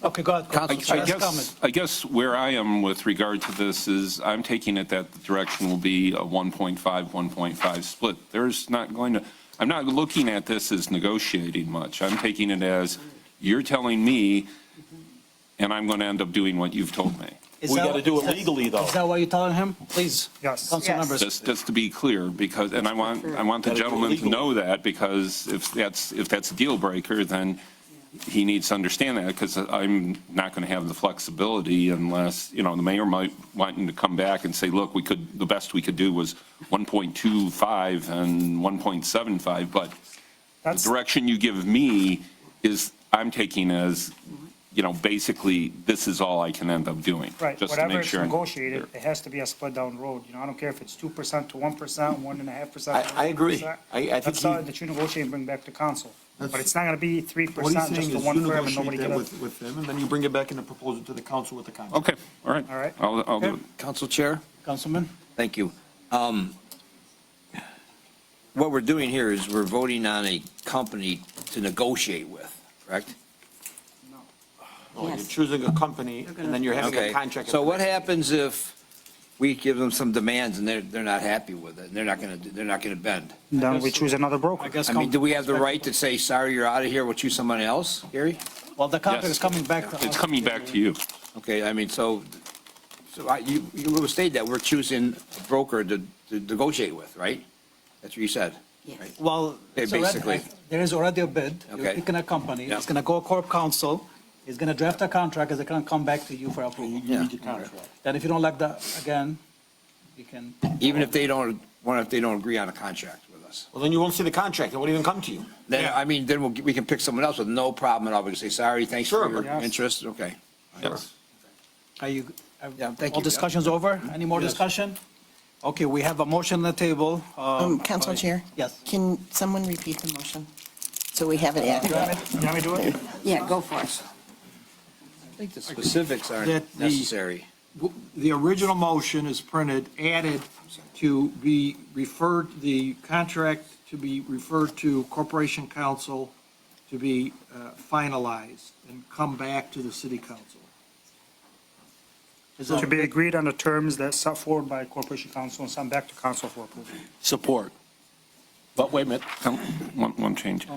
Okay, go ahead. I Last comment. guess, I guess where I am with regard to this is I'm taking it that the direction will be a 1.5 split. There's not going to, I'm not looking at this as negotiating much. I'm taking it as you're telling me, and I'm going to end up doing what you've told me. We got to do it legally, though. Is that what you're telling him? Please, Yes. council members. Just to be clear, because, and I want the gentleman to know that, because if that's a deal breaker, then he needs to understand that, because I'm not going to have the flexibility unless, the mayor might want him to come back and say, look, the best we could do was 1.25 and 1.75, but the direction you give me is, I'm taking as, basically, this is all I can end up doing. Right, just to whatever make it's sure I'm negotiated, it has to be a split down road. I don't care if it's 2% to 1%, 1.5%. I agree. 1%. I think That's something that you negotiate and bring back to council. But it's not going to be 3% What he's just saying for is one you firm and nobody negotiate get that a. with them, and then you bring it back in the proposal to the council with the contract. Okay, all right. All right. I'll do Okay. it. Council Chair? Councilman? Thank you. What we're doing here is we're voting on a company to negotiate with, correct? No, you're choosing a company, and then you're having a Okay, contract. so what happens if we give them some demands and they're not happy with it, and they're not gonna bend? Then we choose another broker. I mean, do we have the right to say, sorry, you're out of here, we'll choose someone else, Gary? Well, the contract Yes. is coming back to us. It's coming back to you. Okay, I mean, you will state that we're choosing a broker to negotiate with, right? That's what you said. right? Well, Okay, it's already- basically. there is already a bid. You're Okay. picking a company. Yeah. It's going to go corp council. It's going to draft a contract. It's going to come back to you for approval. Yeah. Read the contract. Then if you don't like that, again, you can. Even if they don't agree on a contract with us. Well, then you won't see the contract, it won't even come to you. Then, I mean, then we can pick someone else with no problem at all. We can say, sorry, thanks for Sure, your but- interest, okay. Yes. Are you, Yeah, thank all you. discussions over? Any more Yes. discussion? Okay, we have a motion on the table. Council Chair? Yes. Can someone repeat the motion? So we have it You accurate. want me to do it? Yeah, go for it. I think the specifics aren't That the- necessary. The original motion is printed, added to be referred, the contract to be referred to Corporation Council to be finalized and come back to the city council. Is that- To be agreed on the terms that set forward by Corporation Council and sent back to council for approval. Support. But wait a minute. One change.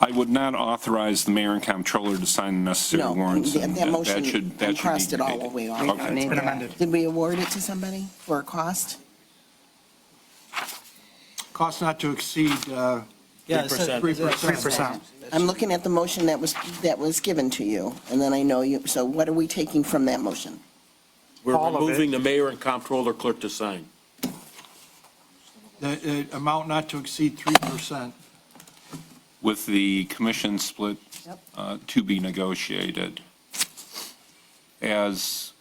I would not authorize the mayor and comptroller to sign the necessary No, warrants. and that motion, should- that I should be crossed it all made. the way off. Okay. It's been amended. Did we award it to somebody for a cost? Cost not to exceed Yeah, it said- 3%. I'm looking at the motion that was given to you, and then I know you, so what are we taking from that motion? We're All of it. removing the mayor and comptroller clerk to sign. The amount not to exceed 3%. With the commission split to be negotiated as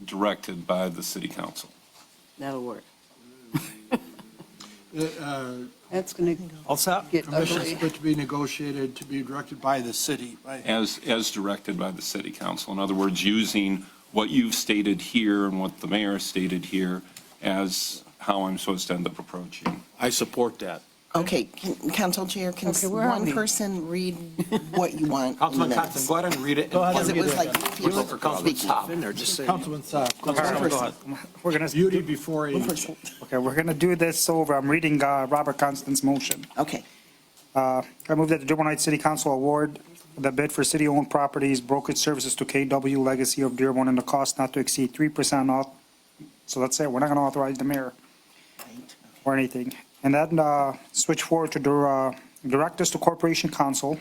directed by the city council. That'll work. The That's going to All set? get commission ugly. split to be negotiated, to be directed by the city. As directed by the city council. In other words, using what you've stated here and what the mayor stated here as how I'm supposed to end up approaching. I support that. Okay, Council Chair, can Okay, where are one we? person read what you want in the Councilman minutes? Constant, go ahead and read it. Because it was like Whistle for Councilman speaking. Saab. Councilman Saab. All right, Go ahead. We're gonna. Beauty before One age. person. Okay, we're gonna do this over. I'm reading Robert Constant's motion. Okay. I move that the Dearborn Heights City Council award the bid for city-owned properties brokerage services to KW Legacy of Dearborn and the cost not to exceed 3% off. So that's it. We're not gonna authorize the mayor or anything. And then switch forward to direct us to Corporation Council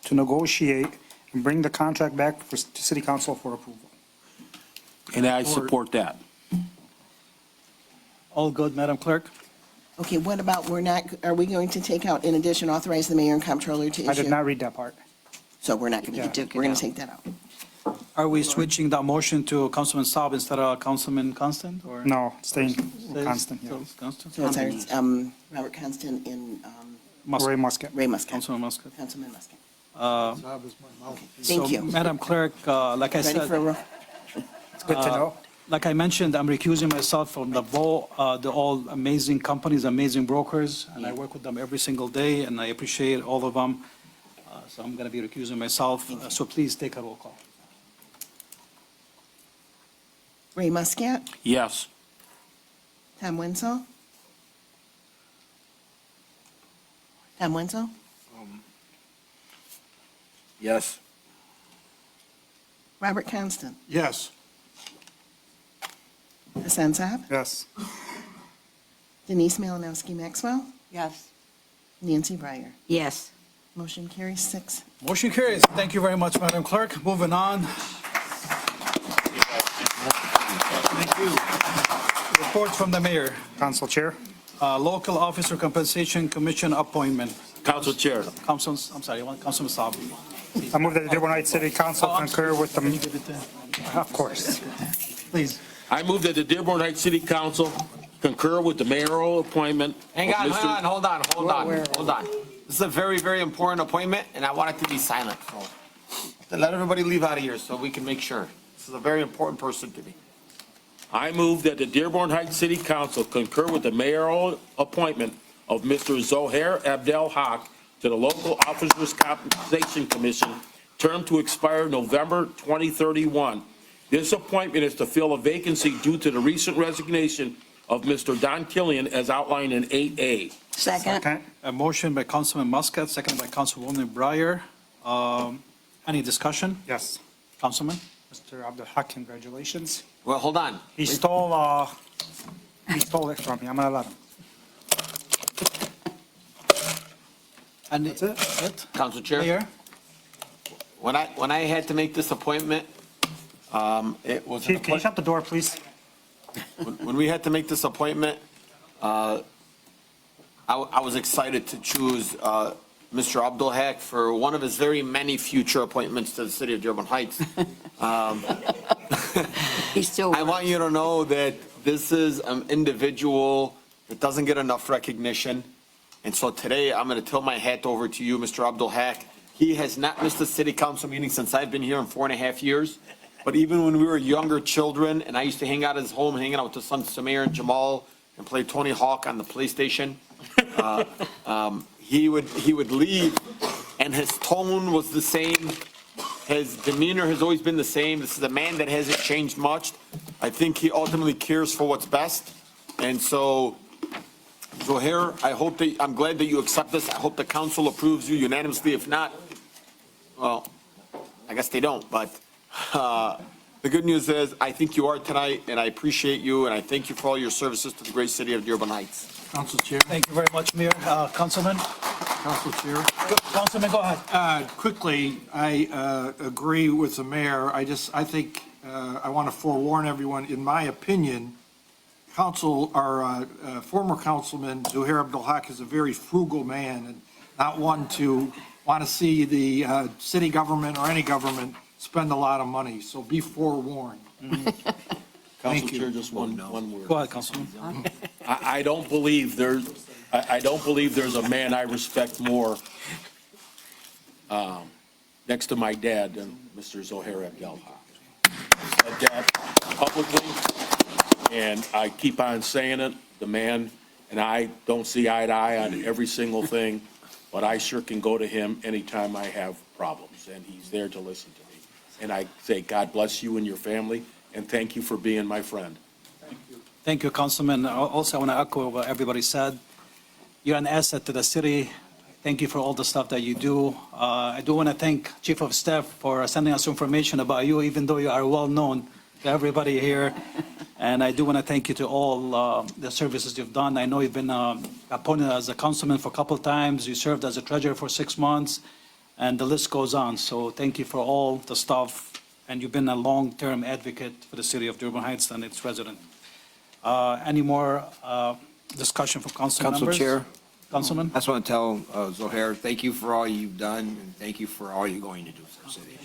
to negotiate and bring the contract back to City Council for approval. And I support that. All good, Madam Clerk? Okay, what about, are we going to take out, in addition, authorize the mayor and comptroller to issue? I did not read that part. So we're not going to, we're going to take that out. Are we switching that motion to Councilman Saab instead of Councilman Constant, or? No, staying constant, yeah. So it's Constant? So it's Robert Constant and Ray Muscat. Ray Muscat. Councilman Muscat. Councilman Muscat. Thank So, you. Madam Clerk, like I Ready said. for a roll? It's good to know. Like I mentioned, I'm recusing myself from the all amazing companies, amazing brokers, and I work with them every single day, and I appreciate all of them. So I'm going to be recusing myself, so please take a roll call. Ray Muscat, Yes. Tom Wenzel. Tom Wenzel, Yes. Robert Constant, Yes. Hassan Saab, Yes. Denise Malinowski Maxwell, Yes. Nancy Breyer. Yes. Motion carries 6. Motion carries. Thank you very much, Madam Clerk. Moving on. Thank you. Report from the mayor. Council Chair. Local Officer Compensation Commission appointment. Council Chair. Councilman, I'm sorry, Councilman Saab. I move that the Dearborn Heights City Council I'm concur with Can you the, give it to- of course. Please. I move that the Dearborn Heights City Council concur with the mayoral appointment. Hang of on, Mr. hold on. This is a very, very important appointment, and I want it to be silent, so let everybody leave out of here so we can make sure. This is a very important person to me. I move that the Dearborn Heights City Council concur with the mayoral appointment of Mr. Zohair Abdel Haq to the Local Officers Compensation Commission, term to expire November 2031. This appointment is to fill a vacancy due to the recent resignation of Mr. Don Killian as outlined in 8A. Second. A motion by Councilman Muscat, seconded by Councilwoman Breyer. Any discussion? Yes. Councilman? Mr. Abdul Haq, congratulations. Well, hold on. He stole it from me. I'm gonna let him. And That's it? Council Chair, Mayor? when I had to make this appointment, it was. Chief, can you shut the door, please? When we had to make this appointment, I was excited to choose Mr. Abdul Haq for one of his very many future appointments to the city of Dearborn Heights. He's still. I want you to know that this is an individual that doesn't get enough recognition. And so today, I'm going to tilt my hat over to you, Mr. Abdul Haq. He has not missed a city council meeting since I've been here in 4.5 years. But even when we were younger children, and I used to hang out at his home, hanging out with his sons Samir and Jamal, and play Tony Hawk on the PlayStation, he would leave, and his tone was the same. His demeanor has always been the same. This is a man that hasn't changed much. I think he ultimately cares for what's best. And so, Zohair, I'm glad that you accept this. I hope the council approves you unanimously. If not, well, I guess they don't, but the good news is, I think you are tonight, and I appreciate you, and I thank you for all your services to the great city of Dearborn Heights. Council Chair. Thank you very much, Mayor. Councilman? Council Chair. Councilman, go ahead. Quickly, I agree with the mayor. I think I want to forewarn everyone, in my opinion, former councilman Zohair Abdul Haq is a very frugal man and not one to want to see the city government or any government spend a lot of money. So be forewarned. Council Chair, just one word. Go ahead, Councilman. I don't believe there's a man I respect more next to my dad than Mr. Zohair Abdel Haq. I said that publicly, and I keep on saying it. The man and I don't see eye to eye on every single thing, but I sure can go to him anytime I have problems, and he's there to listen to me. And I say, God bless you and your family, and thank you for being my friend. Thank you, Councilman. Also, I want to echo what everybody said. You're an asset to the city. Thank you for all the stuff that you do. I do want to thank Chief of Staff for sending us information about you, even though you are well-known to everybody here. And I do want to thank you to all the services you've done. I know you've been appointed as a councilman for a couple of times. You served as a treasurer for 6 months, and the list goes on. So thank you for all the stuff, and you've been a long-term advocate for the city of Dearborn Heights and its residents. Any more discussion from council members? Council Chair. Councilman? I just want to tell Zohair, thank you for all you've done, and thank you for all you're going to do for the city.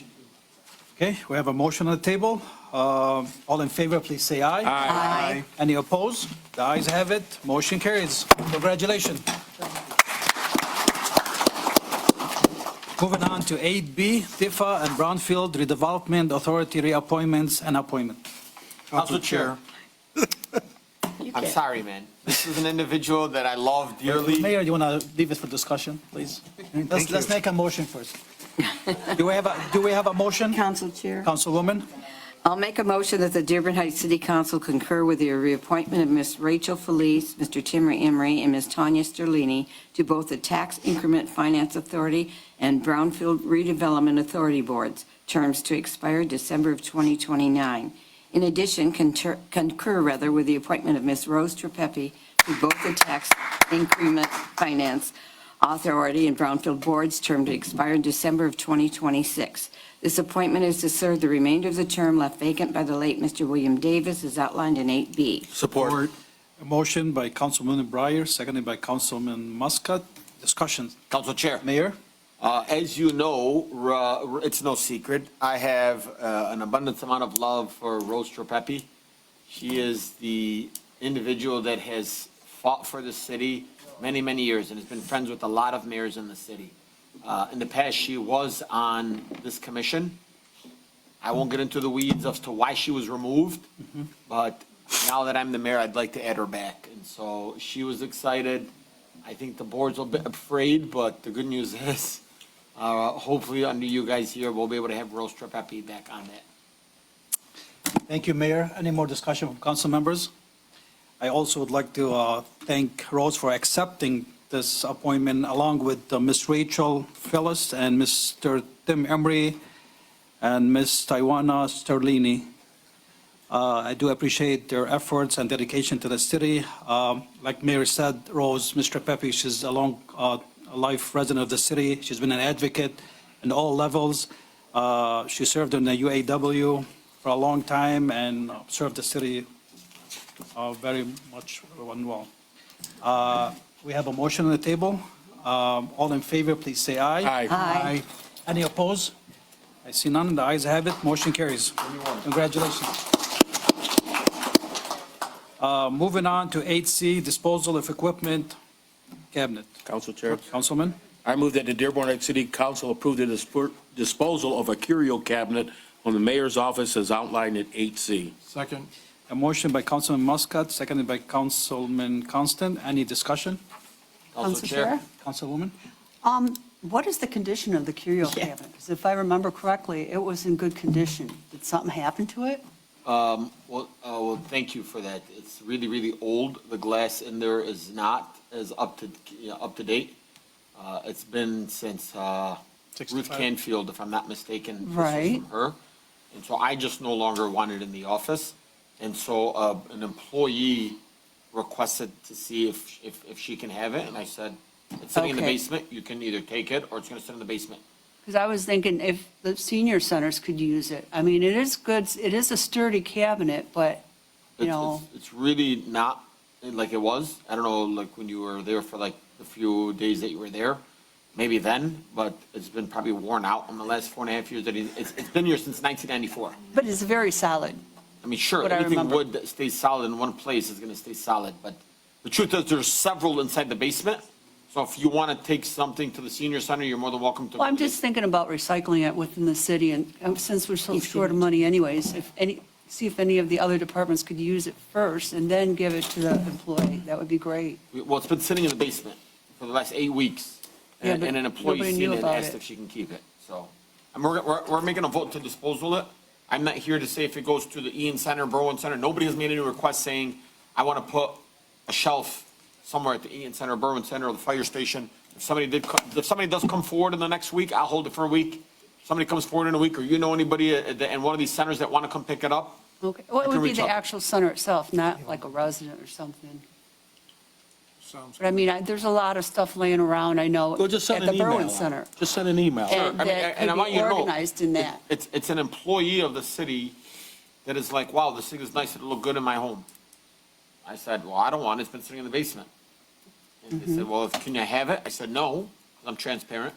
Okay, we have a motion on the table. All in favor, please say aye. Aye. Any opposed? The ayes have it. Motion carries. Congratulations. Moving on to 8B, Tifa and Brownfield Redevelopment Authority reappointments and appointment. Council Chair. I'm sorry, man. This is an individual that I love dearly. Mayor, you want to leave it for discussion, please? Let's make a motion first. Do we have a motion? Council Chair. Councilwoman? I'll make a motion that the Dearborn Heights City Council concur with the reappointment of Ms. Rachel Felice, Mr. Timmy Emery, and Ms. Tanya Sterlini to both the Tax Increment Finance Authority and Brownfield Redevelopment Authority boards, terms to expire December of 2029. In addition, concur with the appointment of Ms. Rose Trepepi to both the Tax Increment Finance Authority and Brownfield boards, term to expire in December of 2026. This appointment is to serve the remainder of the term left vacant by the late Mr. William Davis, as outlined in 8B. Support. A motion by Councilman Breyer, seconded by Councilman Muscat. Discussion. Council Chair. Mayor? As you know, it's no secret, I have an abundant amount of love for Rose Trepepi. She is the individual that has fought for the city many, many years and has been friends with a lot of mayors in the city. In the past, she was on this commission. I won't get into the weeds as to why she was removed, but now that I'm the mayor, I'd like to add her back. And so she was excited. I think the board's a bit afraid, but the good news is, hopefully under you guys here, we'll be able to have Rose Trepepi back on that. Thank you, Mayor. Any more discussion from council members? I also would like to thank Rose for accepting this appointment, along with Ms. Rachel Phyllis and Mr. Tim Emery and Ms. Taiwana Sterlini. I do appreciate their efforts and dedication to the city. Like Mayor said, Rose, Ms. Trepepi, she's a long life resident of the city. She's been an advocate in all levels. She served in the UAW for a long time and served the city very much and well. We have a motion on the table. All in favor, please say aye. Aye. Aye. Any opposed? I see none. The ayes have it. Motion carries. Congratulations. Moving on to 8C, disposal of equipment cabinet. Council Chair. Councilman? I move that the Dearborn Heights City Council approve the disposal of a curio cabinet from the mayor's office as outlined in 8C. Second. A motion by Councilman Muscat, seconded by Councilman Constant. Any discussion? Council Chair. Councilwoman? What is the condition of the curio cabinet? Because if I remember correctly, it was in good condition. Did something happen to it? Well, thank you for that. It's really, really old. The glass in there is not as up to date. It's been since Ruth Canfield, if I'm not mistaken. This was Right. from her. And so I just no longer want it in the office. And so an employee requested to see if she can have it. And I said, it's sitting in the Okay. basement. You can either take it or it's going to sit in the basement. Because I was thinking if the senior centers could use it. I mean, it is good, it is a sturdy cabinet, but, you know, It's really not like it was. I don't know, like when you were there for like the few days that you were there, maybe then, but it's been probably worn out in the last 4.5 years. That it's been here since 1994. but it's very solid. I mean, sure, What I anything remember. wood that stays solid in one place is going to stay solid, but the truth is there's several inside the basement. So if you want to take something to the senior center, you're more than welcome to. Well, I'm just thinking about recycling it within the city, and since we're so short of money anyways, if see if any of the other departments could use it first and then give it to the employee. That would be great. Well, it's been sitting in the basement for the last 8 weeks. Yeah, And but and an employee nobody seen knew it and about asked it. if she can keep it, so. And we're making a vote to dispose of it. I'm not here to say if it goes to the Ian Center, Berwyn Center. Nobody has made any request saying, I want to put a shelf somewhere at the Ian Center, Berwyn Center, or the fire station. If somebody does come forward in the next week, I'll hold it for a week. If somebody comes forward in a week, or you know anybody in one of these centers that want to come pick it up, Okay, well, I it can would be reach the out. actual center itself, not like a resident or something. Sounds But I mean, there's a lot of stuff laying around, I know, Well, just at send the an email Berwyn out. Center. Just send an email. And I mean, that and I could want be you to know, organized in that. It's an employee of the city that is like, wow, this thing is nice, it'll look good in my home. I said, well, I don't want it, it's been sitting in the basement. And they said, well, can you have it? I said, no, 'cause I'm transparent.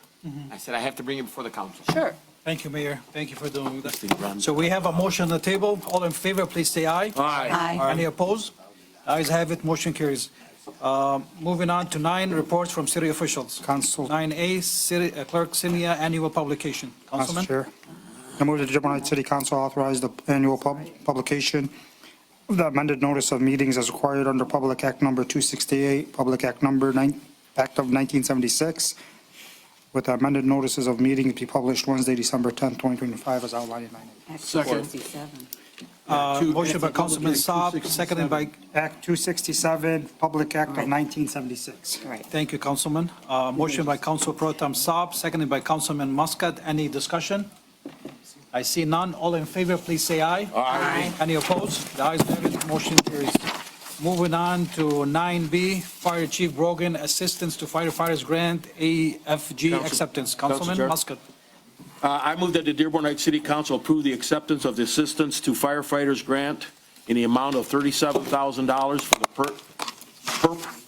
I said, I have to bring it before the council. Sure. Thank you, Mayor. Thank you for doing that. So we have a motion on the table. All in favor, please say aye. Aye. Any opposed? Ayes have it, motion carries. Moving on to 9, reports from city officials. Council, 9A, City Clerk Senior Annual Publication. Council Councilman? Chair. I move that the Dearborn Heights City Council authorize the annual publication of the amended notice of meetings as required under Public Act Number 268, Public Act Number 9, Act of 1976, with the amended notices of meetings to be published Wednesday, December 10, 2025, as outlined in 9A. Act Second. 267. Motion by Councilman Saab, seconded by, Act 267, Public Act of 1976. Right. thank you, Councilman. Motion by Council Pro Tem Saab, seconded by Councilman Muscat. Any discussion? I see none. All in favor, please say aye. Aye. Any opposed? The ayes have it, motion carries. Moving on to 9B, Fire Chief Brogan, Assistance to Firefighters Grant, AFG acceptance. Councilman Chair. Muscat. I move that the Dearborn Heights City Council approve the acceptance of the Assistance to Firefighters Grant in the amount of $37,000 for the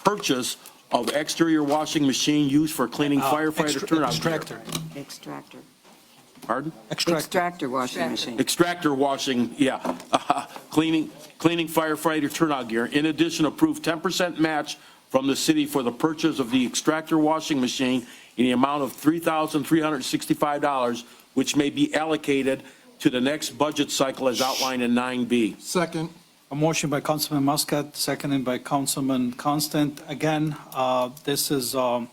purchase of exterior washing machine used for cleaning firefighter turnout gear. Extractor. Extractor. Pardon? Extractor washing machine. Extractor washing, yeah. Cleaning firefighter turnout gear. In addition, approve 10% match from the city for the purchase of the extractor washing machine in the amount of $3,365, which may be allocated to the next budget cycle as outlined in 9B. Second. A motion by Councilman Muscat, seconded by Councilman Constant. Again, this is to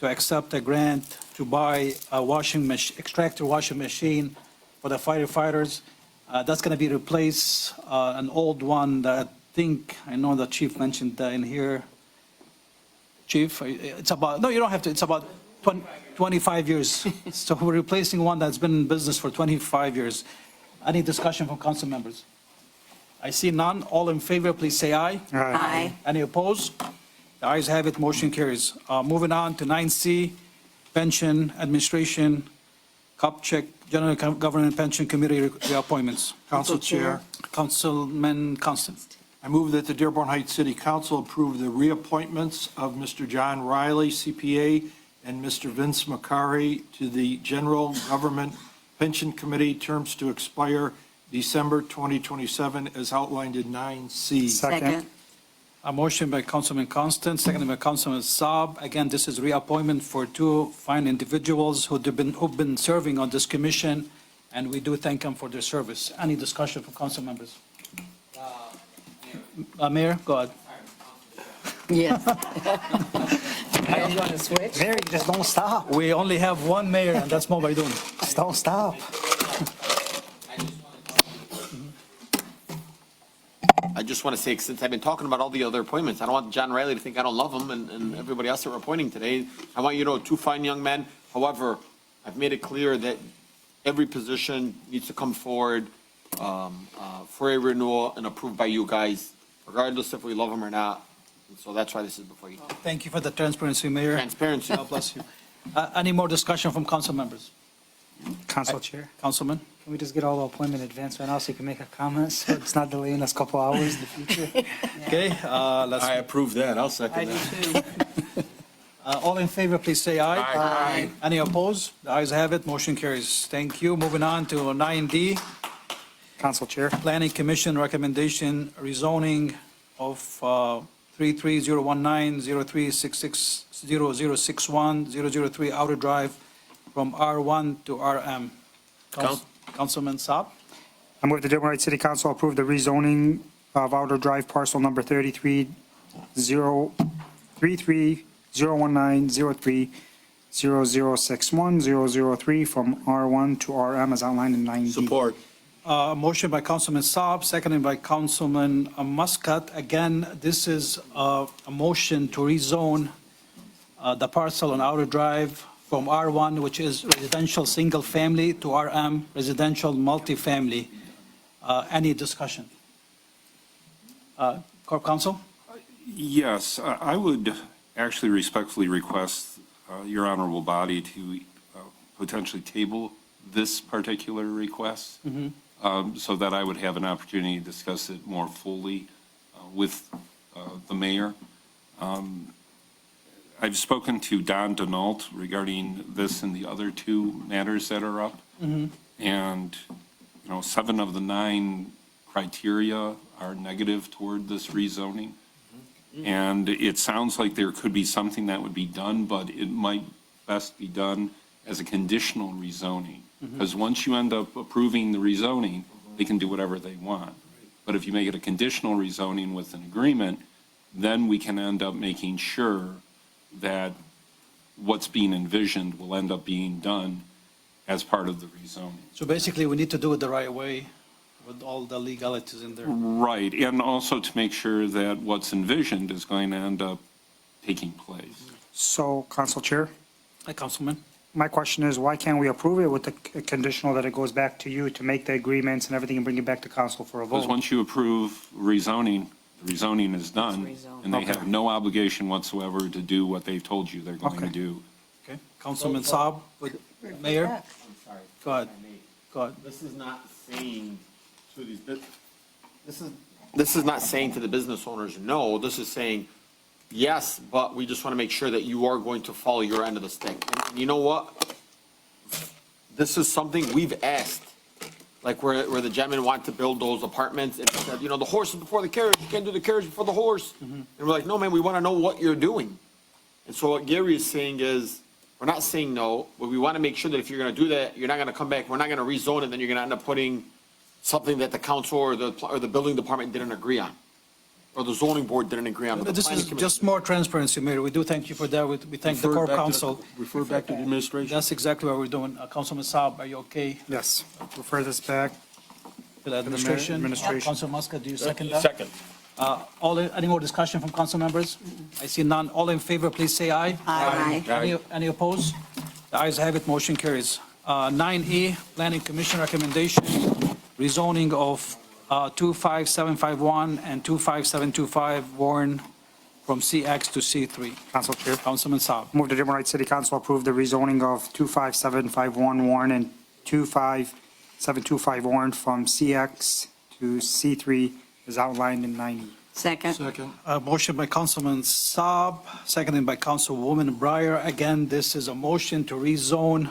accept a grant to buy a extractor washing machine for the firefighters. That's going to be replace an old one that I know the chief mentioned in here. Chief, it's about, no, you don't have to, it's about 25 years. So we're replacing one that's been in business for 25 years. Any discussion from council members? I see none. All in favor, please say aye. Aye. Any opposed? The ayes have it, motion carries. Moving on to 9C, Pension Administration, Kopchak, General Government Pension Committee reappointments. Council Chair. Councilman Constant. I move that the Dearborn Heights City Council approve the reappointments of Mr. John Riley, CPA, and Mr. Vince Macari to the General Government Pension Committee, terms to expire December 2027, as outlined in 9C. Second. A motion by Councilman Constant, seconded by Councilman Saab. Again, this is reappointment for 2 fine individuals who've been serving on this commission, and we do thank them for their service. Any discussion from council members? Mayor, go ahead. Yes. Are you going to switch? Mary, just don't stop. We only have one mayor, and that's Mo Baidoon. Just don't stop. I just want to say, since I've been talking about all the other appointments, I don't want John Riley to think I don't love him and everybody else that we're appointing today. I want you to know, 2 fine young men. However, I've made it clear that every position needs to come forward for a renewal and approved by you guys, regardless if we love them or not. And so that's why this is before you. Thank you for the transparency, Mayor. Transparency. God bless you. Any more discussion from council members? Council Chair, Councilman? can we just get all the appointment advance right now so you can make a comment, so it's not delaying us a couple hours in the future? Okay, let's, approve that. I'll second I do too. all in favor, please say aye. Aye. Any opposed? The ayes have it, motion carries. Thank you. Moving on to 9D, Council Chair, Planning Commission recommendation rezoning of 33019, 0366, 0061, 003 Outer Drive from R1 to RM. Councilman Saab? I move the Dearborn Heights City Council approve the rezoning of Outer Drive parcel number 33-019-03-0061-003 from R1 to RM as outlined in 9D. Support. Motion by Councilman Saab, seconded by Councilman Muscat. Again, this is a motion to rezone the parcel on Outer Drive from R1, which is residential single family, to RM, residential multifamily. Any discussion? Corp Counsel? Yes, I would actually respectfully request your honorable body to potentially table this particular request so that I would have an opportunity to discuss it more fully with the mayor. I've spoken to Don Denault regarding this and the other two matters that are up. And, 7 of the 9 criteria are negative toward this rezoning. And it sounds like there could be something that would be done, but it might best be done as a conditional rezoning. Because once you end up approving the rezoning, they can do whatever they want. But if you make it a conditional rezoning with an agreement, then we can end up making sure that what's being envisioned will end up being done as part of the rezoning. So basically, we need to do it the right way with all the legalities in there. Right, and also to make sure that what's envisioned is going to end up taking place. So, Council Chair, Hi, Councilman. my question is, why can't we approve it with the conditional that it goes back to you to make the agreements and everything and bring it back to council for a Because vote? once you approve rezoning, the rezoning is done, and they have no obligation whatsoever to do what they've told you they're going to do. Okay, Councilman Saab, with Mayor? I'm sorry. Go ahead. Go ahead. This is not saying to these, this is not saying to the business owners, no, this is saying, yes, but we just want to make sure that you are going to follow your end of the stick. And you know what? This is something we've asked, like where the gentleman wanted to build those apartments, and he said, the horse is before the carriage, you can't do the carriage before the horse. And we're like, no, man, we want to know what you're doing. And so what Gary is saying is, we're not saying no, but we want to make sure that if you're going to do that, you're not going to come back, we're not going to rezone it, then you're going to end up putting something that the council or the building department didn't agree on, or the zoning board didn't agree on. but the This planning is commission just more transparency, Mayor. We do thank you for that. We thank the Corp Council. Refer back to the administration. That's exactly what we're doing. Councilman Saab, are you okay? Yes, refer this back. To the administration? Administration. Council Muscat, do you second that? Second. Any more discussion from council members? I see none. All in favor, please say aye. Aye. Any opposed? The ayes have it, motion carries. 9E, Planning Commission recommendation, rezoning of 25751 and 25725 Warren from CX to C3. Council Chair. Councilman Saab. Move the Dearborn Heights City Council approve the rezoning of 25751 Warren and 25725 Warren from CX to C3 as outlined in 9E. Second. Second. Motion by Councilman Saab, seconded by Councilwoman Breyer. Again, this is a motion to rezone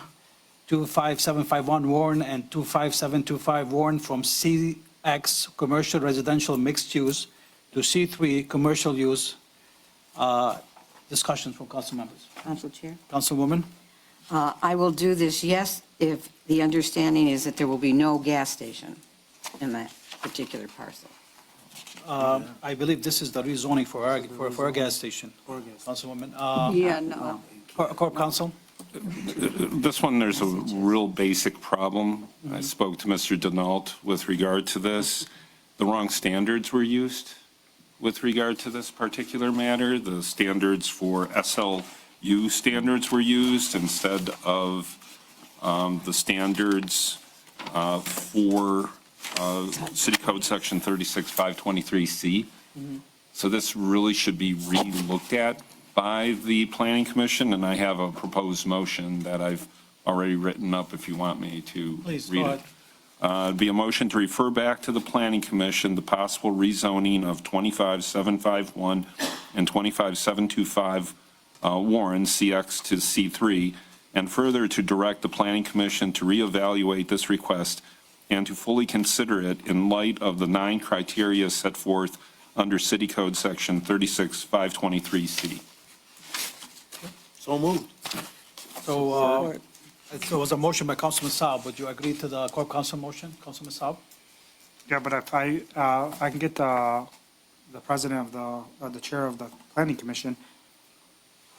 25751 Warren and 25725 Warren from CX Commercial Residential Mixed Use to C3 Commercial Use. Discussions from council members. Council Chair. Councilwoman? I will do this, yes, if the understanding is that there will be no gas station in that particular parcel. I believe this is the rezoning for our gas station. Councilwoman? Yeah, no. Corp Counsel? This one, there's a real basic problem. I spoke to Mr. Denault with regard to this. The wrong standards were used with regard to this particular matter. The standards for SLU standards were used instead of the standards for City Code Section 36523C. So this really should be re-looked at by the Planning Commission, and I have a proposed motion that I've already written up if you want me to Please, read go it. It'd be a motion to refer back to the Planning Commission the possible rezoning of 25751 and 25725 Warren, CX to C3, and further to direct the Planning Commission to reevaluate this request and to fully consider it in light of the 9 criteria set forth under City Code Section 36523C. So moved. So it was a motion by Councilman Saab. Would you agree to the Corp Counsel motion, Councilman Saab? Yeah, but if I can get the president of the chair of the planning commission,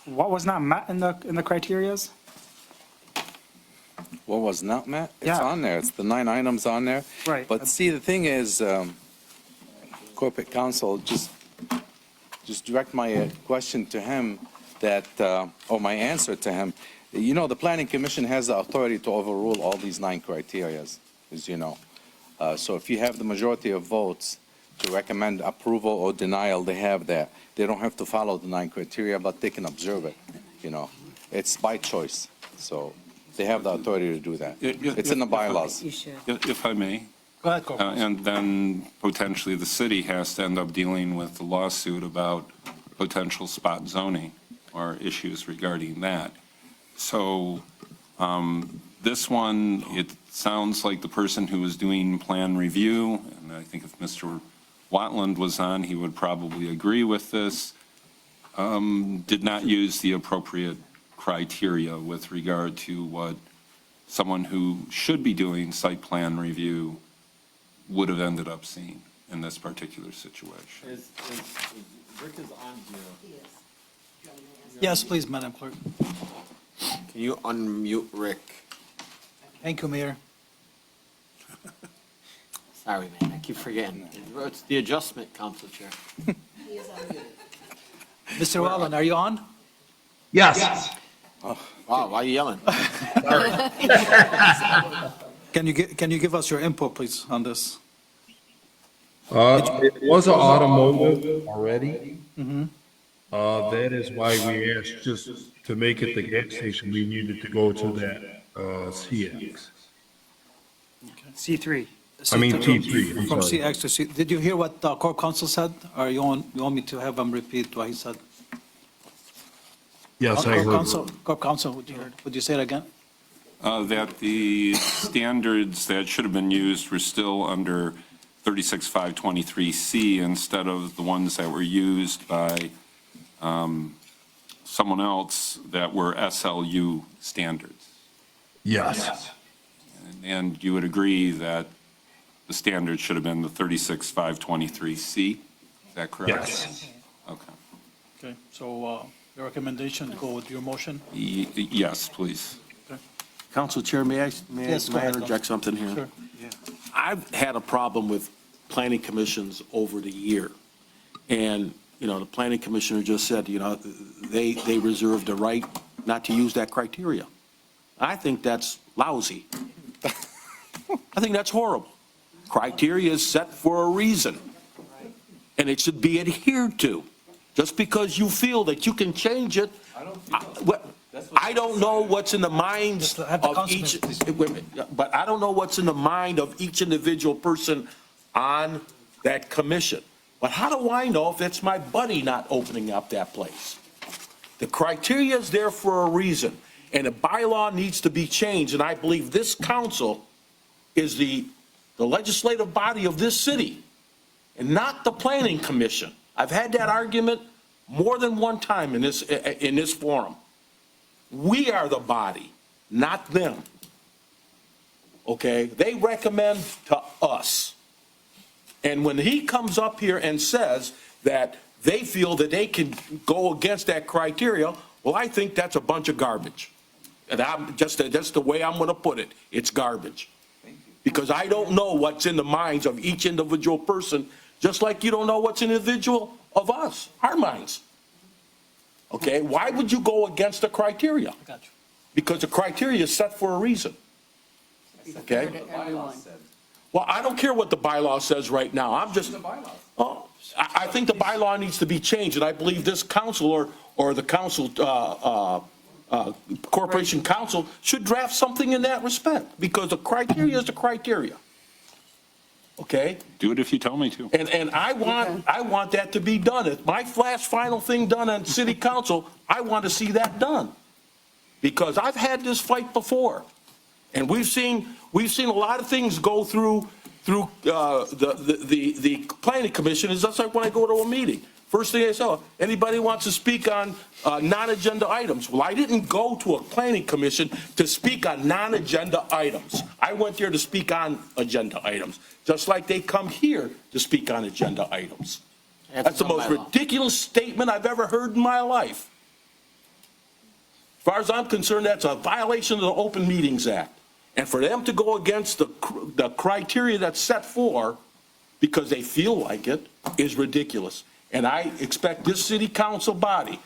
what was not met in the criterias? What was not met? It's Yeah. on there. It's the 9 items on there. Right. But see, the thing is, corporate counsel, just direct my question to him that, or my answer to him. You know, the planning commission has the authority to overrule all these 9 criterias, as you know. So if you have the majority of votes to recommend approval or denial, they have that. They don't have to follow the 9 criteria, but they can observe it, you know. It's by choice, so they have the authority to do that. It's in the bylaws. You should. If I may. Go ahead, Corporal. And then potentially the city has to end up dealing with the lawsuit about potential spot zoning or issues regarding that. So this one, it sounds like the person who was doing plan review, and I think if Mr. Watland was on, he would probably agree with this, did not use the appropriate criteria with regard to what someone who should be doing site plan review would have ended up seeing in this particular situation. Rick is on here. Yes, please, Madam Clerk. Can you unmute Rick? Thank you, Mayor. Sorry, man, I keep forgetting. It's the adjustment, Council Chair. Mr. Wallen, are you on? Yes. Wow, why are you yelling? Can you give us your input, please, on this? It was an automotive already. Mhm. That is why we asked just to make it the gas station, we needed to go to that, CX. C3. I mean T3, I'm From sorry. CX to C, did you hear what Corp Counsel said? Or you want me to have him repeat what he said? Yes, I Corp heard. Counsel, Corp Counsel, would you say it again? That the standards that should have been used were still under 36.523C instead of the ones that were used by someone else that were SLU standards. Yes. And you would agree that the standard should have been the 36.523C? Is that correct? Yes. Okay. Okay, so your recommendation, go with your motion? Yes, please. Council Chair, may I Yes, go ahead, interject something here? Sure. I've had a problem with planning commissions over the year. And, you know, the planning commissioner just said, you know, they reserve the right not to use that criteria. I think that's lousy. I think that's horrible. Criteria is set for a reason, and it should be adhered to. Just because you feel that you can change it, I don't know what's in the minds of each, wait a minute, but I don't know what's in the mind of each individual person on that commission. But how do I know if it's my buddy not opening up that place? The criteria is there for a reason, and the bylaw needs to be changed, and I believe this council is the legislative body of this city, and not the planning commission. I've had that argument more than one time in this forum. We are the body, not them. Okay? They recommend to us. And when he comes up here and says that they feel that they can go against that criteria, well, I think that's a bunch of garbage. And that's the way I'm going to put it. It's garbage. Because I don't know what's in the minds of each individual person, just like you don't know what's in the individual of us, our minds. Okay? Why would you go against the criteria? I got you. Because the criteria is set for a reason. Okay? Well, I don't care what the bylaw says right now. I'm just, I think the bylaw needs to be changed, and I believe this council or the council, corporation council should draft something in that respect, because the criteria is the criteria. Okay? Do it if you tell me to. And I want that to be done. If my last final thing done on city council, I want to see that done. Because I've had this fight before. And we've seen a lot of things go through through the planning commission is just like when I go to a meeting. First thing I saw, anybody wants to speak on non-agenda items? Well, I didn't go to a planning commission to speak on non-agenda items. I went there to speak on agenda items, just like they come here to speak on agenda items. That's the most ridiculous statement I've ever heard in my life. As far as I'm concerned, that's a violation of the Open Meetings Act. And for them to go against the criteria that's set for, because they feel like it, is ridiculous. And I expect this city council body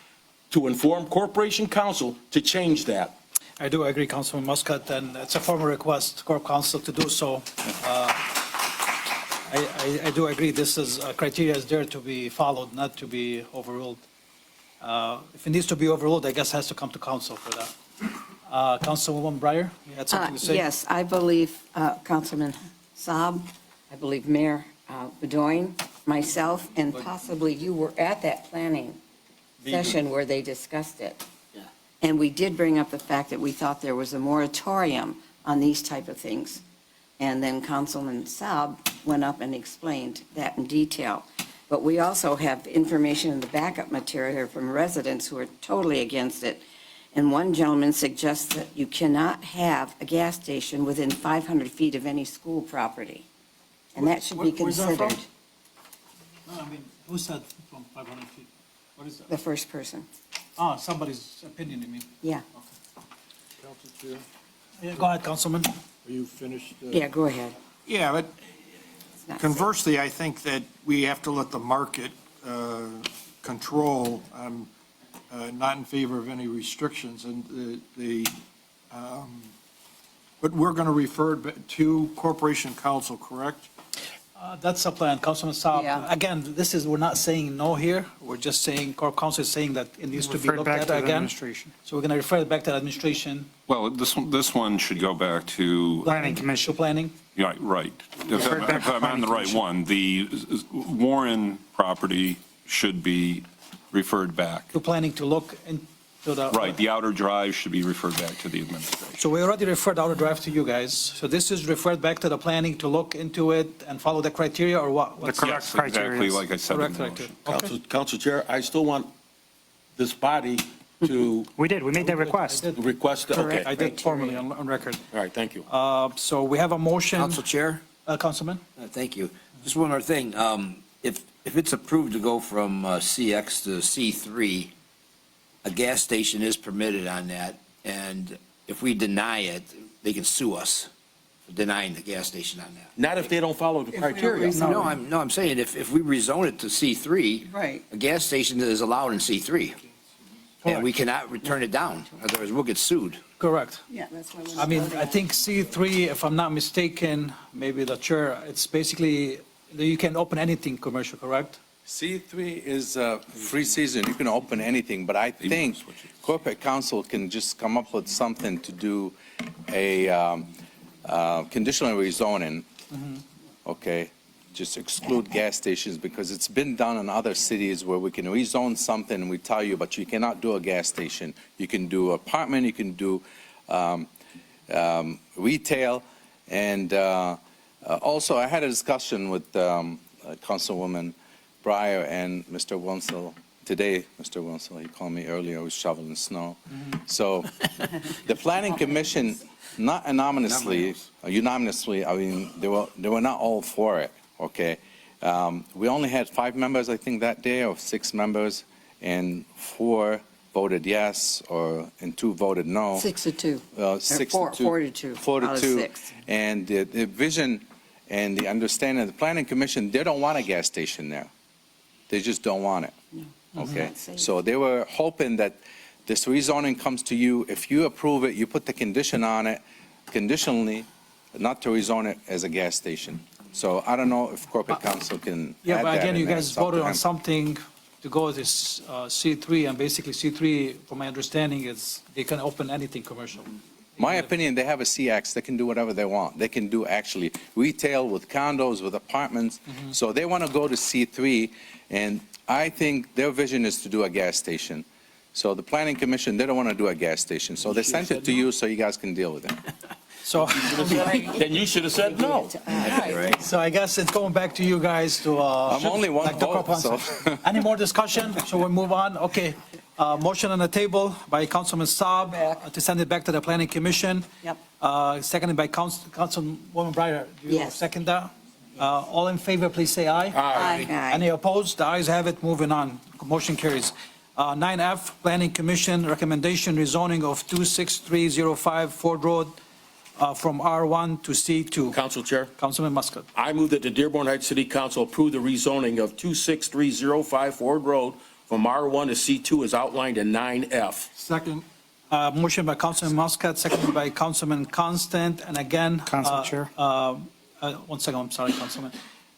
to inform Corporation Council to change that. I do agree, Councilman Muscat, and it's a formal request, Corp Council to do so. I do agree, this is, criteria is there to be followed, not to be overruled. If it needs to be overruled, I guess it has to come to council for that. Councilwoman Breyer, you had something to say? Yes, I believe Councilman Saab, I believe Mayor Bedoin, myself, and possibly you were at that planning session where they discussed it. And we did bring up the fact that we thought there was a moratorium on these type of things. And then Councilman Saab went up and explained that in detail. But we also have information in the backup material from residents who are totally against it. And one gentleman suggests that you cannot have a gas station within 500 feet of any school property. And that should be Where's that from? considered. No, I mean, who said from 500 feet? What is that? The first person. Somebody's opinion, you mean? Yeah. Council Chair, Yeah, go ahead, Councilman. are you finished? Yeah, go ahead. Yeah, but It's not conversely, I think that we have to let the market control. I'm not in favor of any restrictions, and but we're going to refer it to Corporation Council, correct? That's a plan, Councilman Saab. Yeah. Again, this is, we're not saying no here, we're just saying, Corp Council is saying that it needs to be Refer it looked back at to the again. administration. So we're going to refer it back to the administration. Well, this one should go back to, Planning Commission. To planning. yeah, right. If Refer back to I'm on the planning right commission. one, the Warren property should be referred back. To planning to look into the. Right, the outer drive should be referred back to the administration. So we already referred our draft to you guys. So this is referred back to the planning to look into it and follow the criteria or what? What's- correct Yes, criteria. exactly like I said in Correct the criteria. motion. Okay. Council Chair, I still want this body to We made that request. I did. request, okay. I did formally on record. All right, thank you. So we have a motion. Council Chair? Councilman? Thank you. Just one more thing. If it's approved to go from CX to C3, a gas station is permitted on that, and if we deny it, they can sue us for denying the gas station on that. Not if they don't follow the criteria. No, I'm saying if we rezone it to C3, Right. a gas station is allowed in C3, and we cannot return it down, otherwise we'll get sued. Correct. Yeah, that's why we're I mean, not voting I on it. think C3, if I'm not mistaken, maybe the chair, it's basically, you can open anything commercial, correct? C3 is a free season, you can open anything, but I think corporate council can just come up with something to do a conditional rezoning, okay? Just exclude gas stations, because it's been done in other cities where we can rezone something and we tell you, but you cannot do a gas station. You can do apartment, you can do retail, and also I had a discussion with Councilwoman Breyer and Mr. Wenzel today. Mr. Wenzel, he called me earlier, I was shoveling snow. So the Planning Commission, not unanimously, I mean, they were not all for it, okay? We only had 5 members, I think, that day, or 6 members, and 4 voted yes, and 2 voted no. 6 to 2. 6 Or to 2. 4 to 2. 4 to out of 2. 6. And the vision and the understanding of the Planning Commission, they don't want a gas station there. They just don't want it. Okay? not safe. So they were hoping that this rezoning comes to you. If you approve it, you put the condition on it, conditionally, not to rezone it as a gas station. So I don't know if corporate council can Yeah, add but that again, in you there. guys It's up to voted on them. something to go with this C3, and basically C3, from my understanding, is they can open anything commercial. My opinion, they have a CX, they can do whatever they want. They can do actually retail with condos, with apartments. So they want to go to C3, and I think their vision is to do a gas station. So the Planning Commission, they don't want to do a gas station. So they sent it to you so you guys can deal with it. So, Then you should have said no. so I guess it's going back to you guys to. I'm only one like the vote, corp- so. Any more discussion? Shall we move on? Okay. Motion on the table by Councilman Saab to send it back to the Planning Commission. Yep. Seconded by Councilwoman Breyer. Do you Yes. second that? All in favor, please say aye. Aye. Any opposed? The ayes have it. Moving on. Motion carries. 9F, Planning Commission recommendation rezoning of 26305 Ford Road from R1 to C2. Council Chair, Councilman Muscat. I move that the Dearborn Heights City Council approve the rezoning of 26305 Ford Road from R1 to C2 as outlined in 9F. Second. Motion by Councilman Muscat, seconded by Councilman Constant, and again. Council Chair. 1 second, I'm sorry, Councilman.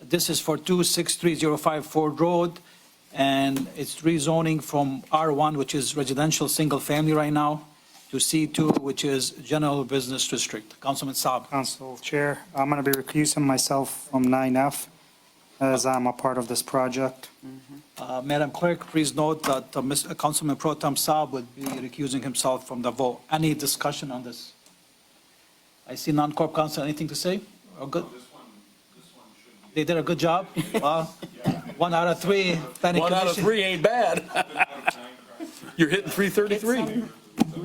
This is for 26305 Ford Road, and it's rezoning from R1, which is residential, single-family right now, to C2, which is general business district. Councilman Saab. Council Chair, I'm going to be recusing myself from 9F as I'm a part of this project. Madam Clerk, please note that Councilman Pro Tem Saab would be recusing himself from the vote. Any discussion on this? I see non-corp counsel, anything to say? Or good? They did a good job? Well, 1 out of 3. Planning 1 out of Commission. 3 ain't bad. You're hitting 333.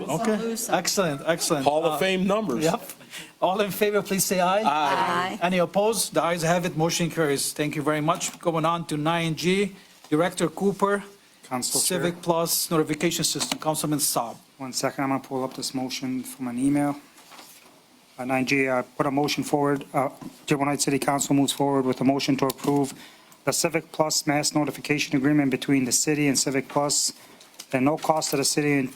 Okay, excellent, excellent. Hall of Fame numbers. Yep. All in favor, please say aye. Aye. Any opposed? The ayes have it, motion carries. Thank you very much. Going on to 9G, Director Cooper, Council Chair. Civic Plus Notification System, Councilman Saab. 1 second, I'm going to pull up this motion from an email. 9G, I put a motion forward. Dearborn Heights City Council moves forward with a motion to approve the Civic Plus mass notification agreement between the city and Civic Plus at no cost to the city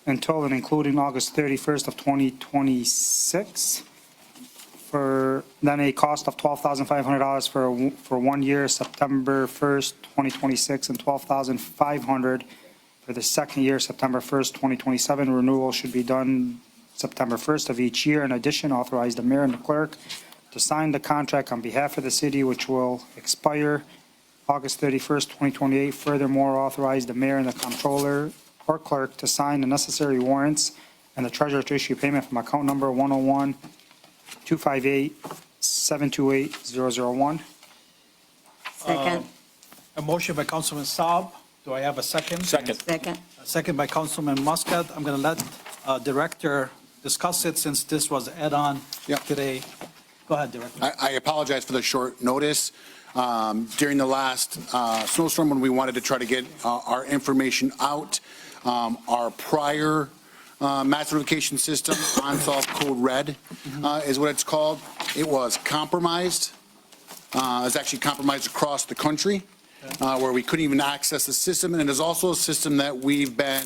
until and including August 31st of 2026, for then a cost of $12,500 for 1 year, September 1st, 2026, and $12,500 for the second year, September 1st, 2027. Renewal should be done September 1st of each year. In addition, authorize the mayor and the clerk to sign the contract on behalf of the city, which will expire August 31st, 2028. Furthermore, authorize the mayor and the comptroller or clerk to sign the necessary warrants and the treasurer to issue payment from account number 101-258-728-001. Second. A motion by Councilman Saab. Do I have a second? Second. Second. A second by Councilman Muscat. I'm going to let Director discuss it since this was add-on Yep. today. Go ahead, Director. I apologize for the short notice. During the last snowstorm, when we wanted to try to get our information out, our prior mass notification system, Unsolved Code Red is what it's called. It was compromised. It's actually compromised across the country, where we couldn't even access the system. And it is also a system that we've been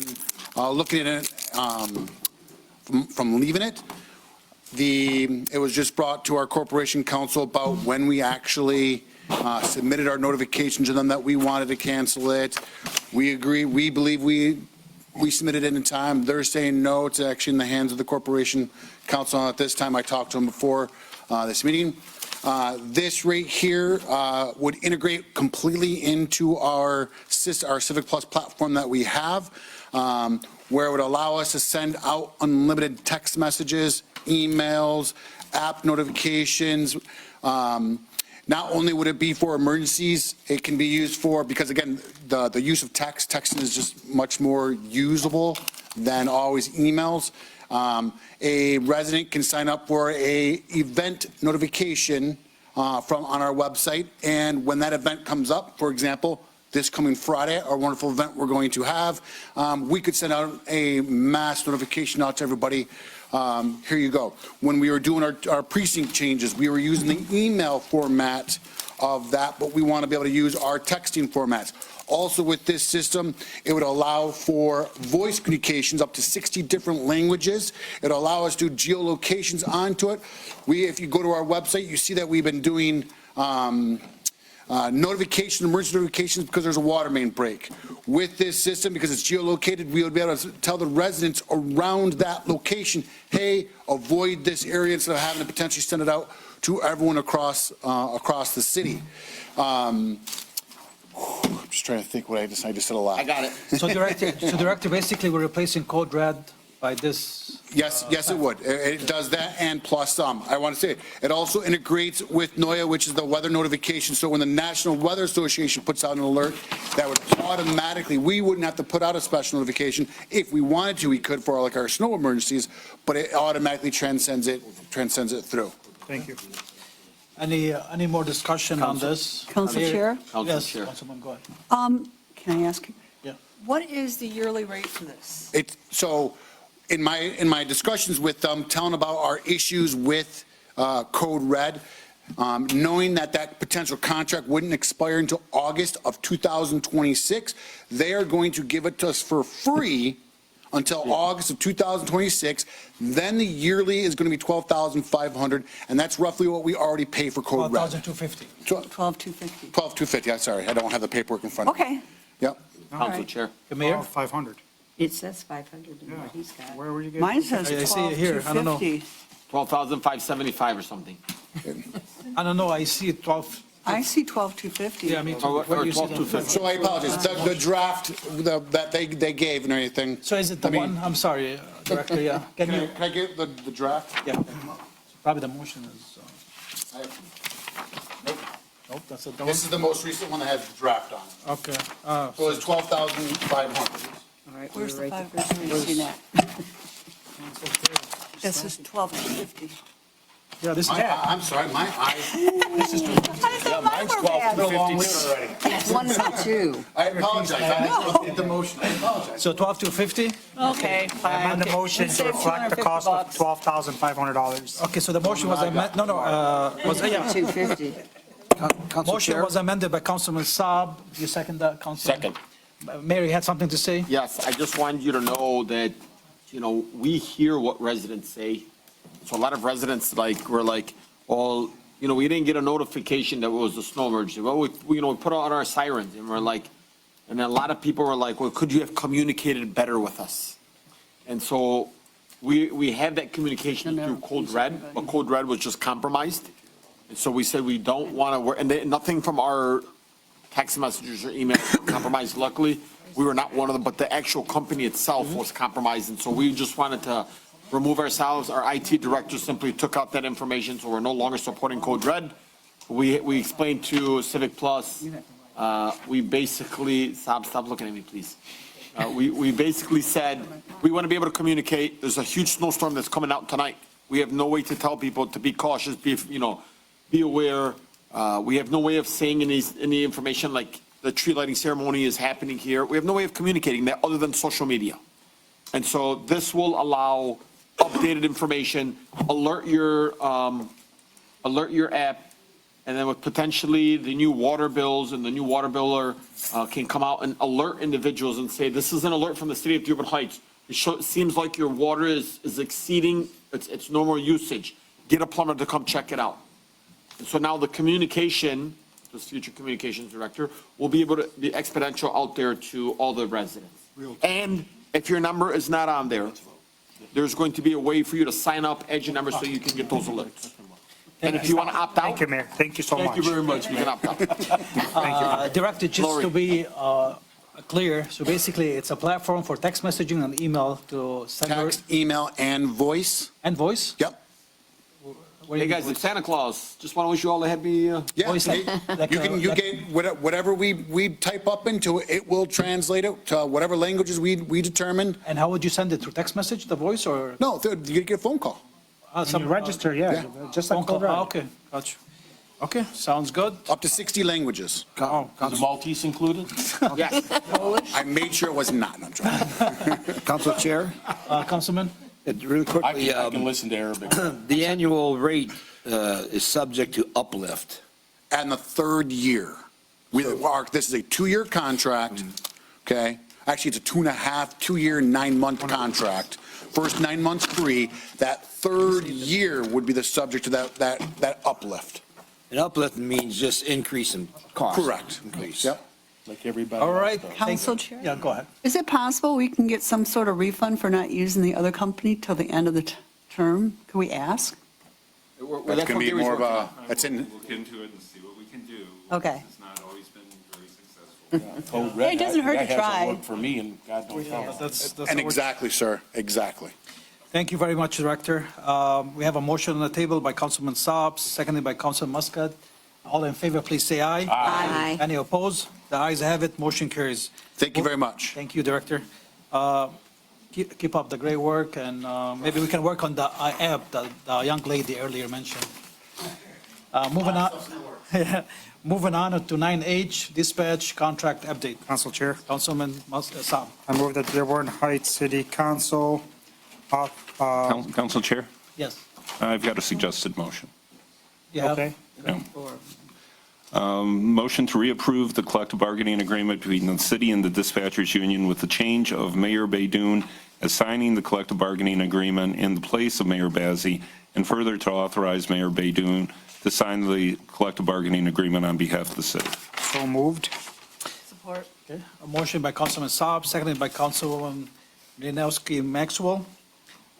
looking at it from leaving it. It was just brought to our corporation council about when we actually submitted our notification to them that we wanted to cancel it. We agree, we believe we submitted it in time. They're saying no, it's actually in the hands of the corporation council at this time. I talked to them before this meeting. This right here would integrate completely into our Civic Plus platform that we have, where it would allow us to send out unlimited text messages, emails, app notifications. Not only would it be for emergencies, it can be used for, because again, the use of texting is just much more usable than always emails. A resident can sign up for a event notification on our website, and when that event comes up, for example, this coming Friday, our wonderful event we're going to have, we could send out a mass notification out to everybody. Here you go. When we were doing our precinct changes, we were using the email format of that, but we want to be able to use our texting formats. Also with this system, it would allow for voice communications up to 60 different languages. It'll allow us to do geolocations onto it. If you go to our website, you see that we've been doing emergency notifications because there's a water main break. With this system, because it's geolocated, we would be able to tell the residents around that location, hey, avoid this area, instead of having to potentially send it out to everyone across the city. I'm just trying to think what I just said a lot. I got it. So Director, basically, we're replacing Code Red by this? Yes, yes, it would. It does that and plus some. I want to say, it also integrates with NOIA, which is the weather notification. So when the National Weather Association puts out an alert, that would automatically, we wouldn't have to put out a special notification. If we wanted to, we could for like our snow emergencies, but it automatically transcends it through. Thank you. Any more discussion on this? Council Chair? Yes, Councilman, go ahead. Can I ask you? Yeah. What is the yearly rate for this? So in my discussions with them, telling about our issues with Code Red, knowing that potential contract wouldn't expire until August of 2026, they are going to give it to us for free until August of 2026. Then the yearly is going to be $12,500, and that's roughly what we already pay for Code Red. $12,250. $12,250. $12,250, I'm sorry, I don't have the paperwork in front of me. Okay. Yep. Council Chair. Mayor? 500. It says 500 in what he's got. Where were you getting? Mine says I see it here. I don't know. $12,250. 12,575 or something. I don't know, I see 12. I see $12,250. Yeah, me too. Or Where do you see that? 12,250. So I apologize, the draft that they gave and everything. So is it the one, I'm sorry, Director, yeah. Can you, Can I get the draft? yeah, probably the motion is, nope, that's the This is the most recent one that has the draft on it. Okay. So it's 12,500. All right, Where's the we're right 500? Where you see that? This is $12,250. Yeah, this is, I'm sorry, my eyes. this is, Yeah, mine's 12,250 already. It's 1 and 2. I apologize, I didn't look at the motion, I apologize. so 12,250? Okay, fine. Amend the motion to reflect the cost of $12,500. Okay, so the motion was amended, was, yeah. 250. Council Motion Chair. was amended by Councilman Saab. You second that, Councilman? Second. Mayor, you had something to say? Yes, I just wanted you to know that, we hear what residents say. So a lot of residents were like, well, we didn't get a notification that it was a snow emergency. Well, we put out our sirens and we're like, and then a lot of people were like, well, could you have communicated better with us? And so we had that communication through Code Red, but Code Red was just compromised. And so we said we don't want to work, and nothing from our text messages or emails were compromised. Luckily, we were not one of them, but the actual company itself was compromised. And so we just wanted to remove ourselves. Our IT director simply took out that information, so we're no longer supporting Code Red. We explained to Civic Plus, we basically, stop looking at me, please. We basically said, we want to be able to communicate. There's a huge snowstorm that's coming out tonight. We have no way to tell people to be cautious, be aware. We have no way of saying any information like the tree lighting ceremony is happening here. We have no way of communicating that other than social media. And so this will allow updated information, alert your app, and then with potentially the new water bills and the new water biller can come out and alert individuals and say, this is an alert from the city of Dearborn Heights. It seems like your water is exceeding its normal usage. Get a plumber to come check it out. And so now the communication, this future communications director, will be able to be exponential out there to all the residents. And if your number is not on there, there's going to be a way for you to sign up, add your number so you can get those alerts. And if you want to opt out. Thank you, Mayor. Thank you so much. Thank you very much. You can opt out. Director, just to be clear, so basically it's a platform for text messaging and email to send. Text, email, and voice. And voice? Yep. Where Hey you- guys, it's Santa Claus. Just want to wish you all a happy. Yeah, Voice, like, you get whatever we type up into it, it will translate it to whatever languages we determine. And how would you send it, through text message, the voice, or? No, you get a phone call. Some register, yeah, just like Phone call? Code Red. Okay, got you. Okay, sounds good. Up to 60 languages. Is Maltese included? Yes. I made sure it was not. No, I'm trying. Council Chair, Councilman? really I quickly, can listen to Arabic. the annual rate is subject to uplift. And the third year. This is a 2-year contract, okay? Actually, it's a 2.5-2-year, 9-month contract. First 9 months free. That third year would be the subject to that uplift. An uplift means just increase in cost. Correct. Increase. Yep. Like everybody. All right. Council Chair? Yeah, go ahead. Is it possible we can get some sort of refund for not using the other company till the end of the term? Can we ask? That's going to be more of a, that's in, Look into it and see what we can do. Okay. It's not always been very successful. Code red. It doesn't hurt to That hasn't try. worked for me and God knows how. That's And what we're- exactly, sir, exactly. Thank you very much, Director. We have a motion on the table by Councilman Saab, seconded by Councilman Muscat. All in favor, please say aye. Aye. Any opposed? The ayes have it, motion carries. Thank you very much. Thank you, Director. Keep up the great work, and maybe we can work on the app that the young lady earlier mentioned. Moving on to 9H, dispatch contract update. Council Chair, Councilman Saab. I move that Dearborn Heights City Council, Council Chair, Yes. I've got a suggested motion. You have- okay, Motion to reapprove the collective bargaining agreement between the city and the dispatchers union with the change of Mayor Baidoon as signing the collective bargaining agreement in the place of Mayor Bazey, and further to authorize Mayor Baidoon to sign the collective bargaining agreement on behalf of the city. so moved. Support. Okay. A motion by Councilman Saab, seconded by Councilwoman Renowski Maxwell.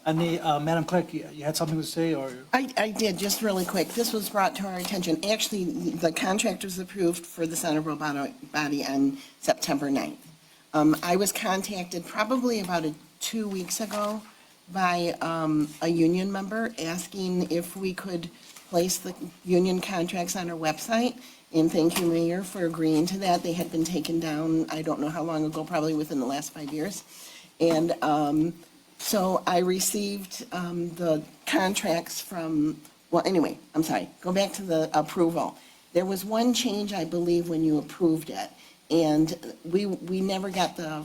Any, Madam Clerk, you had something to say, or? I did, just really quick. This was brought to our attention. Actually, the contract was approved for the Center body on September 9th. I was contacted probably about 2 weeks ago by a union member asking if we could place the union contracts on our website. And thank you, Mayor, for agreeing to that. They had been taken down, I don't know how long ago, probably within the last 5 years. And so I received the contracts from, well, anyway, I'm sorry, go back to the approval. There was one change, I believe, when you approved it, and we never got the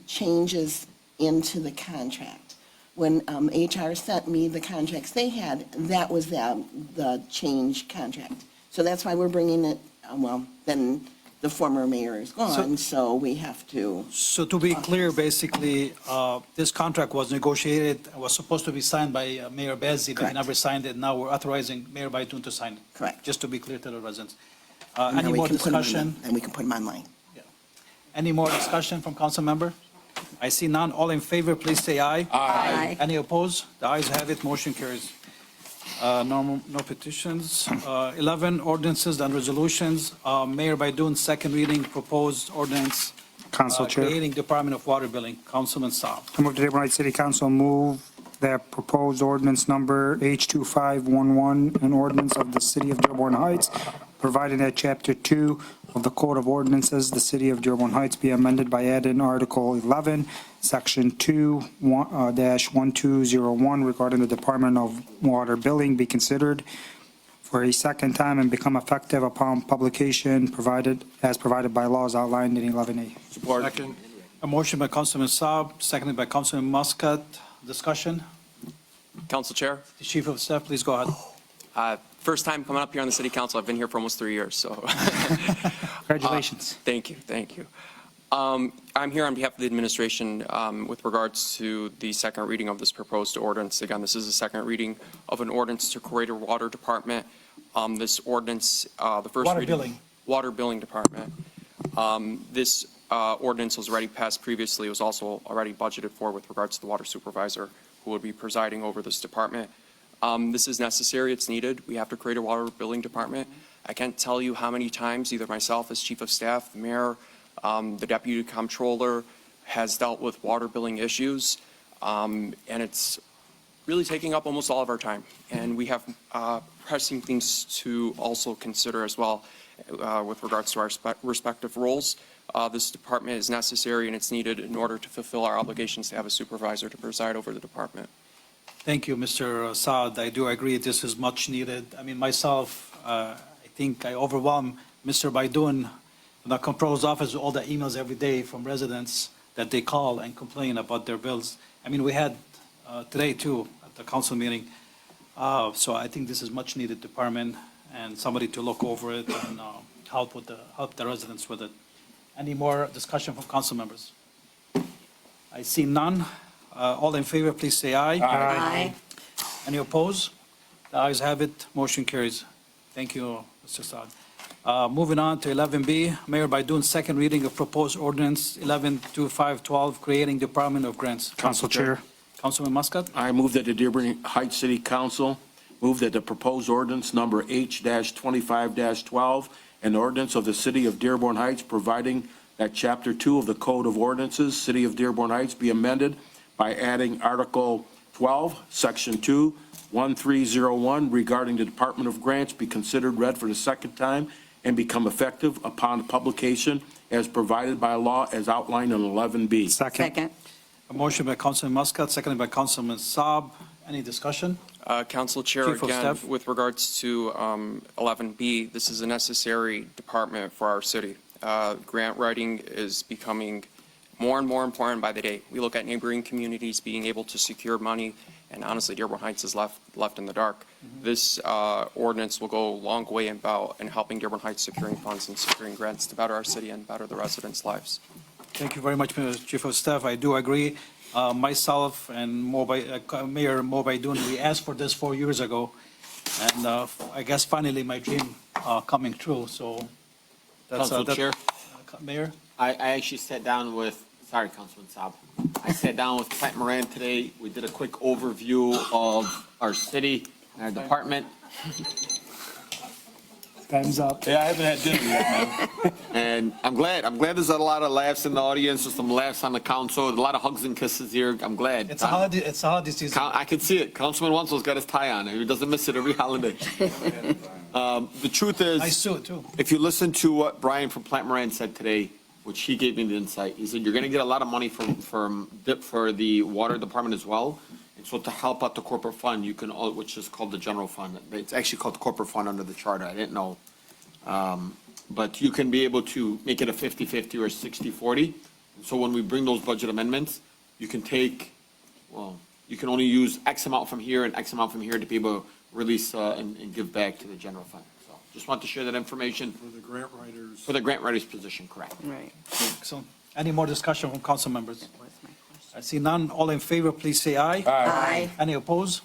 changes into the contract. When HR sent me the contracts they had, that was the change contract. So that's why we're bringing it, well, then the former mayor is gone, so we have to. So to be clear, basically, this contract was negotiated, was supposed to be signed by Mayor Bazey, but he Correct. never signed it. Now we're authorizing Mayor Baidoon to sign it. Correct. Just to be clear to the residents. And then Any we more can put 'em on- discussion? And we can put them online. Any more discussion from council member? I see none. All in favor, please say aye. Aye. Any opposed? The ayes have it, motion carries. No petitions. 11, ordinances and resolutions. Mayor Baidoon, second reading, proposed ordinance. Council Chair. Creating Department of Water Billing. Councilman Saab. I move that Dearborn Heights City Council move that proposed ordinance number H2511, an ordinance of the City of Dearborn Heights, providing that Chapter 2 of the Code of Ordinances, the City of Dearborn Heights, be amended by adding Article 11, Section 2-1201 regarding the Department of Water Billing be considered for a second time and become effective upon publication as provided by laws outlined in 11A. Support. A motion by Councilman Saab, seconded by Councilman Muscat. Discussion? Council Chair, The Chief of Staff, please go ahead. first time coming up here on the City Council. I've been here for almost 3 years, so Congratulations. thank you, thank you. I'm here on behalf of the administration with regards to the second reading of this proposed ordinance. Again, this is the second reading of an ordinance to create a water department. This ordinance, the first Water reading. billing. Water billing department. This ordinance was already passed previously. It was also already budgeted for with regards to the water supervisor who would be presiding over this department. This is necessary, it's needed. We have to create a water billing department. I can't tell you how many times either myself as chief of staff, the mayor, the deputy comptroller has dealt with water billing issues. And it's really taking up almost all of our time. And we have pressing things to also consider as well with regards to our respective roles. This department is necessary and it's needed in order to fulfill our obligations to have a supervisor to preside over the department. Thank you, Mr. Saad. I do agree this is much needed. I mean, myself, I think I overwhelm Mr. Baidoon, the controller's office, with all the emails every day from residents that they call and complain about their bills. I mean, we had today too at the council meeting. So I think this is much needed department and somebody to look over it and help the residents with it. Any more discussion from council members? I see none. All in favor, please say aye. Aye. Any opposed? The ayes have it, motion carries. Thank you, Mr. Saad. Moving on to 11B, Mayor Baidoon, second reading of proposed ordinance 112512, creating Department of Grants. Council Chair. Councilman Muscat. I move that the Dearborn Heights City Council move that the proposed ordinance number H-25-12, an ordinance of the City of Dearborn Heights providing that Chapter 2 of the Code of Ordinances, City of Dearborn Heights, be amended by adding Article 12, Section 2, 1301 regarding the Department of Grants be considered read for the second time and become effective upon publication as provided by law as outlined in 11B. Second. A motion by Councilman Muscat, seconded by Councilman Saab. Any discussion? Council Chair, Chief of again, Staff. with regards to 11B, this is a necessary department for our city. Grant writing is becoming more and more important by the day. We look at neighboring communities being able to secure money, and honestly, Dearborn Heights is left in the dark. This ordinance will go a long way in helping Dearborn Heights securing funds and securing grants to better our city and better the residents' lives. Thank you very much, Mr. Chief of Staff. I do agree. Myself and Mayor Mo Baidoun, we asked for this 4 years ago, and I guess finally my dream coming true, so. Council Chair? Mayor? I actually sat down with, sorry, Councilman Saab. I sat down with Clint Moran today. We did a quick overview of our city and our department. Time's up. Yeah, I haven't had dinner yet, man. And I'm glad there's a lot of laughs in the audience, there's some laughs on the council, a lot of hugs and kisses here. I'm glad. It's a holiday season. I can see it. Councilman Wenzel's got his tie on. He doesn't miss it every holiday. The truth is, Nice suit, too. if you listen to what Brian from Plant Moran said today, which he gave me the insight, he said, you're going to get a lot of money for the water department as well. And so to help out the corporate fund, you can, which is called the general fund. It's actually called the corporate fund under the charter. I didn't know. But you can be able to make it a 50-50 or 60-40. So when we bring those budget amendments, you can take, well, you can only use X amount from here and X amount from here to be able to release and give back to the general fund. So just want to share that information. For the grant writers. For the grant writers position, correct. Right. So, any more discussion from council members? I see none. All in favor, please say aye. Aye. Any opposed?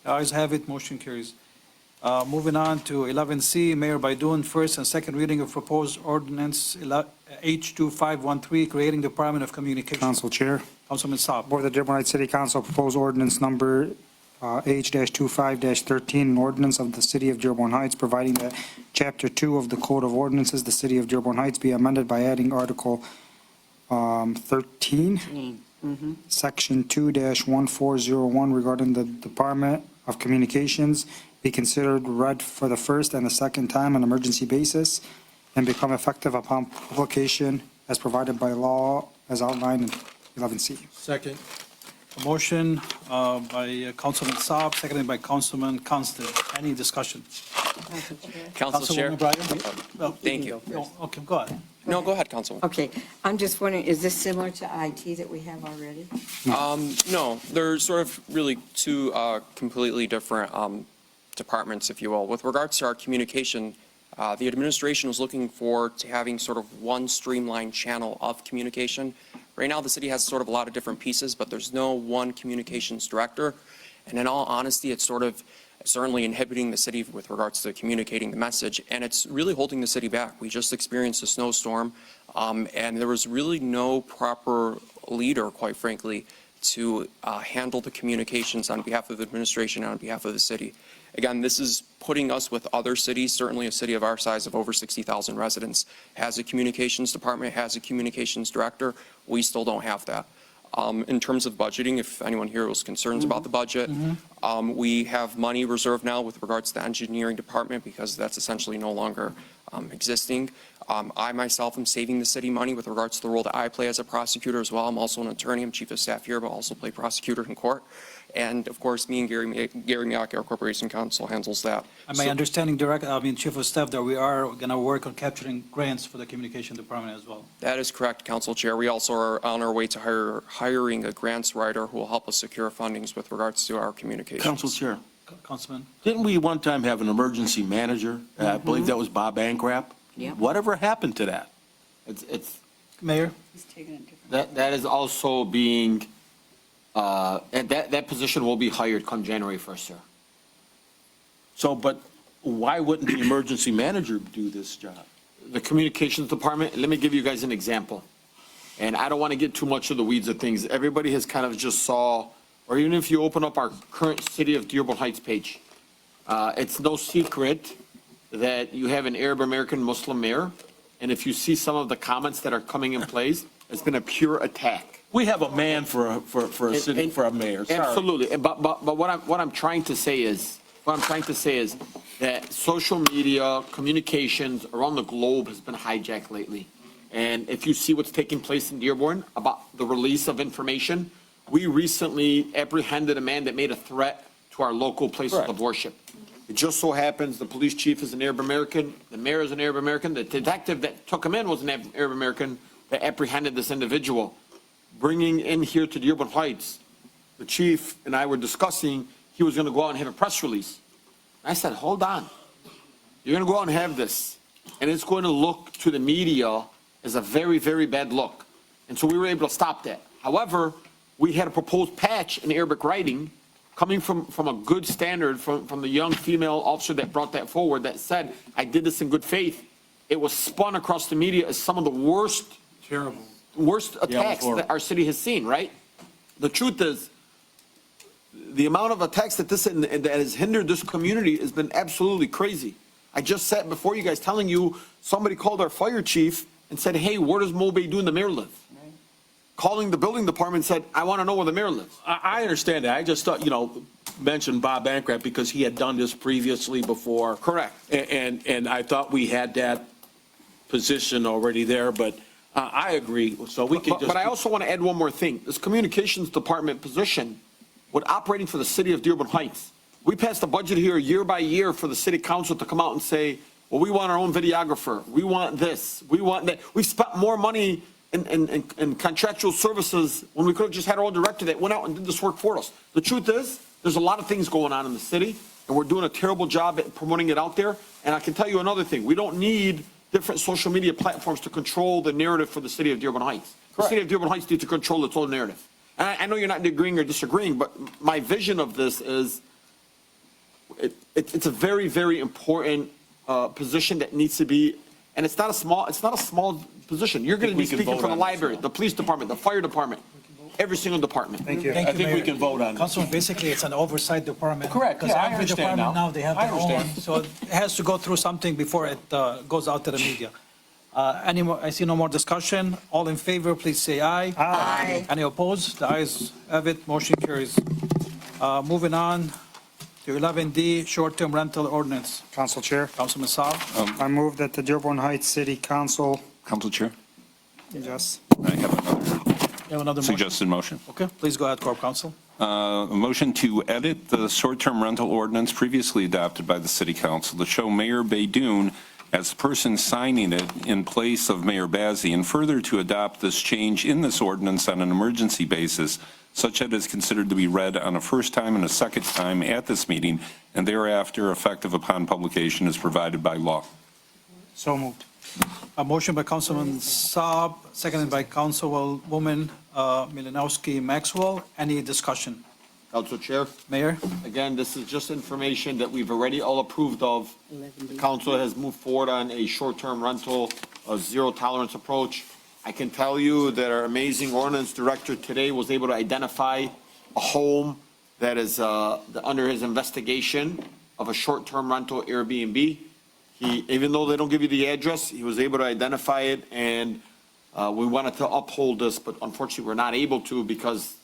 The ayes have it, motion carries. Moving on to 11C, Mayor Baidoun, first and second reading of proposed ordinance H2513, creating Department of Communications. Council Chair. Councilman Saab. Board of the Dearborn Heights City Council proposed ordinance number H-25-13, an ordinance of the City of Dearborn Heights providing that Chapter 2 of the Code of Ordinances, the City of Dearborn Heights, be amended by adding Article 13, Section 2-1401 regarding the Department of Communications be considered read for the first and the second time on an emergency basis and become effective upon publication as provided by law as outlined in 11C. Second. A motion by Councilman Saab, seconded by Councilman Constant. Any discussion? Council Chair? Councilwoman Breyer? No, Thank you. no, okay, go ahead. No, go ahead, Councilman. Okay, I'm just wondering, is this similar to IT that we have already? No, they're sort of really two completely different departments, if you will. With regards to our communication, the administration was looking forward to having sort of one streamlined channel of communication. Right now, the city has sort of a lot of different pieces, but there's no one communications director. And in all honesty, it's sort of certainly inhibiting the city with regards to communicating the message, and it's really holding the city back. We just experienced a snowstorm, and there was really no proper leader, quite frankly, to handle the communications on behalf of the administration and on behalf of the city. Again, this is putting us with other cities, certainly a city of our size of over 60,000 residents, has a communications department, has a communications director. We still don't have that. In terms of budgeting, if anyone here was concerned about the budget, we have money reserved now with regards to the engineering department because that's essentially no longer existing. I myself am saving the city money with regards to the role that I play as a prosecutor as well. I'm also an attorney. I'm chief of staff here, but also play prosecutor in court. And of course, me and Gary Miyake, our corporation counsel, handles that. Am I understanding Chief of Staff, that we are going to work on capturing grants for the communication department as well? That is correct, Council Chair. We also are on our way to hiring a grants writer who will help us secure fundings with regards to our communications. Council Chair, Councilman? didn't we one time have an emergency manager? I believe that was Bob Ankrap. Yep. Whatever happened to that? It's, Mayor? that is also being, and that position will be hired come January 1st, sir. So, but why wouldn't the emergency manager do this job? The communications department, let me give you guys an example. And I don't want to get too much of the weeds of things. Everybody has kind of just saw, or even if you open up our current City of Dearborn Heights page, it's no secret that you have an Arab American Muslim mayor, And if you see some of the comments that are coming in place, it's been a pure attack. We have a man for a city, for a mayor, sorry. Absolutely. But what I'm trying to say is that social media, communications around the globe has been hijacked lately. And if you see what's taking place in Dearborn about the release of information, we recently apprehended a man that made a threat to our local places of worship. It just so happens the police chief is an Arab American, the mayor is an Arab American, the detective that took him in was an Arab American that apprehended this individual. Bringing in here to Dearborn Heights, the chief and I were discussing, he was going to go out and have a press release. I said, hold on. You're going to go out and have this, and it's going to look to the media as a very, very bad look. And so we were able to stop that. However, we had a proposed patch in Arabic writing coming from a good standard from the young female officer that brought that forward that said, I did this in good faith. It was spun across the media as some of the worst attacks that our city has seen, right? The truth is, the amount of attacks that has hindered this community has been absolutely crazy. I just sat before you guys telling you, somebody called our fire chief and said, hey, where does Mo Beydoun, the mayor, live? Calling the building department said, I want to know where the mayor lives. I understand that. I just thought, mentioned Bob Bancroft because he had done this previously before. Correct. And I thought we had that position already there, but I agree. So we can just. But I also want to add one more thing. This communications department position, with operating for the city of Dearborn Heights, we passed a budget here year by year for the city council to come out and say, well, we want our own videographer. We want this. We want that. We've spent more money in contractual services when we could have just had our own director that went out and did this work for us. The truth is, there's a lot of things going on in the city, and we're doing a terrible job at promoting it out there. And I can tell you another thing. We don't need different social media platforms to control the narrative for the city of Dearborn Heights. The city of Dearborn Heights needs to control its own narrative. And I know you're not agreeing or disagreeing, but my vision of this is it's a very, very important position that needs to be, and it's not a small position. You're going to be speaking for the library, the police department, the fire department, every single department. Thank you. I think we can vote on it. Councilman, basically, it's an oversight department. Correct. Because Yeah, I every understand department now. now, they have I their own. understand. So it has to go through something before it goes out to the media. Any more, I see no more discussion. All in favor, please say aye. Aye. Any opposed? The ayes have it, motion carries. Moving on to 11D, short-term rental ordinance. Council Chair, Councilman Saab. I move that the Dearborn Heights City Council, Council Chair, yes, I have You have another motion? suggested motion. Okay, please go ahead, Corp Counsel. A motion to edit the short-term rental ordinance previously adopted by the City Council to show Mayor Beydoun as the person signing it in place of Mayor Bazey, and further to adopt this change in this ordinance on an emergency basis, such that it is considered to be read on a first time and a second time at this meeting, and thereafter effective upon publication as provided by law. so moved. A motion by Councilman Saab, seconded by Councilwoman Milanowski Maxwell. Any discussion? Council Chair, Mayor? again, this is just information that we've already all approved of. The council has moved forward on a short-term rental, a zero tolerance approach. I can tell you that our amazing ordinance director today was able to identify a home that is under his investigation of a short-term rental Airbnb. Even though they don't give you the address, he was able to identify it, and we wanted to uphold this, but unfortunately, we're not able to because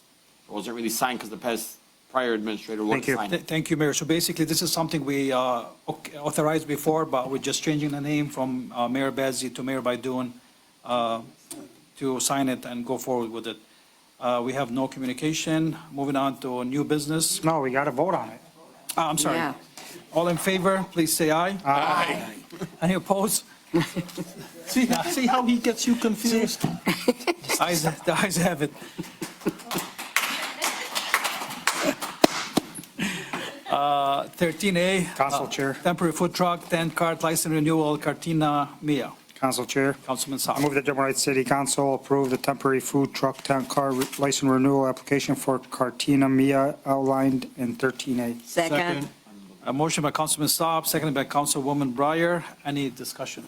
it wasn't really signed because the prior administrator wouldn't sign it. Thank you, Mayor. So basically, this is something we authorized before, but we're just changing the name from Mayor Bazey to Mayor Beydoun to sign it and go forward with it. We have no communication. Moving on to new business. No, we got to vote on it. I'm sorry. Yeah. All in favor, please say aye. Aye. Any opposed? See how he gets you confused? The ayes have it. 13A. Council Chair. Temporary food truck, 10 cart license renewal, Cartina Mia. Council Chair, Councilman I Saab. move that Dearborn Heights City Council approve the temporary food truck 10-car license renewal application for Cartina Mia outlined in 13A. Second. A motion by Councilman Saab, seconded by Councilwoman Breyer. Any discussion?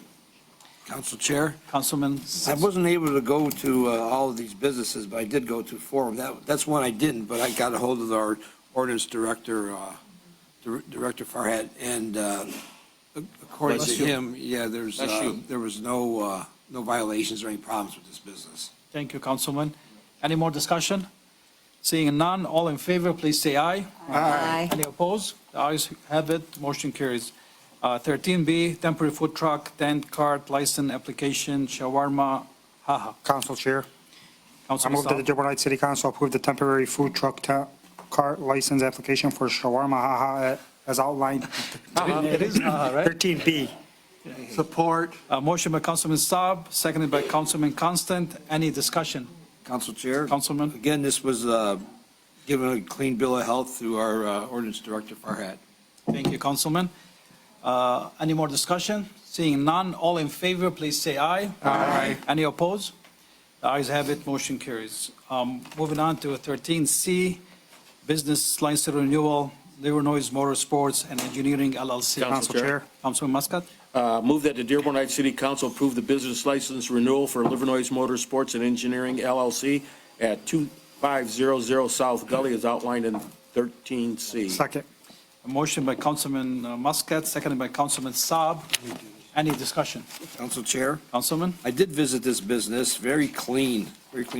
Council Chair, Councilman, I wasn't able to go to all of these businesses, but I did go to four of them. That's one I didn't, but I got a hold of our ordinance director, Director Farhat, and According Bless to you. him, yeah, there was no violations or any problems with this business. Thank you, Councilman. Any more discussion? Seeing none, all in favor, please say aye. Aye. Any opposed? The ayes have it, motion carries. 13B, temporary food truck, tent cart, license application, shawarma, haha. Council Chair, I Councilman move that the Saab. Dearborn Heights City Council approve the temporary food truck cart license application for shawarma haha as outlined. It is haha, right? 13B. Support. Motion by Councilman Saab, seconded by Councilman Constant. Any discussion? Council Chair? Councilman? Again, this was given a clean bill of health through our ordinance director, Farhat. Thank you, Councilman. Any more discussion? Seeing none, all in favor, please say aye. Aye. Any opposed? The ayes have it, motion carries. Moving on to 13C, business license renewal, Livernois Motorsports and Engineering LLC. Council Chair. Councilman Muscat. Move that the Dearborn Heights City Council approve the business license renewal for Livernois Motorsports and Engineering LLC at 2500 South Gully as outlined in 13C. Second. A motion by Councilman Muscat, seconded by Councilman Saab. Any discussion? Council Chair? Councilman? I did visit this business, very clean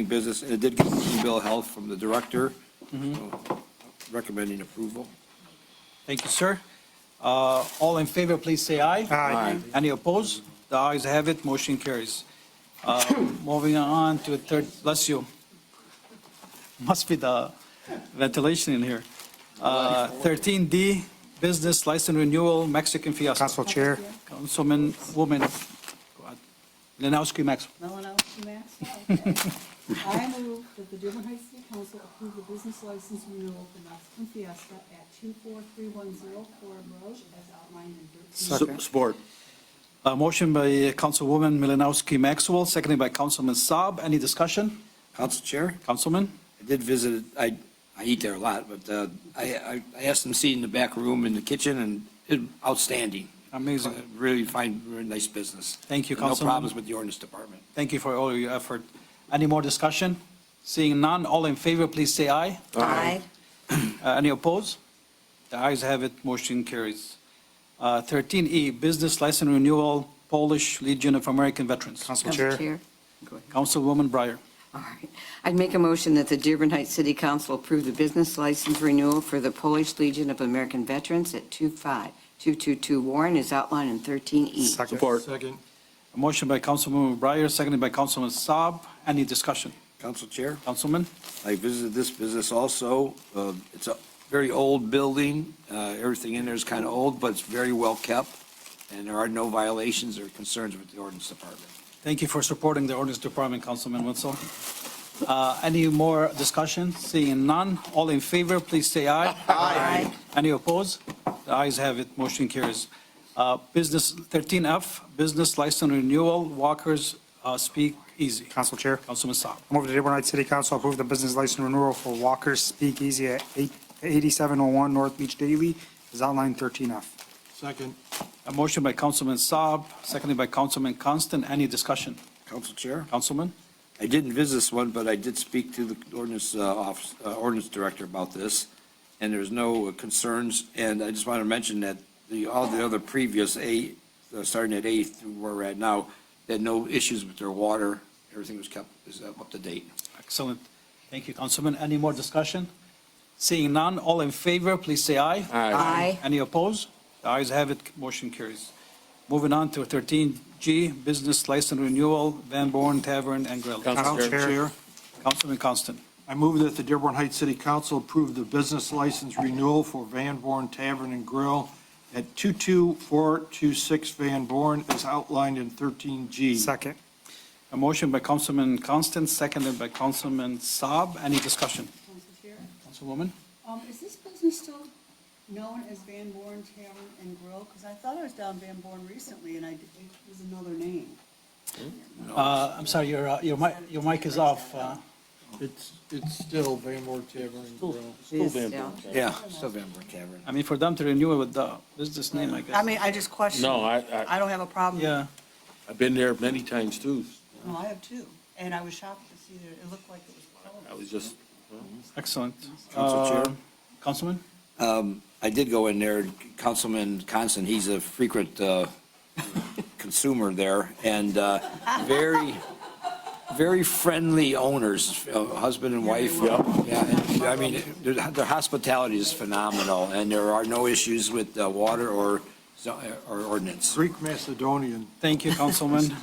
business, and it did get a clean bill of health from the director. So, recommending approval. Thank you, sir. All in favor, please say aye. Aye. Any opposed? The ayes have it, motion carries. Moving on to bless you. Must be the ventilation in here. 13D, business license renewal, Mexican Fiesta. Council Chair, Councilwoman Lenowski Maxwell. Melanowski Maxwell. I move that the Dearborn Heights City Council approve the business license renewal for Mexican Fiesta at 24310 Ford Road as outlined in 13. Support. Motion by Councilwoman Melanowski Maxwell, seconded by Councilman Saab. Any discussion? Council Chair? Councilman? I did visit, I eat there a lot, but I asked them to see in the back room in the kitchen, and outstanding. Amazing. Really fine, very nice business. Thank you, No Councilman. problems with the ordinance department. Thank you for all your effort. Any more discussion? Seeing none, all in favor, please say aye. Aye. Any opposed? The ayes have it, motion carries. 13E, business license renewal, Polish Legion of American Veterans. Council Chair. Councilwoman Breyer. All right. I'd make a motion that the Dearborn Heights City Council approve the business license renewal for the Polish Legion of American Veterans at 25222 Warren as outlined in 13E. Second. Second. A motion by Councilwoman Breyer, seconded by Councilman Saab. Any discussion? Council Chair? Councilman? I visited this business also. It's a very old building. Everything in there is kind of old, but it's very well kept, and there are no violations or concerns with the ordinance department. Thank you for supporting the ordinance department, Councilman Wenzel. Any more discussion? Seeing none, all in favor, please say aye. Aye. Any opposed? The ayes have it, motion carries. Business 13F, business license renewal, Walker's Speak Easy. Council Chair, Councilman Saab. I move that the Dearborn Heights City Council approve the business license renewal for Walker's Speak Easy at 8701 North Beach Daily as outlined in 13F. Second. A motion by Councilman Saab, seconded by Councilman Constant. Any discussion? Council Chair? Councilman? I didn't visit this one, but I did speak to the ordinance director about this, and there's no concerns. And I just want to mention that all the other previous starting at A through where we're at now, they had no issues with their water. Everything was is up to date. Excellent. Thank you, Councilman. Any more discussion? Seeing none, all in favor, please say aye. Aye. Any opposed? The ayes have it, motion carries. Moving on to 13G, business license renewal, Van Born Tavern and Grill. Council Chair. Councilman Constant. I move that the Dearborn Heights City Council approve the business license renewal for Van Born Tavern and Grill at 22426 Van Born as outlined in 13G. Second. A motion by Councilman Constant, seconded by Councilman Saab. Any discussion? Council Chair, Councilwoman? is this business still known as Van Born Tavern and Grill? Because I thought I was down Van Born recently, and it was another name. I'm sorry, your mic is off. It's still Van Born Tavern and Grill. Still Van Born. Yeah, still Van Born Tavern. I mean, for them to renew it with the business name, I guess. I mean, I just question. No, I don't have a problem. Yeah. I've been there many times too. No, I have two. And I was shocked to see that it looked like it was closed. I was just, Excellent. Council Chair? Councilman? I did go in there, Councilman Constant, he's a frequent consumer there, and very, very friendly owners, husband and wife. Yeah, and, I mean, their hospitality is phenomenal, and there are no issues with water or ordinance. Greek Macedonian. Thank you, Councilman.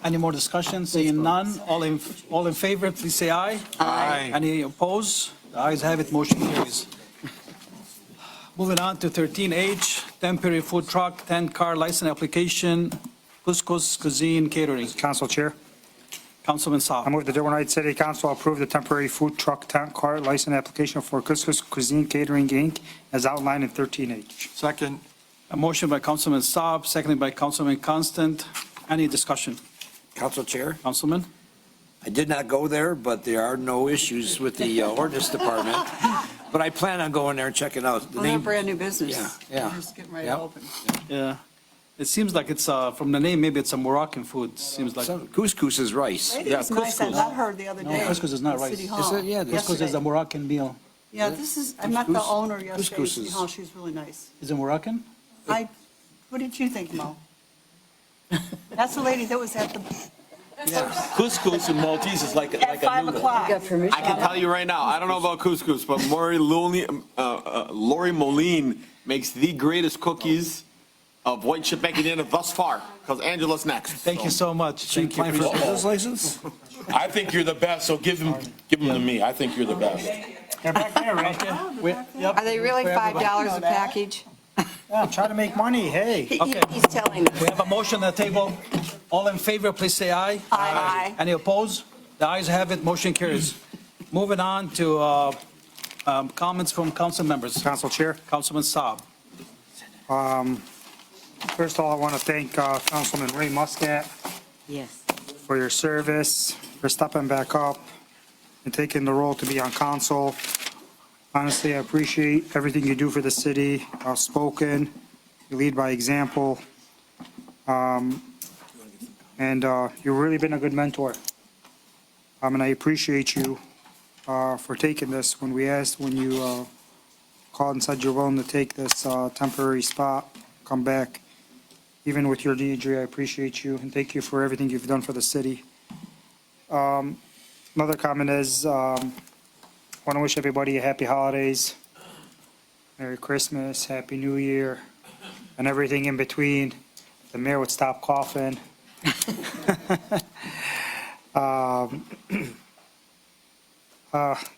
Any more discussion? Seeing none, all in favor, please say aye. Aye. Any opposed? The ayes have it, motion carries. Moving on to 13H, temporary food truck, 10-car license application, Couscous Cuisine Catering. Council Chair, Councilman I Saab. move the Dearborn Heights City Council approve the temporary food truck tent car license application for Couscous Cuisine Catering, Inc., as outlined in 13H. Second. A motion by Councilman Saab, seconded by Councilman Constant. Any discussion? Council Chair, Councilman? I did not go there, but there are no issues with the ordinance department. But I plan on going there and checking out. The Well, they're a name, brand-new business. Yeah, yeah. They're just getting ready Yep. to open. Yeah. It seems like it's, from the name, maybe it's a Moroccan food, seems like. Couscous is rice. It is nice. I couscous. heard the other No, day. couscous is not at rice. City Is Hall. it? Yeah, Couscous is a Yesterday. Moroccan meal. Yeah, this is, I met the Couscous- owner yesterday at couscous City is- Hall. She's really nice. Is it Moroccan? What did you think, Mo? That's the lady that was at the, Couscous in Maltese is like at 5 o'clock. Got permission? I can tell you right now, I don't know about couscous, but Lori Moline makes the greatest cookies of white chip macadamia thus far, because Angela's next. Thank you so much. Thank you. Applying for a Appreciate it. business license? I think you're the best, so give them to me. I think you're the best. They're back there, Ray. Are they really $5 a package? Yeah, I'm trying to make money, hey. Okay. He's telling us. We have a motion on the table. All in favor, please say aye. Aye. Any opposed? The ayes have it, motion carries. Moving on to comments from council members. Council Chair, Councilman Saab. first of all, I want to thank Councilman Ray Muscat Yes. for your service, for stepping back up and taking the role to be on council. Honestly, I appreciate everything you do for the city, outspoken, you lead by example. And you've really been a good mentor. And I appreciate you for taking this. When you called and said you're willing to take this temporary spot, come back, even with your injury, I appreciate you and thank you for everything you've done for the city. Another comment is, want to wish everybody a happy holidays, Merry Christmas, Happy New Year, and everything in between. The mayor would stop coughing.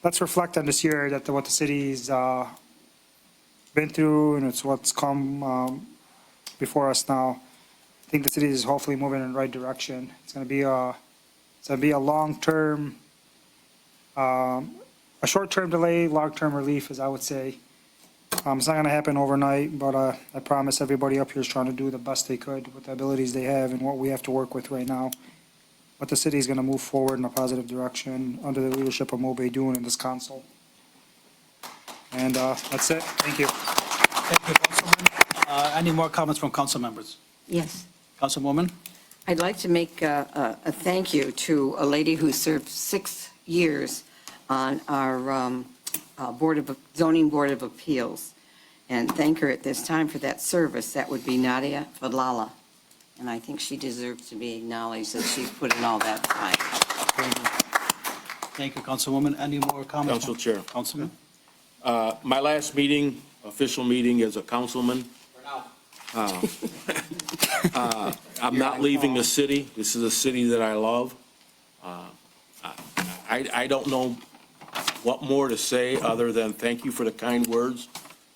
Let's reflect on this year, that what the city's been through, and it's what's come before us now. I think the city is hopefully moving in the right direction. It's going to be a long-term, a short-term delay, long-term relief, as I would say. It's not going to happen overnight, but I promise everybody up here is trying to do the best they could with the abilities they have and what we have to work with right now. But the city is going to move forward in a positive direction under the leadership of Mo Beydoun and this council. And that's it. Thank you. Thank you, Councilman. Any more comments from council members? Yes. Councilwoman? I'd like to make a thank you to a lady who served 6 years on our Zoning Board of Appeals, and thank her at this time for that service. That would be Nadia Fadlala, and I think she deserves to be acknowledged that she's put in all that time. Thank you, Councilwoman. Any more comments? Council Chair. Councilman? My last meeting, official meeting as a councilman. I'm not leaving the city. This is a city that I love. I don't know what more to say other than thank you for the kind words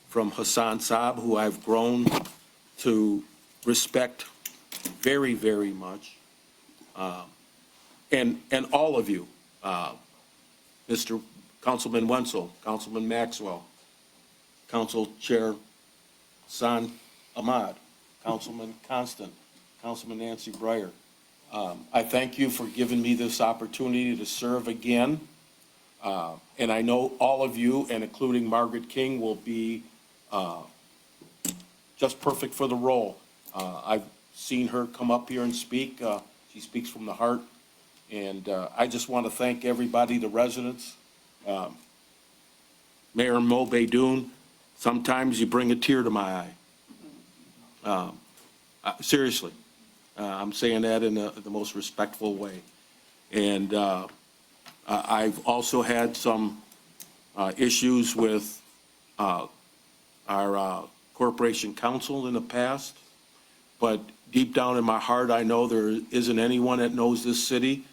from Hassan Saab, who I've grown to respect very, very much. And all of you, Mr. Councilman Wenzel, Councilman Maxwell, Council Chair San Ahmad, Councilman Constant, Councilman Nancy Breyer. I thank you for giving me this opportunity to serve again. And I know all of you, and including Margaret King, will be just perfect for the role. I've seen her come up here and speak. She speaks from the heart. And I just want to thank everybody, the residents, Mayor Mo Beydoun, sometimes you bring a tear to my eye. Seriously, I'm saying that in the most respectful way. And I've also had some issues with our corporation counsel in the past, but deep down in my heart, I know there isn't anyone that knows this city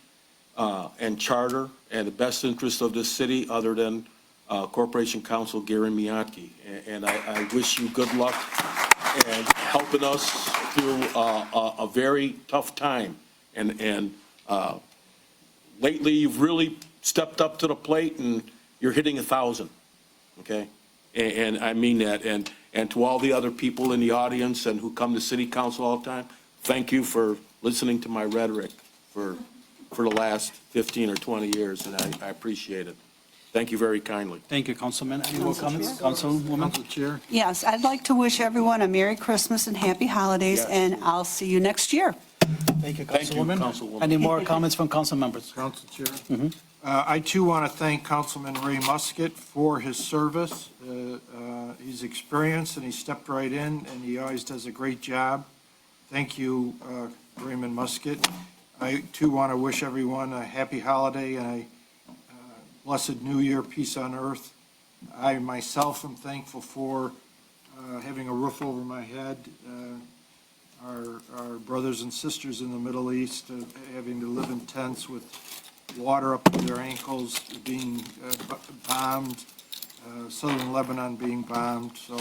and charter and the best interest of this city other than Corporation Counsel Gary Miyake. And I wish you good luck and helping us through a very tough time. And lately, you've really stepped up to the plate and you're hitting 1,000, okay? And I mean that. And to all the other people in the audience and who come to city council all the time, thank you for listening to my rhetoric for the last 15 or 20 years, and I appreciate it. Thank you very kindly. Thank you, Councilman. Any more comments? Councilwoman? Council Chair. Yes, I'd like to wish everyone a Merry Christmas and Happy Holidays, and I'll see you next year. Thank you, Councilwoman. Any more comments from council members? Council Chair. I too want to thank Councilman Ray Muscat for his service. He's experienced and he stepped right in and he always does a great job. Thank you, Raymond Muscat. I too want to wish everyone a happy holiday and a blessed New Year, peace on earth. I myself am thankful for having a roof over my head. Our brothers and sisters in the Middle East having to live in tents with water up to their ankles, being bombed, southern Lebanon being bombed. So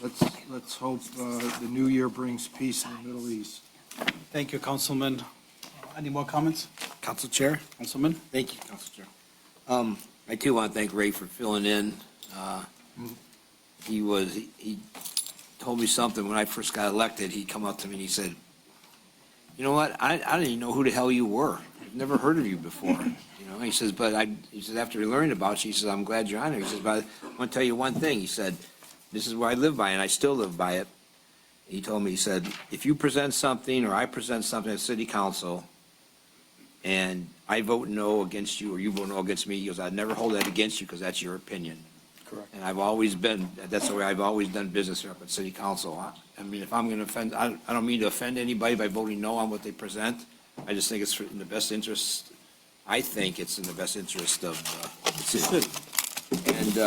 let's hope the new year brings peace in the Middle East. Thank you, Councilman. Any more comments? Council Chair. Councilman? Thank you, Council Chair. I too want to thank Ray for filling in. He told me something when I first got elected. He come up to me and he said, you know what, I didn't even know who the hell you were. I've never heard of you before. You know, he says, he says, after learning about you, he says, I'm glad you're on there. He says, but I want to tell you one thing. He said, this is what I live by and I still live by it. He told me, he said, if you present something or I present something at city council and I vote no against you or you vote no against me, he goes, I'd never hold that against you because that's your opinion. Correct. And I've always been, that's the way I've always done business here up at city council. I mean, if I'm going to offend, I don't mean to offend anybody by voting no on what they present. I just think it's in the best interest, I think it's in the best interest of the city. And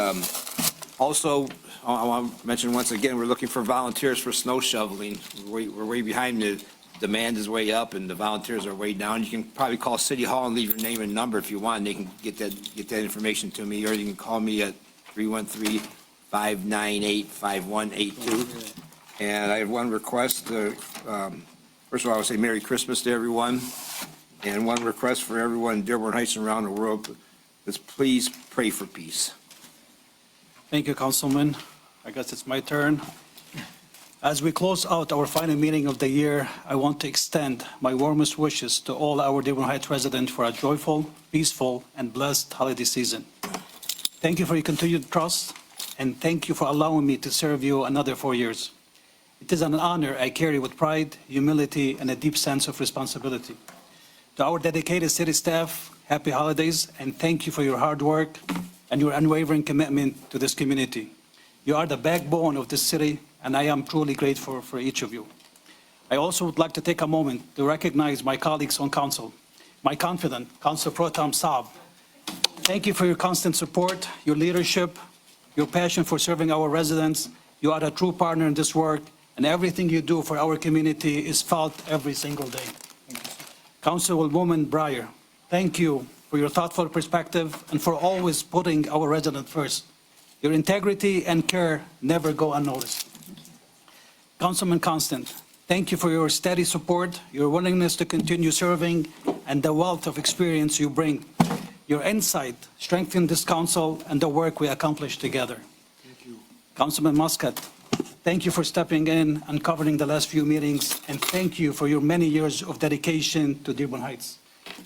also, I want to mention once again, we're looking for volunteers for snow shoveling. We're way behind. The demand is way up and the volunteers are way down. You can probably call City Hall and leave your name and number if you want. And they can get that information to me, or you can call me at 313-598-5182. And I have one request. First of all, I would say Merry Christmas to everyone. And one request for everyone in Dearborn Heights and around the world is please pray for peace. Thank you, Councilman. I guess it's my turn. As we close out our final meeting of the year, I want to extend my warmest wishes to all our Dearborn Heights residents for a joyful, peaceful, and blessed holiday season. Thank you for your continued trust, and thank you for allowing me to serve you another 4 years. It is an honor I carry with pride, humility, and a deep sense of responsibility. To our dedicated city staff, happy holidays, and thank you for your hard work and your unwavering commitment to this community. You are the backbone of this city, and I am truly grateful for each of you. I also would like to take a moment to recognize my colleagues on council. My confidant, Council Pro Tem Saab. Thank you for your constant support, your leadership, your passion for serving our residents. You are a true partner in this work, and everything you do for our community is felt every single day. Councilwoman Breyer, thank you for your thoughtful perspective and for always putting our resident first. Your integrity and care never go unnoticed. Councilman Constant, thank you for your steady support, your willingness to continue serving, and the wealth of experience you bring. Your insight strengthened this council and the work we accomplished together. Thank you. Councilman Muscat, thank you for stepping in and covering the last few meetings, and thank you for your many years of dedication to Dearborn Heights.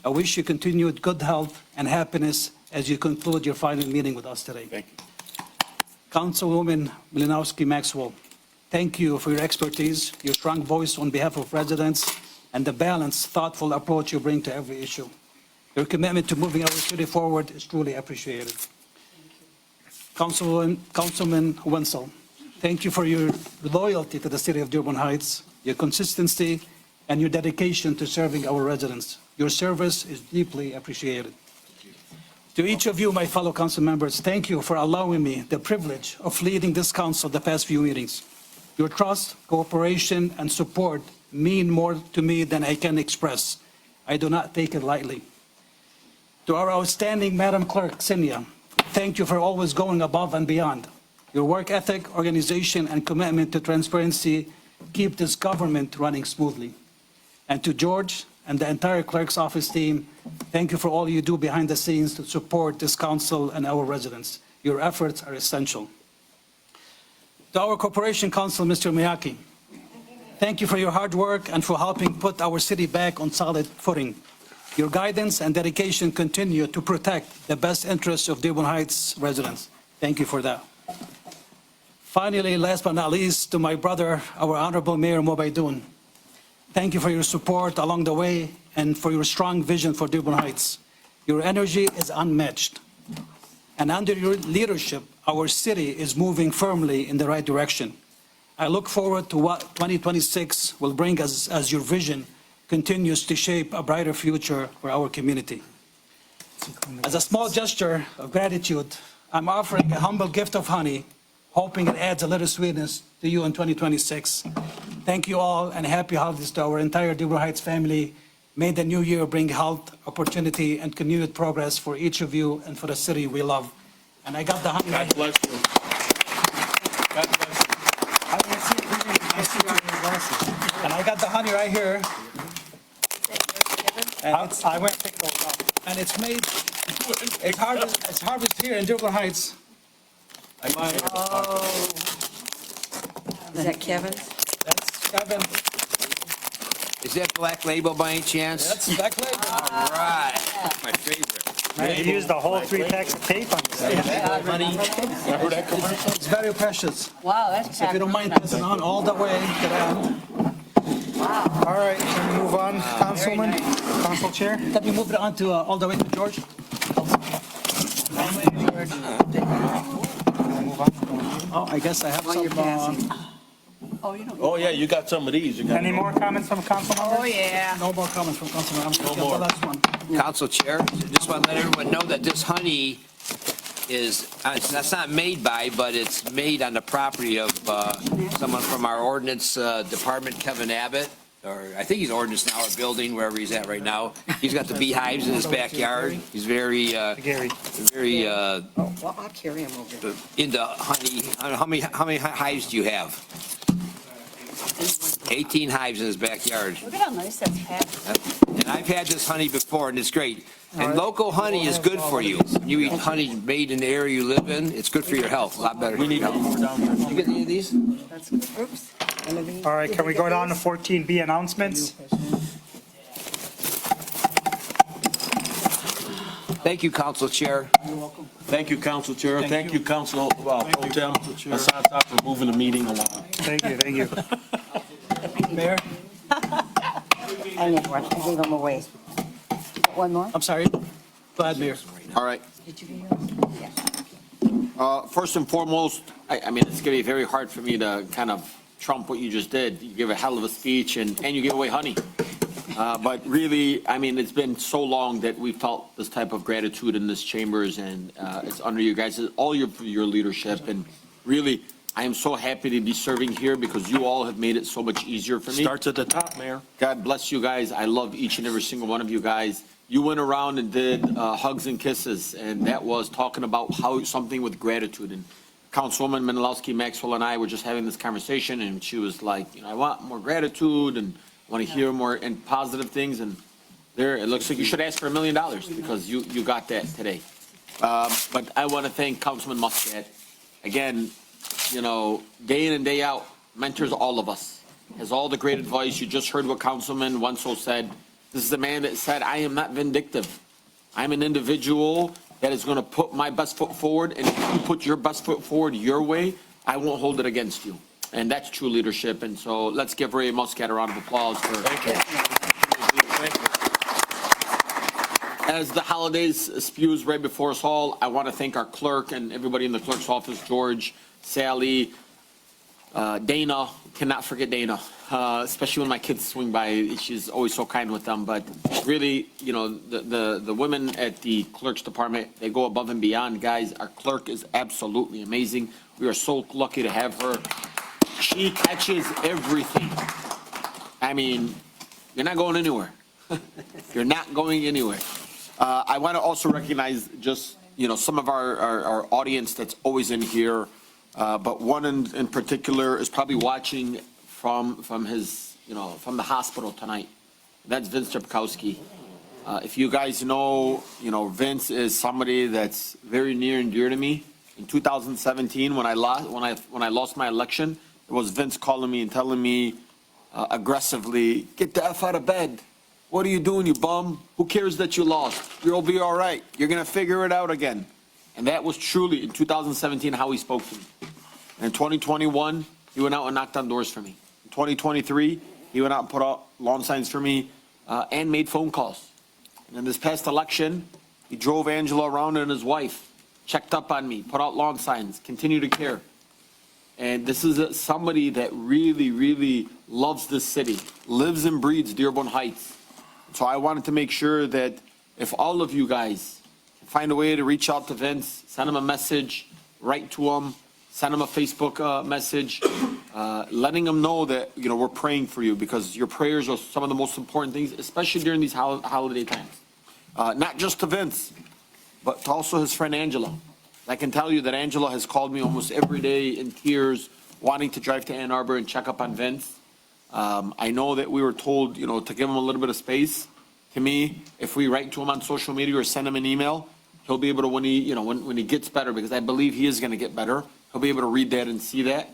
I wish you continued good health and happiness as you conclude your final meeting with us today. Thank you. Councilwoman Malinowski Maxwell, thank you for your expertise, your strong voice on behalf of residents, and the balanced, thoughtful approach you bring to every issue. Your commitment to moving our city forward is truly appreciated. Councilman Wenzel, thank you for your loyalty to the city of Dearborn Heights, your consistency, and your dedication to serving our residents. Your service is deeply appreciated. To each of you, my fellow council members, thank you for allowing me the privilege of leading this council the past few meetings. Your trust, cooperation, and support mean more to me than I can express. I do not take it lightly. To our outstanding Madam Clerk, Cinia, thank you for always going above and beyond. Your work ethic, organization, and commitment to transparency keep this government running smoothly. And to George and the entire clerk's office team, thank you for all you do behind the scenes to support this council and our residents. Your efforts are essential. To our Corporation Council, Mr. Miyake, thank you for your hard work and for helping put our city back on solid footing. Your guidance and dedication continue to protect the best interests of Dearborn Heights residents. Thank you for that. Finally, last but not least, to my brother, our Honorable Mayor Mo Baidoon. Thank you for your support along the way and for your strong vision for Dearborn Heights. Your energy is unmatched. And under your leadership, our city is moving firmly in the right direction. I look forward to what 2026 will bring us as your vision continues to shape a brighter future for our community. As a small gesture of gratitude, I'm offering a humble gift of honey, hoping it adds a little sweetness to you in 2026. Thank you all and happy holidays to our entire Dearborn Heights family. May the new year bring health, opportunity, and continued progress for each of you and for the city we love. And I got the honey. God bless you. God bless you. And I got the honey right here. And I went to pick those up. And it's made, it's harvested here in Dearborn Heights. Oh. Is that Kevin? That's Kevin. Is that Black Label by any chance? That's Black Label. All right, my favorite. Man, you used the whole 3 packs of tape on this. It's very precious. Wow, that's So if you don't mind passing on all the way to them. All right, can we move on, Councilman, Council Chair? Can we move it on to, all the way to George? Oh, I guess I have While you're some, passing. Oh, you don't. Oh, yeah, you got some of these. You got Any more comments from council members? Oh, yeah. no more comments from Councilman. I'm going to the last one. Council Chair, just want to let everyone know that this honey is, that's not made by, but it's made on the property of someone from our ordinance department, Kevin Abbott, or I think he's ordinance now, or building, wherever he's at right now. He's got the beehives in his backyard. He's very, very Well, I'll carry him over. into honey. I don't know, how many hives do you have? 18 hives in his backyard. Look at how nice that's packed. And I've had this honey before, and it's great. And local honey is good for you. When you eat honey made in the area you live in, it's good for your health, a lot better. We need more down there. You get any of these? That's good. Oops. All right, can we go down to 14B announcements? Thank you, Council Chair. Thank you, Council Chair. Thank you, Council Pro Tem Asanta, for moving the meeting along. Thank you, thank you. Mayor? I need one. I gave them away. You got one more? I'm sorry. Go ahead, Mayor. All right. Did you get yours? Yeah. First and foremost, I mean, it's going to be very hard for me to kind of trump what you just did. You give a hell of a speech and you give away honey. But really, I mean, it's been so long that we felt this type of gratitude in this chambers, and it's under you guys, all your leadership. And really, I am so happy to be serving here because you all have made it so much easier for me. Starts at the top, Mayor. God bless you guys. I love each and every single one of you guys. You went around and did hugs and kisses, and that was talking about how something with gratitude. And Councilwoman Menalowski Maxwell and I were just having this conversation, and she was like, you know, I want more gratitude and want to hear more and positive things. And there, it looks like you should ask for $1 million because you got that today. But I want to thank Councilman Muscat. Again, you know, day in and day out, mentors all of us, has all the great advice. You just heard what Councilman Wenzel said. This is a man that said, I am not vindictive. I'm an individual that is going to put my best foot forward, and if you put your best foot forward your way, I won't hold it against you. And that's true leadership. And so let's give Ray Muscat a round of applause for. Thank you. As the holidays spews right before us all, I want to thank our clerk and everybody in the clerk's office, George, Sally, Dana, cannot forget Dana, especially when my kids swing by. She's always so kind with them. But really, you know, the women at the clerk's department, they go above and beyond, guys. Our clerk is absolutely amazing. We are so lucky to have her. She catches everything. I mean, you're not going anywhere. You're not going anywhere. I want to also recognize just, you know, some of our audience that's always in here. But one in particular is probably watching from his, you know, from the hospital tonight. That's Vince Trepkowski. If you guys know, you know, Vince is somebody that's very near and dear to me. In 2017, when I lost my election, it was Vince calling me and telling me aggressively, "Get the F out of bed. What are you doing, you bum? Who cares that you lost? You'll be all right. You're going to figure it out again." And that was truly in 2017 how he spoke to me. And in 2021, he went out and knocked on doors for me. In 2023, he went out and put out lawn signs for me and made phone calls. And in this past election, he drove Angela around and his wife, checked up on me, put out lawn signs, continue to care. And this is somebody that really, really loves this city, lives and breathes Dearborn Heights. So I wanted to make sure that if all of you guys can find a way to reach out to Vince, send him a message, write to him, send him a Facebook message, letting him know that, you know, we're praying for you, because your prayers are some of the most important things, especially during these holiday times. Not just to Vince, but to also his friend Angela. I can tell you that Angela has called me almost every day in tears, wanting to drive to Ann Arbor and check up on Vince. I know that we were told, you know, to give him a little bit of space. To me, if we write to him on social media or send him an email, he'll be able to, when he, you know, when he gets better, because I believe he is going to get better, he'll be able to read that and see that.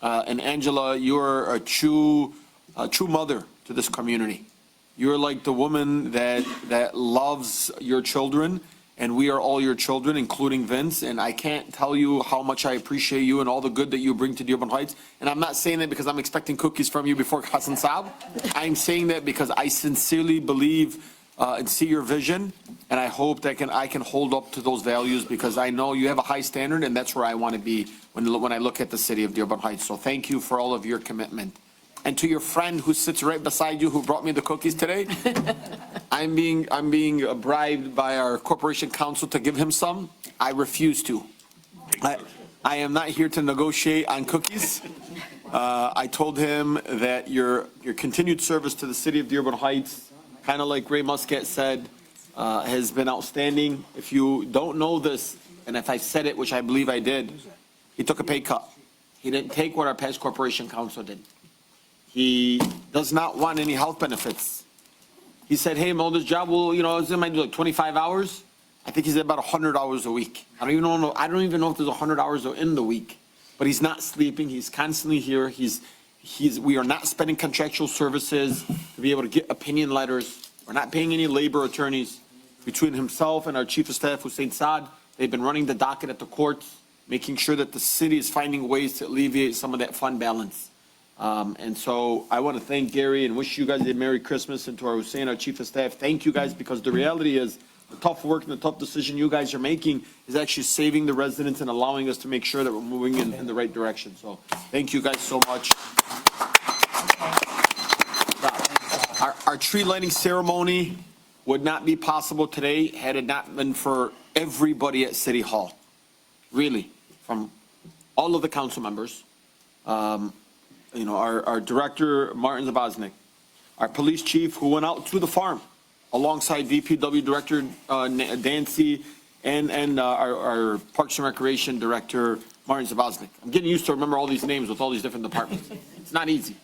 And Angela, you're a true mother to this community. You're like the woman that loves your children, and we are all your children, including Vince. And I can't tell you how much I appreciate you and all the good that you bring to Dearborn Heights. And I'm not saying that because I'm expecting cookies from you before Hassan Saab. I'm saying that because I sincerely believe and see your vision, and I hope that I can hold up to those values, because I know you have a high standard, and that's where I want to be when I look at the city of Dearborn Heights. So thank you for all of your commitment. And to your friend who sits right beside you, who brought me the cookies today, I'm being bribed by our corporation counsel to give him some. I refuse to. I am not here to negotiate on cookies. I told him that your continued service to the city of Dearborn Heights, kind of like Ray Muscat said, has been outstanding. If you don't know this, and if I said it, which I believe I did, he took a pay cut. He didn't take what our past corporation counsel did. He does not want any health benefits. He said, "Hey, Mo, this job will, you know, it might do like 25 hours. I think he's at about 100 hours a week. I don't even know if there's 100 hours in the week, but he's not sleeping. He's constantly here. We are not spending contractual services to be able to get opinion letters. We're not paying any labor attorneys. Between himself and our chief of staff, Hussein Saad, they've been running the docket at the courts, making sure that the city is finding ways to alleviate some of that fund balance. And so I want to thank Gary and wish you guys a Merry Christmas, and to our Hussein, our chief of staff, thank you guys, because the reality is the tough work and the tough decision you guys are making is actually saving the residents and allowing us to make sure that we're moving in the right direction. So thank you guys so much. Our tree lighting ceremony would not be possible today had it not been for everybody at City Hall. Really, from all of the council members. You know, our director, Martin Zaboznik, our police chief, who went out to the farm alongside DPW director Dancy and our Parks and Recreation director, Martin Zaboznik. I'm getting used to remember all these names with all these different departments. It's not easy.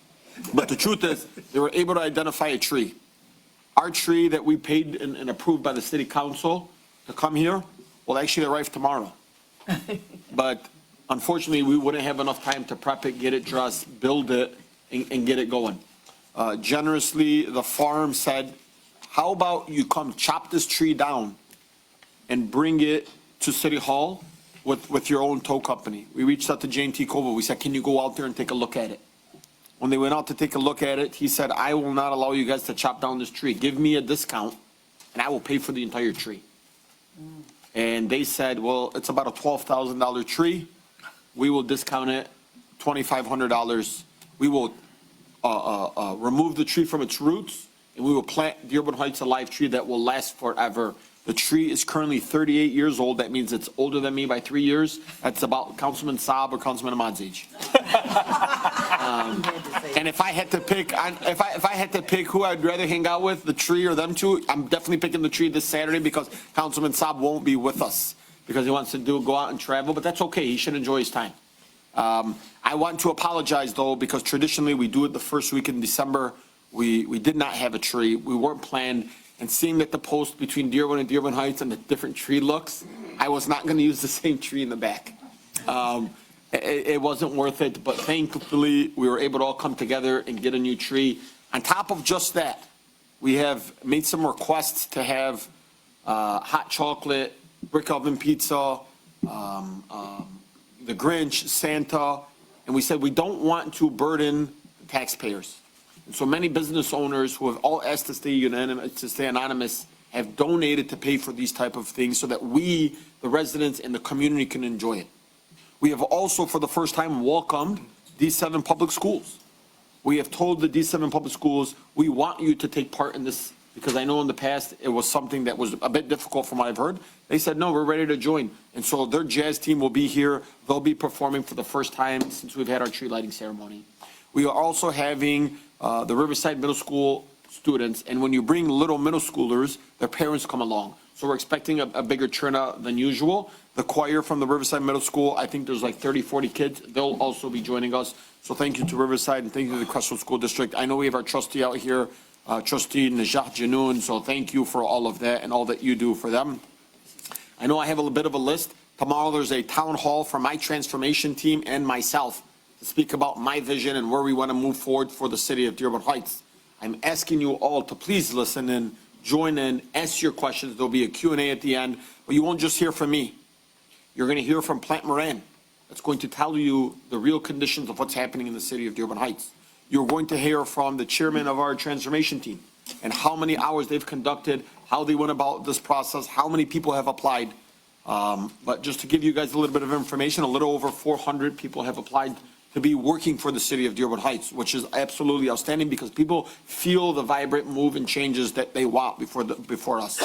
But the truth is, they were able to identify a tree. Our tree that we paid and approved by the city council to come here will actually arrive tomorrow. But unfortunately, we wouldn't have enough time to prep it, get it dressed, build it, and get it going. Generously, the farm said, "How about you come chop this tree down and bring it to City Hall with your own tow company?" We reached out to J&T Cova. We said, "Can you go out there and take a look at it?" When they went out to take a look at it, he said, "I will not allow you guys to chop down this tree. Give me a discount and I will pay for the entire tree. And they said, well, it's about a $12,000 tree. We will discount it $2,500. We will remove the tree from its roots, and we will plant Dearborn Heights a live tree that will last forever. The tree is currently 38 years old. That means it's older than me by 3 years. That's about Councilman Saab or Councilman Ahmad's age. And if I had to pick, if I had to pick who I'd rather hang out with, the tree or them two, I'm definitely picking the tree this Saturday because Councilman Saab won't be with us because he wants to go out and travel, but that's okay. He should enjoy his time. I want to apologize though, because traditionally we do it the first week in December. We did not have a tree. We weren't planned. And seeing that the post between Dearborn and Dearborn Heights and the different tree looks, I was not going to use the same tree in the back. It wasn't worth it, but thankfully we were able to all come together and get a new tree. On top of just that, we have made some requests to have hot chocolate, brick oven pizza, the Grinch, Santa, and we said we don't want to burden taxpayers. And so many business owners who have all asked to stay unanimous, to stay anonymous, have donated to pay for these type of things so that we, the residents and the community, can enjoy it. We have also, for the first time, welcomed D7 public schools. We have told the D7 public schools, we want you to take part in this, because I know in the past it was something that was a bit difficult from what I've heard. They said, no, we're ready to join. And so their jazz team will be here. They'll be performing for the first time since we've had our tree lighting ceremony. We are also having the Riverside Middle School students, and when you bring little middle schoolers, their parents come along. So we're expecting a bigger turnout than usual. The choir from the Riverside Middle School, I think there's like 30, 40 kids. They'll also be joining us. So thank you to Riverside and thank you to the Crestwood School District. I know we have our trustee out here, Trustee Najat Janoun, so thank you for all of that and all that you do for them. I know I have a little bit of a list. Tomorrow there's a town hall for my transformation team and myself to speak about my vision and where we want to move forward for the city of Dearborn Heights. I'm asking you all to please listen in, join in, ask your questions. There'll be a Q&A at the end, but you won't just hear from me. You're going to hear from Plant Moran. That's going to tell you the real conditions of what's happening in the city of Dearborn Heights. You're going to hear from the chairman of our transformation team and how many hours they've conducted, how they went about this process, how many people have applied. But just to give you guys a little bit of information, a little over 400 people have applied to be working for the city of Dearborn Heights, which is absolutely outstanding because people feel the vibrant move and changes that they want before us.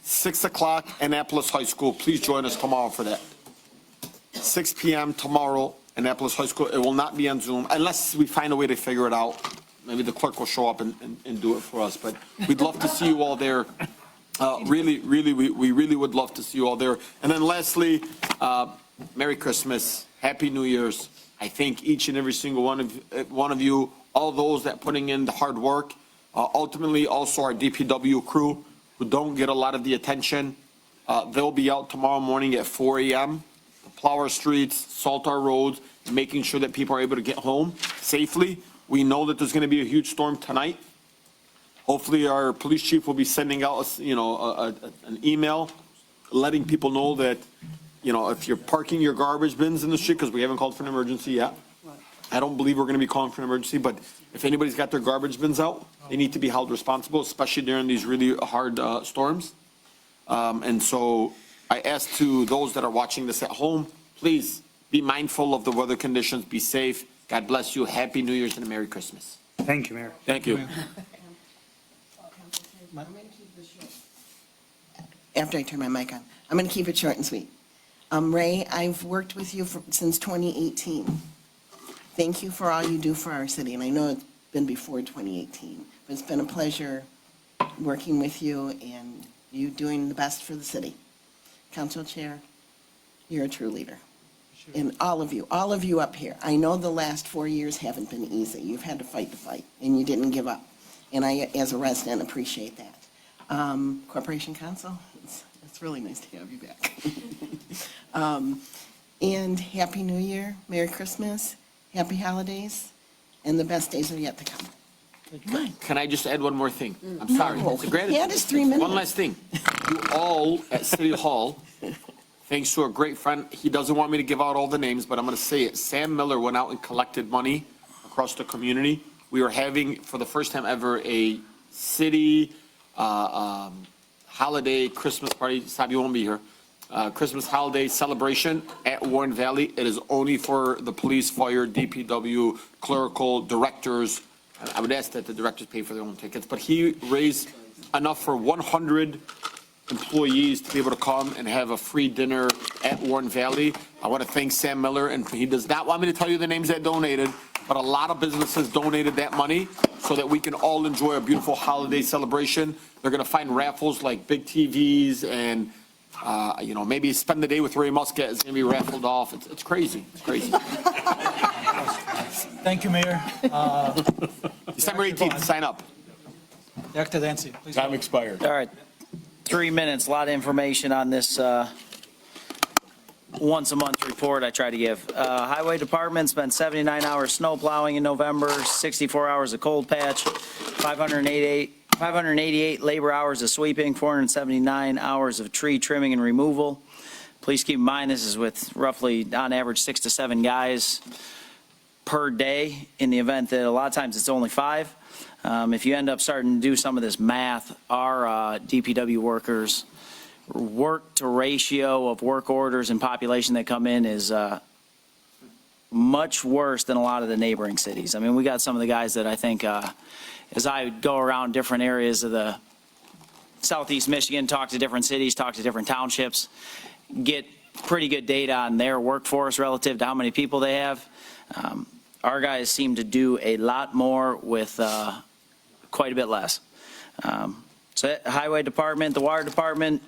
6 o'clock, Annapolis High School. Please join us tomorrow for that. 6 p.m. tomorrow, Annapolis High School. It will not be on Zoom unless we find a way to figure it out. Maybe the clerk will show up and do it for us, but we'd love to see you all there. We really would love to see you all there. And then lastly, Merry Christmas, Happy New Year's. I thank each and every single one of you, all those that putting in the hard work. Ultimately, also our DPW crew who don't get a lot of the attention. They'll be out tomorrow morning at 4 a.m. to plow our streets, salt our roads, making sure that people are able to get home safely. We know that there's going to be a huge storm tonight. Hopefully, our police chief will be sending out, an email letting people know that, if you're parking your garbage bins in the street, because we haven't called for an emergency yet. I don't believe we're going to be calling for an emergency, but if anybody's got their garbage bins out, they need to be held responsible, especially during these really hard storms. And so I ask to those that are watching this at home, please be mindful of the weather conditions, be safe. God bless you. Happy New Year's and a Merry Christmas. Thank you, Mayor. Thank you. After I turn my mic on, I'm going to keep it short and sweet. Ray, I've worked with you since 2018. Thank you for all you do for our city, and I know it's been before 2018, but it's been a pleasure working with you and you doing the best for the city. Council Chair, you're a true leader. And all of you up here, I know the last 4 years haven't been easy. You've had to fight the fight, and you didn't give up. And I, as a resident, appreciate that. Corporation Council, it's really nice to have you back. And Happy New Year, Merry Christmas, Happy Holidays, and the best days are yet to come. Can I just add one more thing? I'm sorry. No. It's a great. He had his 3 minutes. One last thing. You all at City Hall, thanks to a great friend, he doesn't want me to give out all the names, but I'm going to say it. Sam Miller went out and collected money across the community. We are having, for the first time ever, a city holiday Christmas party. Sabi won't be here. Christmas holiday celebration at Warren Valley. It is only for the police, fire, DPW, clerical, directors. I would ask that the directors pay for their own tickets, but he raised enough for 100 employees to be able to come and have a free dinner at Warren Valley. I want to thank Sam Miller, and he does not want me to tell you the names that donated, but a lot of businesses donated that money so that we can all enjoy a beautiful holiday celebration. They're going to find raffles like big TVs and, maybe spend the day with Ray Muscat is going to be raffled off. It's crazy. It's crazy. Thank you, Mayor. December 18th, sign up. Dr. Dancy, please. Time expired. All right, 3 minutes, a lot of information on this once-a-month report I try to give. Highway Department spent 79 hours snow plowing in November, 64 hours of cold patch, 588 labor hours of sweeping, 479 hours of tree trimming and removal. Please keep in mind, this is with roughly, on average, 6 to 7 guys per day, in the event that a lot of times it's only 5. If you end up starting to do some of this math, our DPW workers' work to ratio of work orders and population that come in is much worse than a lot of the neighboring cities. I mean, we got some of the guys that I think, as I go around different areas of the southeast Michigan, talk to different cities, talk to different townships, get pretty good data on their workforce relative to how many people they have. Our guys seem to do a lot more with quite a bit less. So Highway Department, the Water Department,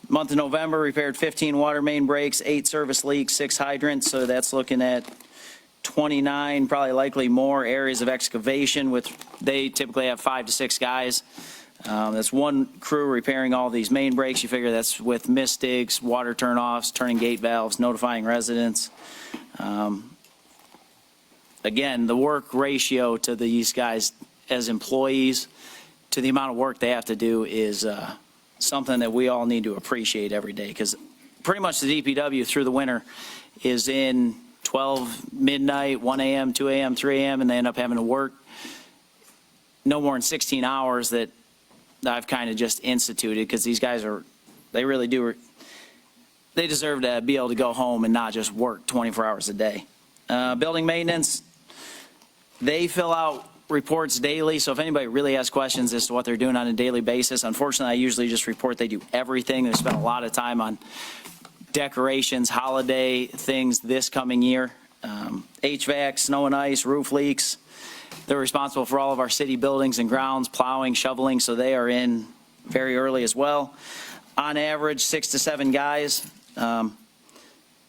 month of November, repaired 15 water main breaks, 8 service leaks, 6 hydrants. So that's looking at 29, probably likely more areas of excavation with, they typically have 5 to 6 guys. That's one crew repairing all these main breaks. You figure that's with mist digs, water turnoffs, turning gate valves, notifying residents. Again, the work ratio to these guys as employees to the amount of work they have to do is something that we all need to appreciate every day, because pretty much the DPW through the winter is in 12 midnight, 1 a.m., 2 a.m., 3 a.m., and they end up having to work no more than 16 hours that I've kind of just instituted, because these guys they really do, they deserve to be able to go home and not just work 24 hours a day. Building maintenance, they fill out reports daily, so if anybody really has questions as to what they're doing on a daily basis, unfortunately, I usually just report they do everything. They spend a lot of time on decorations, holiday things this coming year, HVAC, snow and ice, roof leaks. They're responsible for all of our city buildings and grounds, plowing, shoveling, so they are in very early as well. On average, 6 to 7 guys.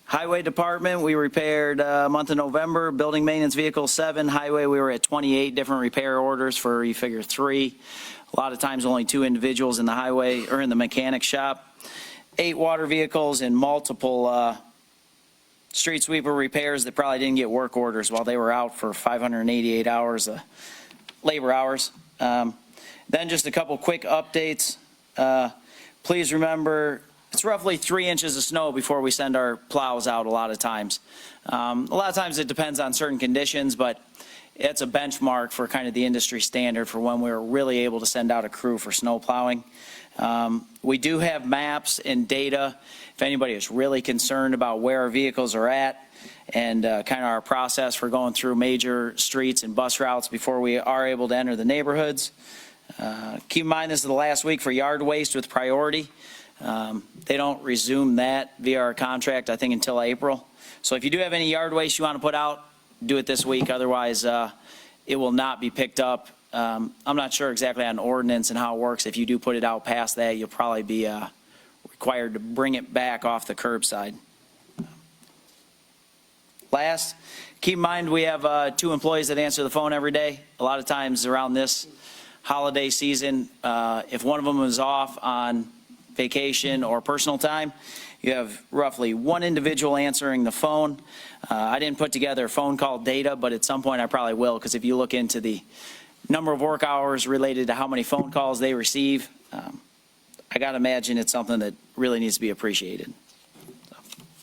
Highway Department, we repaired month of November, building maintenance vehicle 7, highway we were at 28 different repair orders for, you figure, 3. A lot of times only 2 individuals in the highway or in the mechanic shop. 8 water vehicles and multiple street sweeper repairs that probably didn't get work orders while they were out for 588 hours of labor hours. Then just a couple quick updates. Please remember, it's roughly 3 inches of snow before we send our plows out a lot of times. A lot of times it depends on certain conditions, but it's a benchmark for kind of the industry standard for when we're really able to send out a crew for snow plowing. We do have maps and data if anybody is really concerned about where our vehicles are at and kind of our process for going through major streets and bus routes before we are able to enter the neighborhoods. Keep in mind this is the last week for yard waste with priority. They don't resume that via our contract, I think, until April. So if you do have any yard waste you want to put out, do it this week. Otherwise, it will not be picked up. I'm not sure exactly on ordinance and how it works. If you do put it out past that, you'll probably be required to bring it back off the curbside. Last, keep in mind we have 2 employees that answer the phone every day. A lot of times around this holiday season, if one of them is off on vacation or personal time, you have roughly 1 individual answering the phone. I didn't put together phone call data, but at some point I probably will, because if you look into the number of work hours related to how many phone calls they receive, I got to imagine it's something that really needs to be appreciated. So,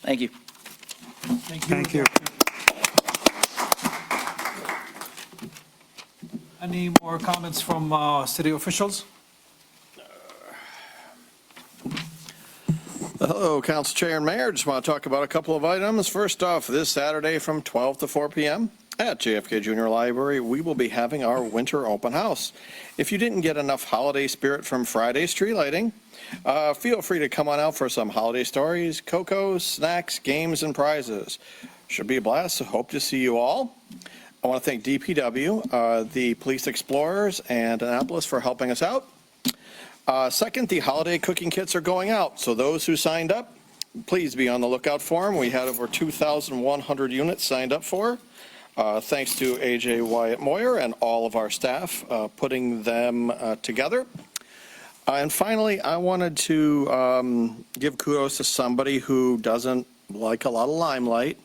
thank you. Thank you. Any more comments from city officials? Hello, Council Chair and Mayor. Just want to talk about a couple of items. First off, this Saturday from 12 to 4 p.m. at JFK Junior Library, we will be having our winter open house. If you didn't get enough holiday spirit from Friday's tree lighting, feel free to come on out for some holiday stories, cocoa, snacks, games, and prizes. Should be a blast, so hope to see you all. I want to thank DPW, the Police Explorers, and Annapolis for helping us out. Second, the holiday cooking kits are going out, so those who signed up, please be on the lookout for them. We had over 2,100 units signed up for. Thanks to AJ Wyatt Moyer and all of our staff putting them together. And finally, I wanted to give kudos to somebody who doesn't like a lot of limelight,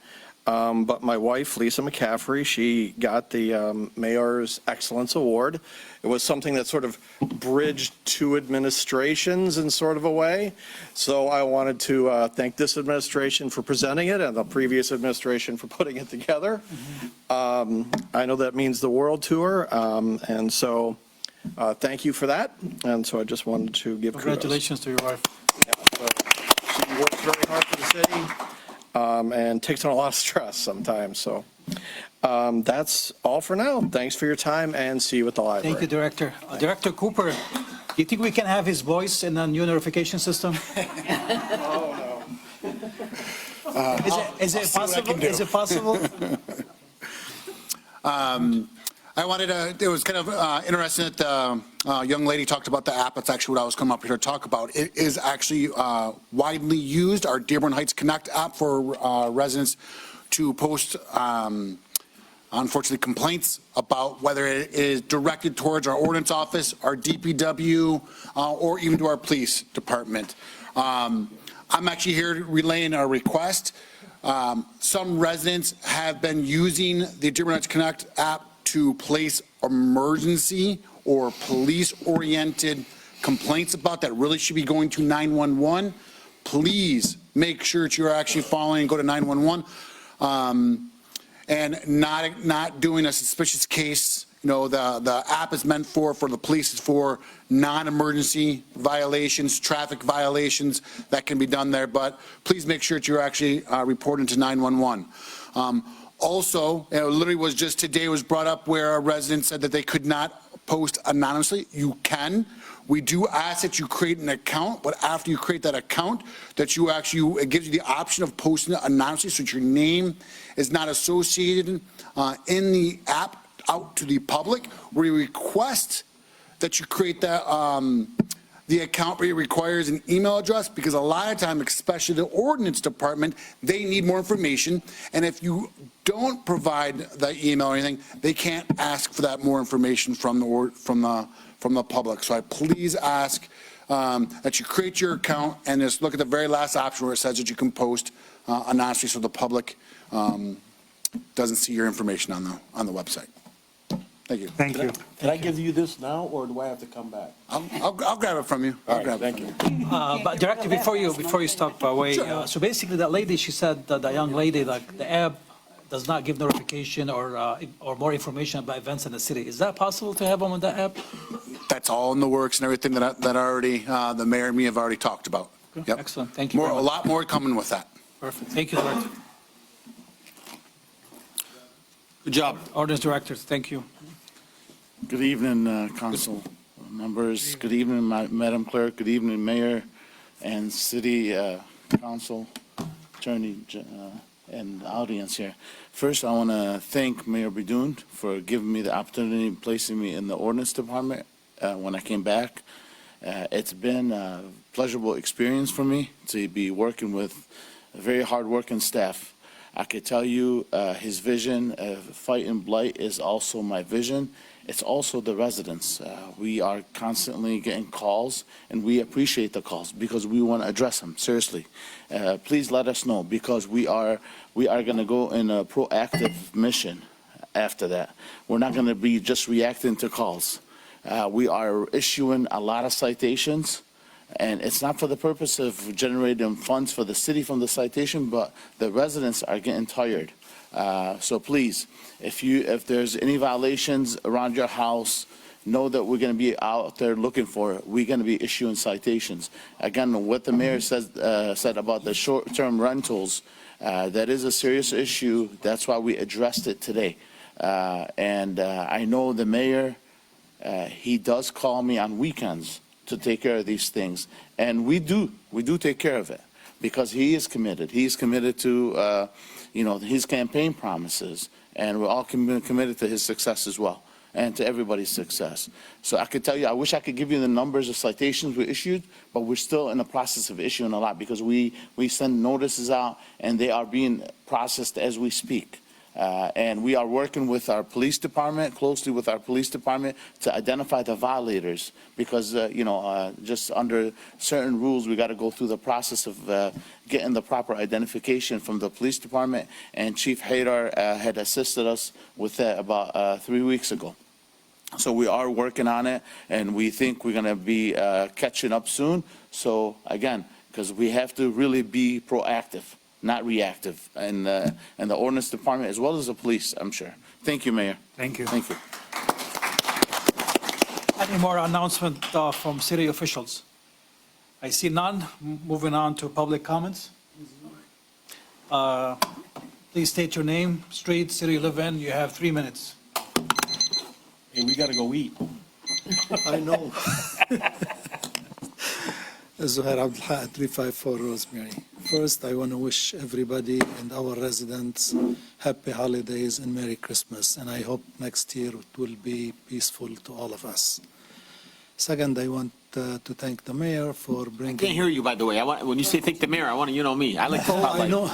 but my wife, Lisa McCaffrey, she got the Mayor's Excellence Award. It was something that sort of bridged two administrations in sort of a way. So I wanted to thank this administration for presenting it and the previous administration for putting it together. I know that means the world to her, and so thank you for that. And so I just wanted to give kudos. Congratulations to your wife. She works very hard for the city and takes on a lot of stress sometimes. So that's all for now. Thanks for your time and see you at the library. Thank you, Director. Director Cooper, do you think we can have his voice in the new notification system? Oh, no. Is it possible? Is it possible? I wanted to, it was kind of interesting that the young lady talked about the app. That's actually what I was coming up here to talk about. It is actually widely used, our Dearborn Heights Connect app for residents to post, unfortunately, complaints about whether it is directed towards our ordinance office, our DPW, or even to our police department. I'm actually here relaying a request. Some residents have been using the Dearborn Heights Connect app to place emergency or police-oriented complaints about that really should be going to 911. Please make sure that you're actually following and go to 911 and not doing a suspicious case. You know, the app is meant for the police is for non-emergency violations, traffic violations that can be done there. But please make sure that you're actually reporting to 911. Also, it literally was just today was brought up where a resident said that they could not post anonymously. You can. We do ask that you create an account, but after you create that account, that you actually, it gives you the option of posting it anonymously so that your name is not associated in the app out to the public. We request that you create that, the account where it requires an email address, because a lot of time, especially the ordinance department, they need more information. And if you don't provide the email or anything, they can't ask for that more information from the public. So I please ask that you create your account and just look at the very last option where it says that you can post anonymously so the public doesn't see your information on the website. Thank you. Thank you. Can I give you this now, or do I have to come back? I'll grab it from you. All right, thank you. But Director, before you stop away, so basically that lady, she said, that the young lady, like the app does not give notification or more information about events in the city. Is that possible to have them on that app? That's all in the works and everything that already the mayor and me have already talked about. Yep. Excellent. Thank you. A lot more coming with that. Perfect. Thank you, Director. Good job. Ordinance Directors, thank you. Good evening, council members. Good evening, Madam Clerk. Good evening, Mayor and City Council, Attorney, and the audience here. First, I want to thank Mayor Bidun for giving me the opportunity and placing me in the ordinance department when I came back. It's been a pleasurable experience for me to be working with a very hard-working staff. I could tell you his vision of fighting blight is also my vision. It's also the residents. We are constantly getting calls, and we appreciate the calls because we want to address them, seriously. Please let us know, because we are going to go in a proactive mission after that. We're not going to be just reacting to calls. We are issuing a lot of citations, and it's not for the purpose of generating funds for the city from the citation, but the residents are getting tired So please, if there's any violations around your house, know that we're going to be out there looking for it. We're going to be issuing citations. Again, what the mayor said about the short-term rentals, that is a serious issue. That's why we addressed it today. I know the mayor, he does call me on weekends to take care of these things. And we do take care of it because he is committed. He's committed to, his campaign promises. And we're all committed to his success as well, and to everybody's success. So I could tell you, I wish I could give you the numbers of citations we issued, but we're still in the process of issuing a lot because we send notices out and they are being processed as we speak. And we are working with our police department, closely with our police department to identify the violators because, just under certain rules, we got to go through the process of getting the proper identification from the police department. And Chief Haydar had assisted us with that about 3 weeks ago. So we are working on it, and we think we're going to be catching up soon. So again, because we have to really be proactive, not reactive, and the ordinance department as well as the police, I'm sure. Thank you, Mayor. Thank you. Thank you. Any more announcement from city officials? I see none. Moving on to public comments. Please state your name, street, city you live in. You have 3 minutes. Hey, we gotta go eat. I know. Zuhair Abdelhaq, 354 Rosemary. First, I want to wish everybody and our residents happy holidays and Merry Christmas, and I hope next year it will be peaceful to all of us. Second, I want to thank the mayor for bringing... I can't hear you, by the way. When you say thank the mayor, I want to, me. I like the spotlight. I know.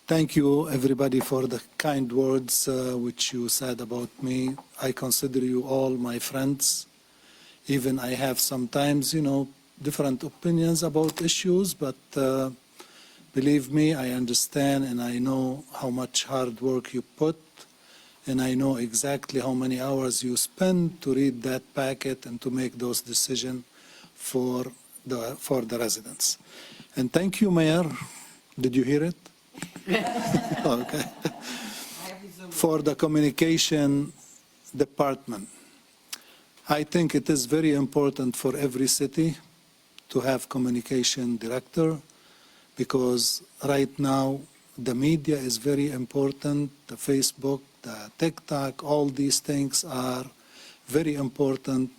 Thank you, everybody, for the kind words which you said about me. I consider you all my friends. Even I have sometimes, different opinions about issues, but believe me, I understand and I know how much hard work you put, and I know exactly how many hours you spend to read that packet and to make those decisions for the residents. And thank you, Mayor. Did you hear it? Okay. For the communication department. I think it is very important for every city to have communication director because right now the media is very important. The Facebook, the TikTok, all these things are very important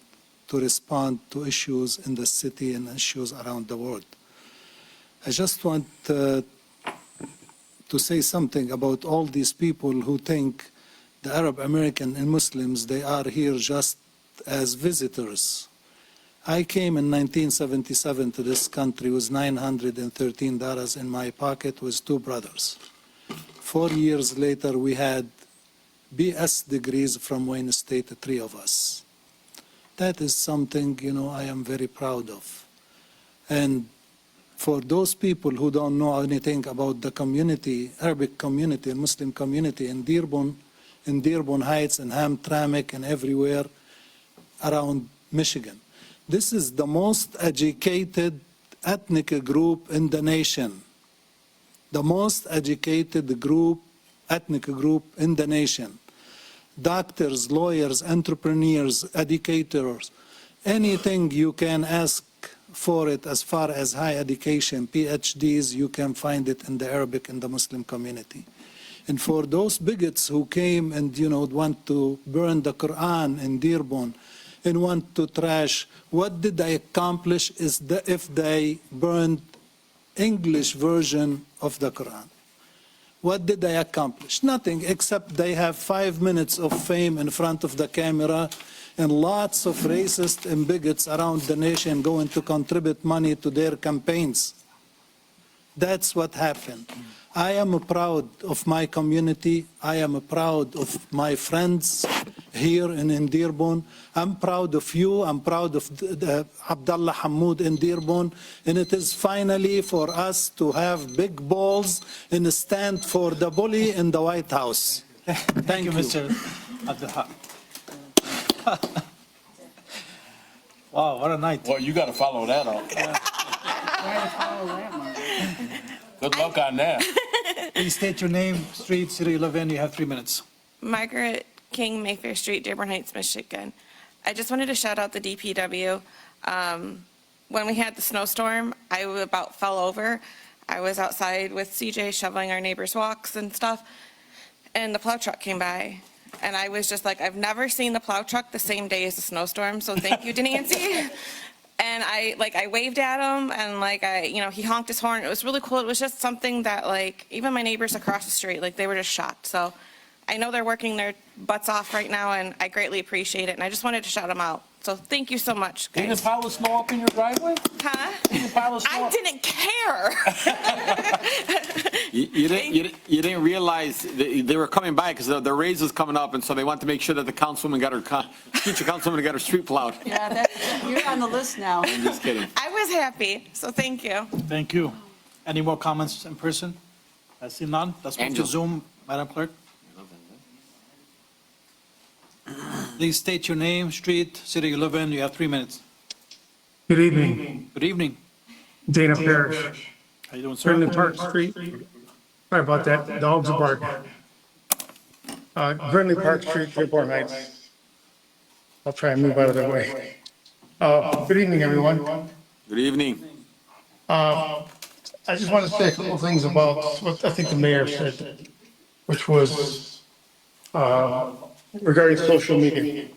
to respond to issues in the city and issues around the world. I just want to say something about all these people who think the Arab American and Muslims, they are here just as visitors. I came in 1977 to this country with $913 in my pocket with 2 brothers. 4 years later, we had BS degrees from Wayne State, 3 of us. That is something, I am very proud of. And for those people who don't know anything about the community, Arabic community and Muslim community in Dearborn Heights and Hamtramck and everywhere around Michigan. This is the most educated ethnic group in the nation. The most educated ethnic group in the nation. Doctors, lawyers, entrepreneurs, educators, anything you can ask for it as far as high education, PhDs, you can find it in the Arabic and the Muslim community. And for those bigots who came and, want to burn the Quran in Dearborn and want to trash, what did they accomplish if they burned English version of the Quran? What did they accomplish? Nothing, except they have 5 minutes of fame in front of the camera and lots of racists and bigots around the nation going to contribute money to their campaigns. That's what happened. I am proud of my community. I am proud of my friends here in Dearborn. I'm proud of you. I'm proud of Abdullah Hammoud in Dearborn. And it is finally for us to have big balls and stand for the bully in the White House. Thank you, Mr. Abdelhaq. Wow, what a night. Well, you gotta follow that up. Good luck on that. Please state your name, street, city you live in. You have 3 minutes. Margaret King, Mayfair Street, Dearborn Heights, Michigan. I just wanted to shout out the DPW. When we had the snowstorm, I about fell over. I was outside with CJ shoveling our neighbors' walks and stuff, and the plow truck came by. And I was just like, I've never seen the plow truck the same day as the snowstorm, so thank you to Nancy. And I waved at him, and he honked his horn. It was really cool. It was just something that even my neighbors across the street, they were just shocked. So I know they're working their butts off right now, and I greatly appreciate it. And I just wanted to shout them out. So thank you so much, guys. Didn't pile of snow up in your driveway? Huh? Didn't pile of snow I up? didn't care. You didn't realize they were coming by because the raise was coming up, and so they wanted to make sure that the councilwoman got her, future councilwoman got her street plowed. Yeah, you're on the list now. I'm just kidding. I was happy, so thank you. Thank you. Any more comments in person? I see none. Let's move to Angel. Zoom, Madam Clerk. Please state your name, street, city you live in. You have 3 minutes. Good evening, Good evening. Dana Parrish, How you doing, sir? Brendan Park Street. Sorry about that, dogs are barking. Brendan Park Street, Dearborn Heights. I'll try and move out of their way. Good evening, everyone. Good evening. I just want to say a couple of things about what I think the mayor said, which was regarding social media.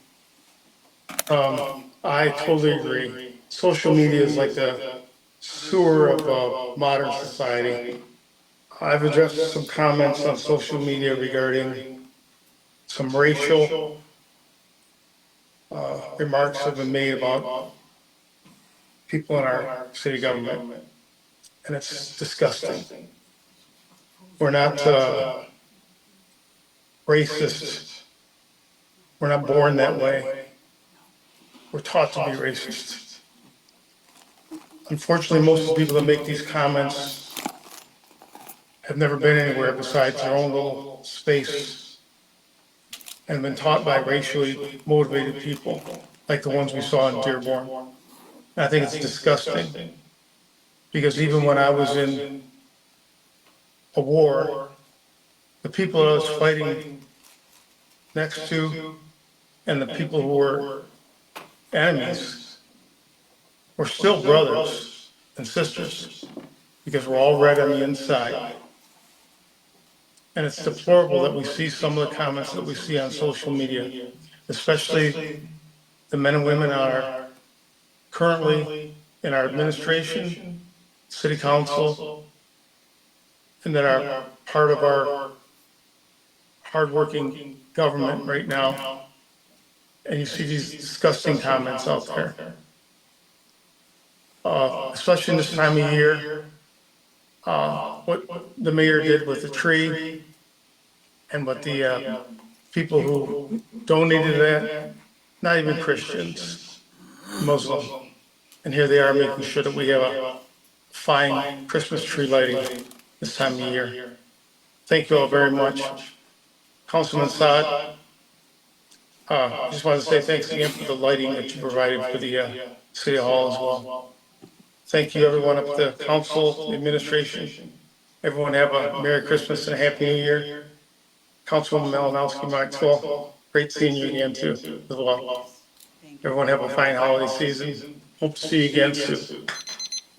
I totally agree. Social media is like the sewer of modern society. I've addressed some comments on social media regarding some racial remarks have been made about people in our city government, and it's disgusting. We're not racist. We're not born that way. We're taught to be racist. Unfortunately, most of the people that make these comments have never been anywhere besides their own little space and been taught by racially motivated people, like the ones we saw in Dearborn. And I think it's disgusting, because even when I was in a war, the people I was fighting next to and the people who were enemies were still brothers and sisters, because we're all red on the inside. And it's deplorable that we see some of the comments that we see on social media, especially the men and women are currently in our administration, city council, and that are part of our hardworking government right now. And you see these disgusting comments out there. Especially in this time of year, what the mayor did with the tree and what the people who donated that, not even Christians, Muslim. And here they are making sure that we have a fine Christmas tree lighting this time of year. Thank you all very much. Councilman Saad, I just want to say thanks again for the lighting that you provided for the City Hall as well. Thank you, everyone up at the council, the administration. Everyone have a Merry Christmas and a Happy New Year. Councilwoman Malinowski, Maxwell, great seeing you again too, as well. Everyone have a fine holiday season. Hope to see you again soon.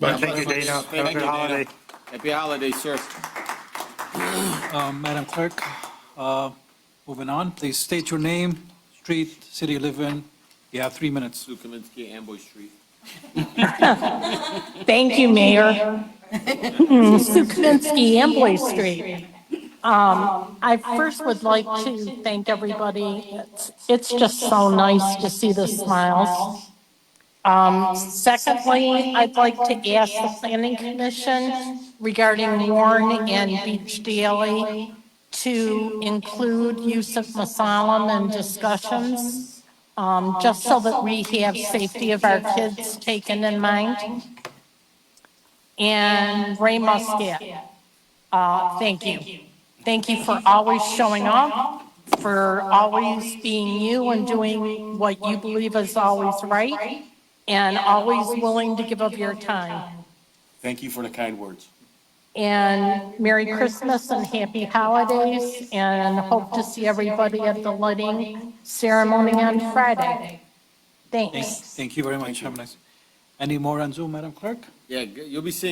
Bye. Thank you, Dana. Have a good holiday. Happy holidays, sir. Madam Clerk, moving on, please state your name, street, city you live in. You have 3 minutes. Sue Kaminsky, Amboy Street. Thank you, Mayor. Sue Kaminsky, Amboy Street. I first would like to thank everybody. It's just so nice to see the smiles. Secondly, I'd like to ask the Planning Commission regarding Warren and Beach Daily to include use of Masalam in discussions, just so that we have safety of our kids taken in mind. And Ray Muscat, thank you. Thank you for always showing up, for always being you and doing what you believe is always right, and always willing to give up your time. Thank you for the kind words. And Merry Christmas and Happy Holidays, and hope to see everybody at the lighting ceremony on Friday. Thanks. Thank you very much. Have a nice. Any more on Zoom, Madam Clerk? Yeah, you'll be seeing